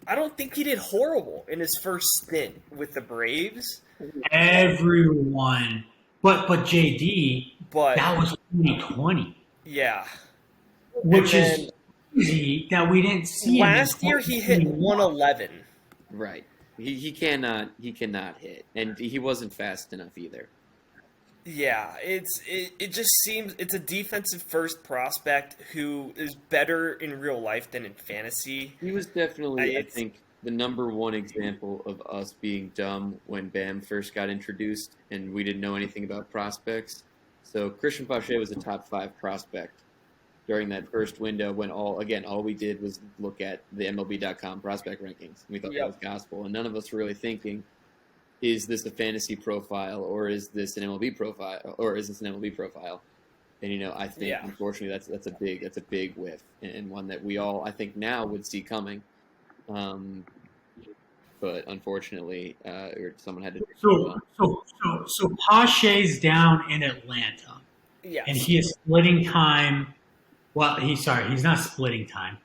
I don't think he did horrible in his first stint with the Braves. Everyone, but JD, But that was 2020, yeah, which And is crazy that we didn't see him in last year he hit 2021. 111. Right. He cannot hit, and he wasn't fast enough either. Yeah, it just seems it's a defensive first prospect who is better in real life than in fantasy. He was definitely, I It's- think, the number one example of us being dumb when Bam first got introduced and we didn't know anything about prospects. So Christian Pache was a top 5 prospect during that first window when all we did was look at the MLB.com prospect rankings. We thought that was gospel, and none of us were really thinking, is this a fantasy profile or is this an MLB profile? And I think unfortunately that's a big whiff, and one that we all, I think, now would see coming. But unfortunately, or someone had to. So Pache's down in Atlanta, and he is splitting time. Well, he's not splitting time,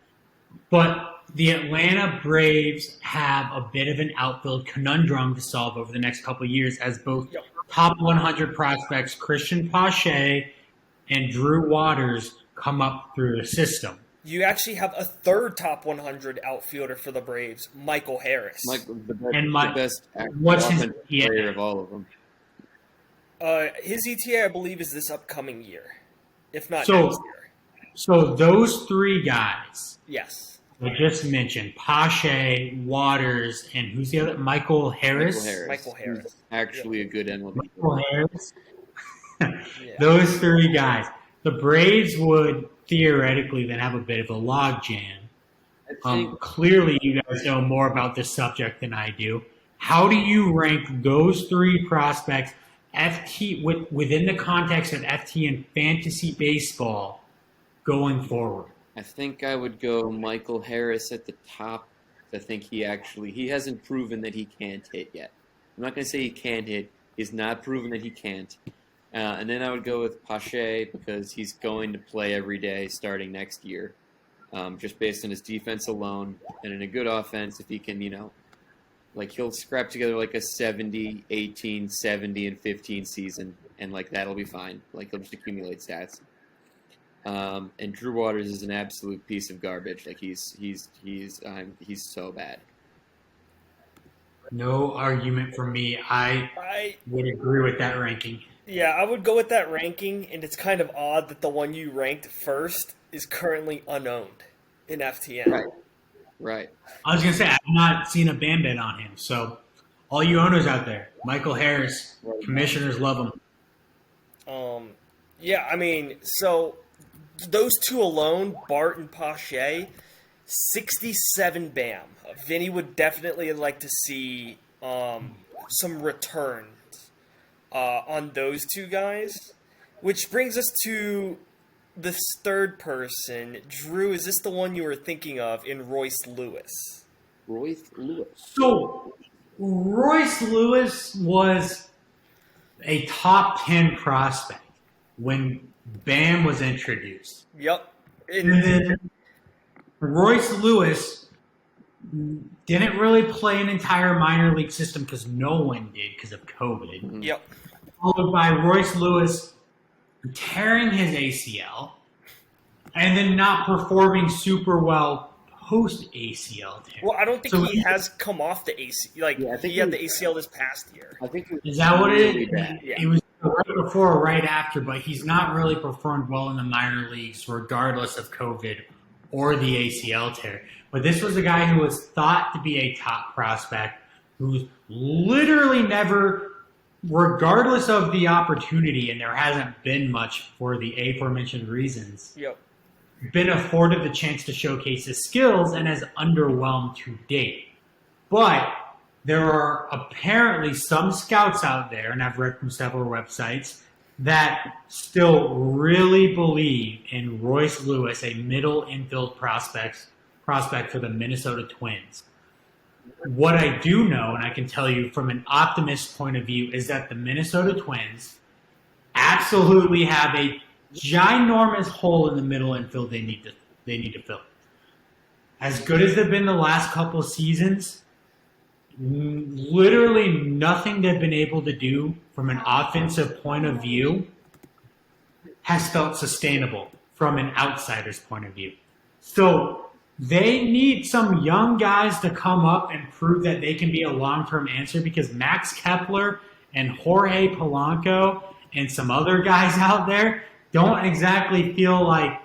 but the Atlanta Braves have a bit of an outfield conundrum to solve over the next couple of years, as both top 100 prospects Christian Pache and Drew Waters come up through the system. You actually have a third top 100 outfielder for the Braves, Michael Harris. The best player of all of them. His ETA, I believe, is this upcoming year, if not next year. So those three guys, yes, I just mentioned, Pache, Waters, and who's the other? Michael Harris. Michael Harris. Actually, a good MLB. Michael Harris. Those three guys. The Braves would theoretically then have a bit of a log jam. Clearly, you guys know more about this subject than I do. How do you rank those three prospects within the context of FTN fantasy baseball going forward? I think I would go Michael Harris at the top. I think he hasn't proven that he can't hit yet. I'm not going to say he can't hit. He's not proven that he can't. And then I would go with Pache because he's going to play every day starting next year, just based on his defense alone. And in a good offense, if he can, he'll scrap together like a 70, 18, 70, and 15 season, and that'll be fine. He'll just accumulate stats. And Drew Waters is an absolute piece of garbage. He's so bad. No argument from me. I would agree with that ranking. Yeah, I would go with that ranking, and it's kind of odd that the one you ranked first is currently unowned in FTN. Right. I was going to say, I've not seen a Bambit on him, so all you owners out there, Michael Harris, commissioners love him. So those two alone, Bart and Pache, 67 BAM. Vinny would definitely like to see some returns on those two guys, which brings us to this third person. Drew, is this the one you were thinking of in Royce Lewis? Royce Lewis. So, Royce Lewis was a top 10 prospect when BAM was introduced. Yep. And then Royce Lewis didn't really play an entire minor league system because no one did because of COVID. Mm-hmm. Yep. Followed by Royce Lewis tearing his ACL and then not performing super well post ACL tear. Well, I don't think he has come off the ACL. He had the ACL this past year. I think is that what it is? Yeah. It was right before or right after, but he's not really performed well in the minor leagues regardless of COVID or the ACL tear. But this was a guy who was thought to be a top prospect who's literally never, regardless of the opportunity, and there hasn't been much for the aforementioned reasons, been afforded the chance to showcase his skills and has underwhelmed to date. But there are apparently some scouts out there, and I've read from several websites, that still really believe in Royce Lewis, a middle infield prospect for the Minnesota Twins. What I do know, and I can tell you from an optimist point of view, is that the Minnesota Twins absolutely have a ginormous hole in the middle infield they need to fill. As good as they've been the last couple of seasons, literally nothing they've been able to do from an offensive point of view has felt sustainable from an outsider's point of view. So they need some young guys to come up and prove that they can be a long-term answer, because Max Kepler and Jorge Polanco and some other guys out there don't exactly feel like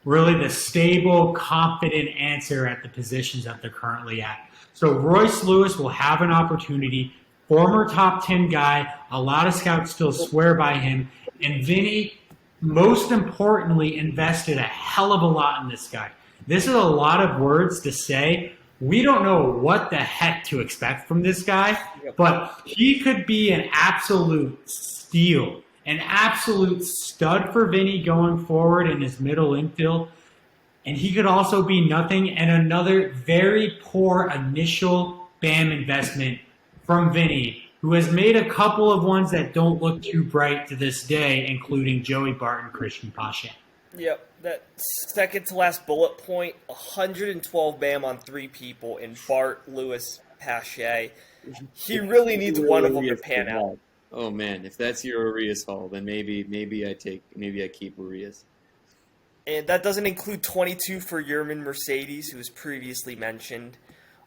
really the stable, confident answer at the positions that they're currently at. So Royce Lewis will have an opportunity. Former top 10 guy. A lot of scouts still swear by him. And Vinny, most importantly, invested a hell of a lot in this guy. This is a lot of words to say. We don't know what the heck to expect from this guy, Yep. but he could be an absolute steal, an absolute stud for Vinny going forward in his middle infield. And he could also be nothing and another very poor initial BAM investment from Vinny, who has made a couple of ones that don't look too bright to this day, including Joey Barton, Christian Pache. Yep. That second to last bullet point, 112 BAM on 3 people in Bart, Lewis, Pache. He really needs one of them to pan out. Oh man, if that's your Urias haul, then maybe I keep Urias. And that doesn't include 22 for Yerman Mercedes, who was previously mentioned.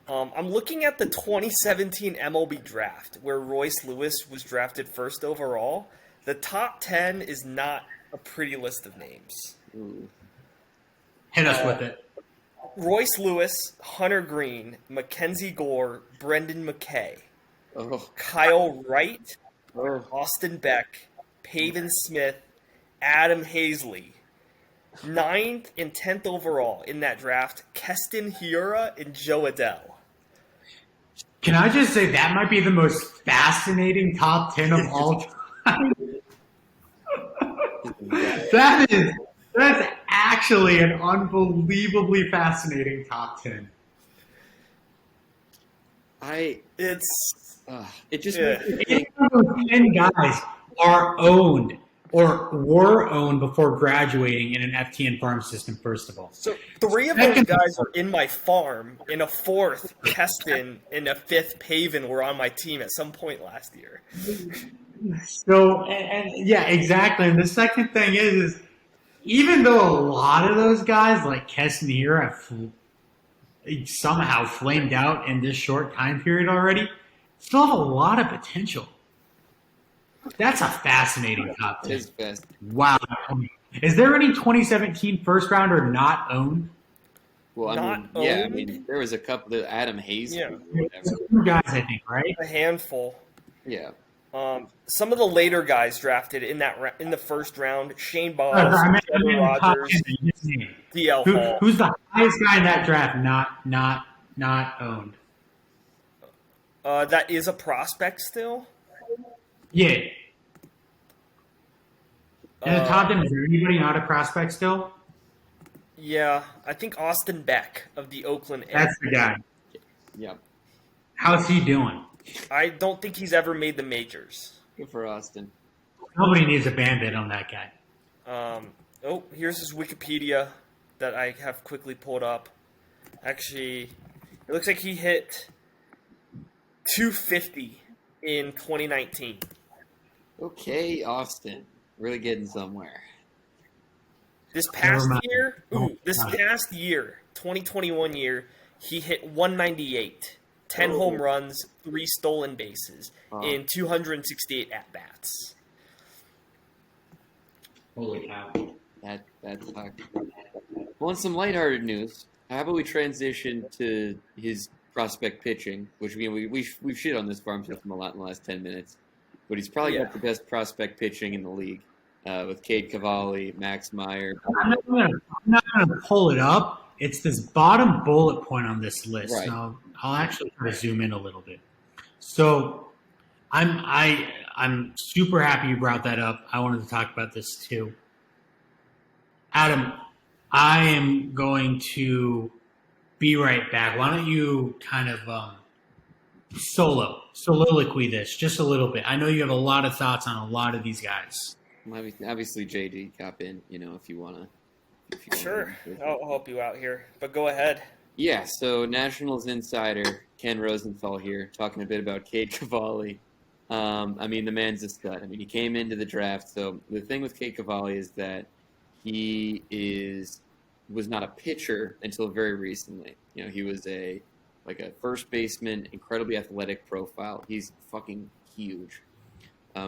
I'm looking at the 2017 MLB draft, where Royce Lewis was drafted first overall. The top 10 is not a pretty list of names. Ooh. Hit us with it. Royce Lewis, Hunter Green, Mackenzie Gore, Brendan McKay, Oh. Kyle Wright, Oh. Austin Beck, Pavin Smith, Adam Hazley. 9th and 10th overall in that draft, Keston Hiura and Joe Adele. Can I just say that might be the most fascinating top 10 of all time? That's actually an unbelievably fascinating top 10. It just Yeah. makes me think. Those 10 guys are owned or were owned before graduating in an FTN farm system, first of all. So 3 of those guys are in my farm, and a 4th, Keston, and a 5th, Pavin, were on my team at some point last year. So, and yeah, exactly. And the second thing is even though a lot of those guys, like Keston here, have somehow flamed out in this short time period already, still have a lot of potential. That's a fascinating top 10. His best. Wow. Is there any 2017 first rounder not owned? Well, Not yeah, owned? there was a couple. The Adam Hayes. Yeah. There's 2 guys, I think, right? A handful. Yeah. Some of the later guys drafted in the first round: Shane Ball, I meant Trevor the top Rogers, 10 his name. DL Hall. Who's the highest guy in that draft not owned? That is a prospect still. Yeah. In the top 10, is there anybody not a prospect still? Yeah, I think Austin Beck of the Oakland A's. That's the guy. Yeah. How's he doing? I don't think he's ever made the majors. Good for Austin. Nobody needs a bandit on that guy. Here's his Wikipedia that I have quickly pulled up. Actually, it looks like he hit 250 in 2019. Okay, Austin. Really getting somewhere. This past mind. year, Oh, past year, 2021 year, he hit 198, 10 home runs, 3 stolen bases in 268 at bats. Holy cow. That's hard. Well, in some lighthearted news, how about we transition to his prospect pitching, which we've shit on this farm system a lot in the last 10 minutes, but he's probably got the best prospect pitching in the league with Cade Cavalli, Max Meyer. I'm not gonna pull it up. It's this bottom bullet point on this list. Right. Now, I'll actually try to zoom in a little bit. So I'm super happy you brought that up. I wanted to talk about this too. Adam, I am going to be right back. Why don't you kind of soliloquy this just a little bit? I know you have a lot of thoughts on a lot of these guys. Obviously, JD, cop in, if you want to. Sure, I'll help you out here, but go ahead. Yeah, so Nationals insider Ken Rosenthal here talking a bit about Cade Cavalli. The man's a stud. He came into the draft. So the thing with Cade Cavalli is that he was not a pitcher until very recently. He was a first baseman, incredibly athletic profile. He's fucking huge.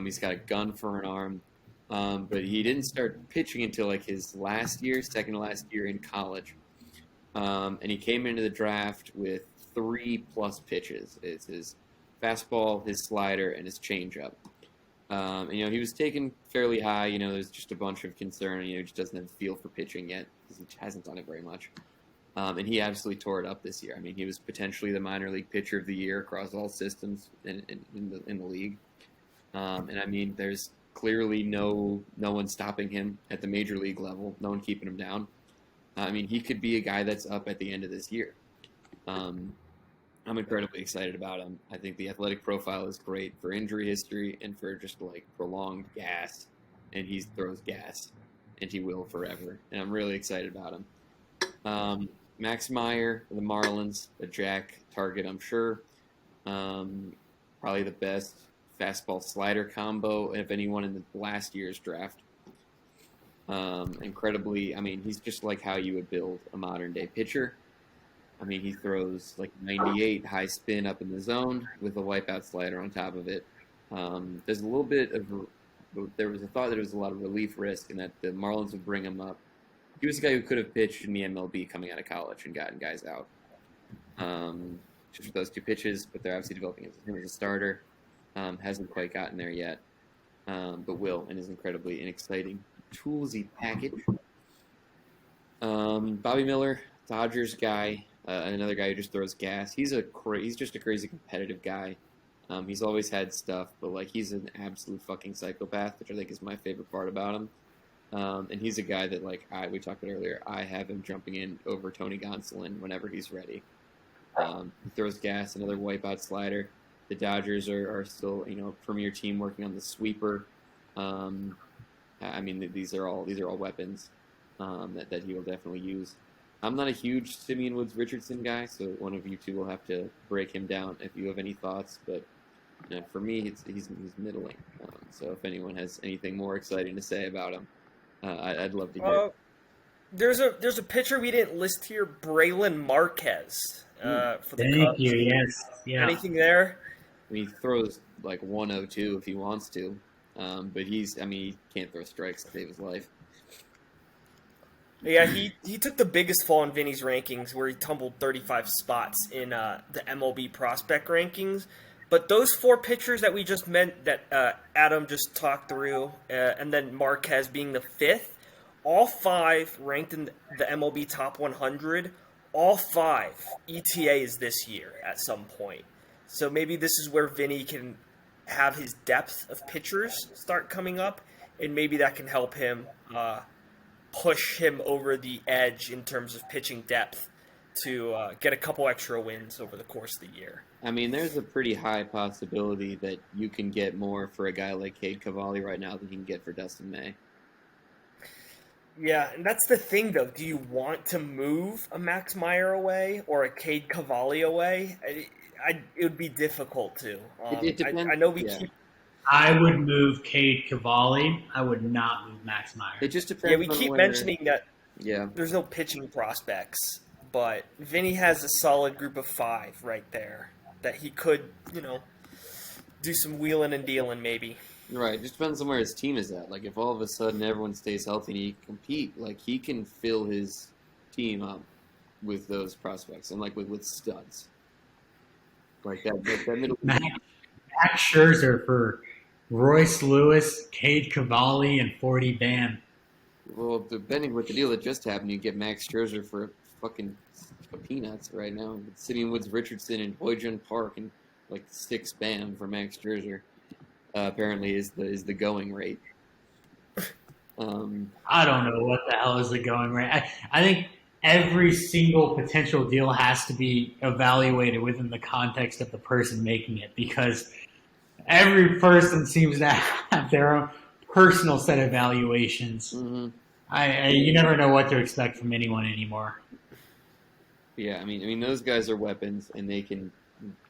He's got a gun for an arm. But he didn't start pitching until his second to last year in college. And he came into the draft with 3+ pitches. It's his fastball, his slider, and his changeup. And, he was taken fairly high. There's just a bunch of concern. He just doesn't have a feel for pitching yet because he hasn't done it very much. And he absolutely tore it up this year. I mean, he was potentially the minor league pitcher of the year across all systems in the league. And I mean, there's clearly no one stopping him at the major league level. No one keeping him down. I mean, he could be a guy that's up at the end of this year. I'm incredibly excited about him. I think the athletic profile is great for injury history and for just like prolonged gas. And he throws gas, and he will forever. And I'm really excited about him. Max Meyer, the Marlins, a jack target, I'm sure. Probably the best fastball slider combo of anyone in the last year's draft. Incredibly, I mean, he's just like how you would build a modern day pitcher. I mean, he throws like 98 high spin up in the zone with a wipeout slider on top of it. There's a little bit of, there was a thought that there was a lot of relief risk and that the Marlins would bring him up. He was a guy who could have pitched in the MLB coming out of college and gotten guys out. Just for those two pitches, but they're obviously developing him as a starter. Hasn't quite gotten there yet, but will, and is incredibly an exciting toolsy package. Bobby Miller, Dodgers guy, another guy who just throws gas. He's just a crazy competitive guy. He's always had stuff, but like he's an absolute fucking psychopath, which I think is my favorite part about him. And he's a guy that we talked about earlier. I have him jumping in over Tony Gonsolin whenever he's ready. He throws gas, another wipeout slider. The Dodgers are still, a premier team working on the sweeper. I mean, these are all weapons that he will definitely use. I'm not a huge Simeon Woods Richardson guy, so one of you two will have to break him down if you have any thoughts. But for me, he's middling. So if anyone has anything more exciting to say about him, I'd love to hear. There's a pitcher we didn't list here, Braylon Marquez, for the Thank Cubs. you. Yes. Yeah. Anything there? I mean, he throws like 102 if he wants to, but he can't throw strikes to save his life. Yeah, he took the biggest fall in Vinny's rankings, where he tumbled 35 spots in the MLB prospect rankings. But those four pitchers that we just that Adam just talked through, and then Marquez being the fifth, all five ranked in the MLB top 100. All five ETAs this year at some point. So maybe this is where Vinny can have his depth of pitchers start coming up, and maybe that can help him push him over the edge in terms of pitching depth to get a couple extra wins over the course of the year. I mean, there's a pretty high possibility that you can get more for a guy like Cade Cavalli right now than you can get for Dustin May. Yeah, and that's the thing, though. Do you want to move a Max Meyer away or a Cade Cavalli away? It would be difficult to. It depends. I know we keep. I would move Cade Cavalli. I would not move Max Meyer. It just depends. Yeah, we keep mentioning that. Yeah. There's no pitching prospects, but Vinny has a solid group of five right there that he could, do some wheeling and dealing maybe. Right. It just depends on where his team is at. Like, if all of a sudden everyone stays healthy and he can compete, like, he can fill his team up with those prospects and, like, with studs. Like, that middle. Max Scherzer for Royce Lewis, Cade Cavalli, and 40 Bam. Well, depending what the deal that just happened, you get Max Scherzer for fucking peanuts right now. Simeon Woods Richardson and Hoyjun Park and, like, 6 Bam for Max Scherzer. Apparently is the going rate. I don't know what the hell is the going rate. I think every single potential deal has to be evaluated within the context of the person making it, because every person seems to have their own personal set of valuations. Mm-hmm. You never know what to expect from anyone anymore. Yeah, I mean those guys are weapons, and they can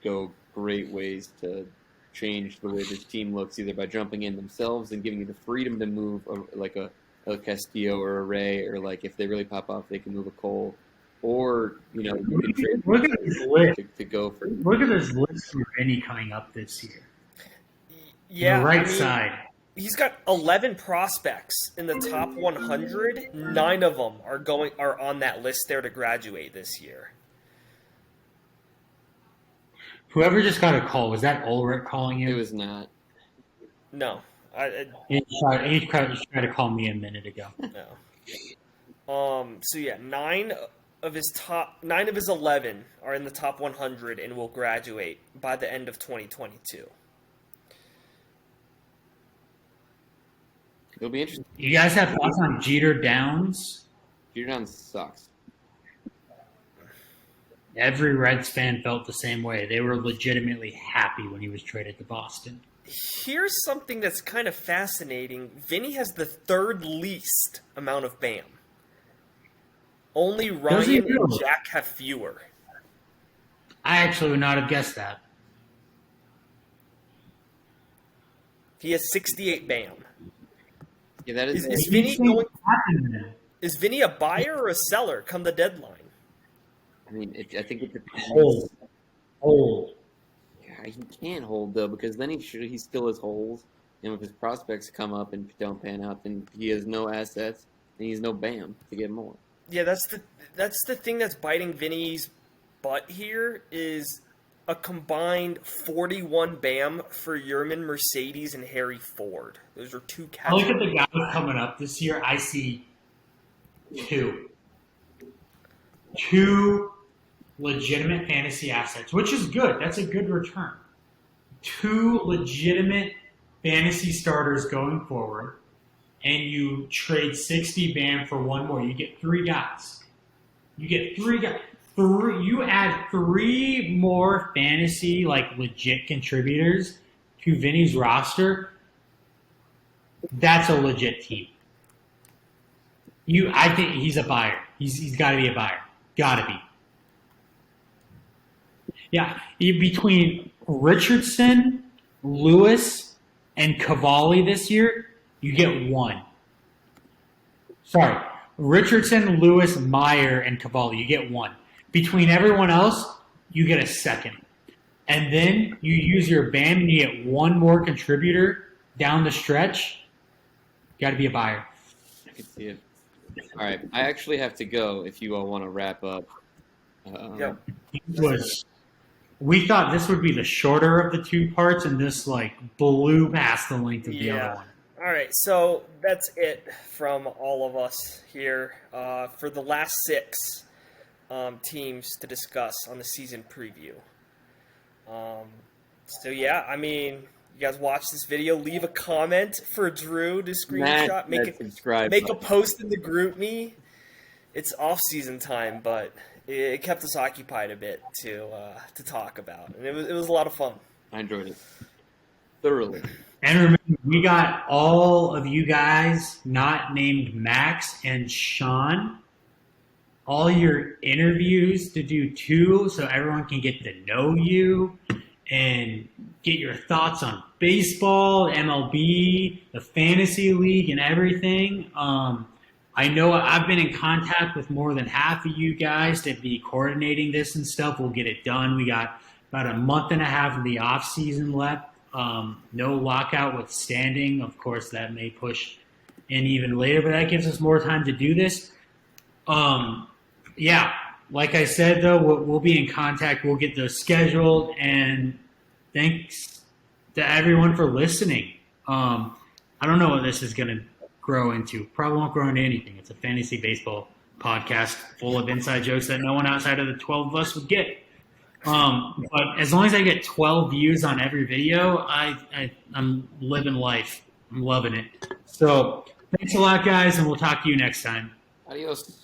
go great ways to change the way this team looks, either by jumping in themselves and giving you the freedom to move like a Castillo or a Ray, or like if they really pop off, they can move a Cole, or you can trade Look at this list. to go for. Look at this list from Vinny coming up this year. Yeah, the right side. He's got 11 prospects in the top 100. 9 of them are on that list there to graduate this year. Whoever just got a call, was that Ulrich calling you? It was not. No, I He tried to call me a minute ago. no. So yeah, nine of his 11 are in the top 100 and will graduate by the end of 2022. It'll be interesting. You guys have thoughts on Jeter Downs? Jeter Downs sucks. Every Reds fan felt the same way. They were legitimately happy when he was traded to Boston. Here's something that's kind of fascinating. Vinny has the third least amount of BAM. Only Ryan and Jack have fewer. I actually would not have guessed that. He has 68 BAM. Yeah, that is. Is Vinny going? Is Vinny a buyer or a seller come the deadline? I mean, I think it depends. Hold. Yeah, he can't hold though, because then he still has holes, and if his prospects come up and don't pan out, then he has no assets and he's no BAM to get more. Yeah, that's the thing that's biting Vinny's butt here is a combined 41 BAM for Yerman Mercedes and Harry Ford. Those are two catchers. I look at the guys coming up this year. I see two legitimate fantasy assets, which is good. That's a good return. Two legitimate fantasy starters going forward, and you trade 60 BAM for one more. You get three guys. You add three more fantasy, like legit contributors to Vinny's roster. That's a legit team. I think he's a buyer. He's got to be a buyer. Got to be. Yeah, between Richardson, Lewis, and Cavalli this year, you get one. Sorry, Richardson, Lewis, Meyer, and Cavalli, you get one. Between everyone else, you get a second. And then you use your BAM and you get one more contributor down the stretch. Got to be a buyer. I can see it. All right, I actually have to go if you all want to wrap up. Yeah. We thought this would be the shorter of the two parts, and this blew past the length of the other one. All right, so that's it from all of us here for the last six teams to discuss on the season preview. So yeah, I mean, you guys watch this video, leave a comment for Drew to screenshot, make a post in the group me. It's off-season time, but it kept us occupied a bit to talk about, and it was a lot of fun. I enjoyed it thoroughly. And remember, we got all of you guys not named Max and Sean, all your interviews to do too, so everyone can get to know you and get your thoughts on baseball, MLB, the fantasy league, and everything. I know I've been in contact with more than half of you guys to be coordinating this and stuff. We'll get it done. We got about a month and a half of the off season left. No lockout withstanding. Of course, that may push in even later, but that gives us more time to do this. Yeah, like I said, though, we'll be in contact. We'll get those scheduled, and thanks to everyone for listening. I don't know what this is going to grow into. Probably won't grow into anything. It's a fantasy baseball podcast full of inside jokes that no one outside of the 12 of us would get. But as long as I get 12 views on every video, I'm living life. I'm loving it. So thanks a lot, guys, and we'll talk to you next time. Adios.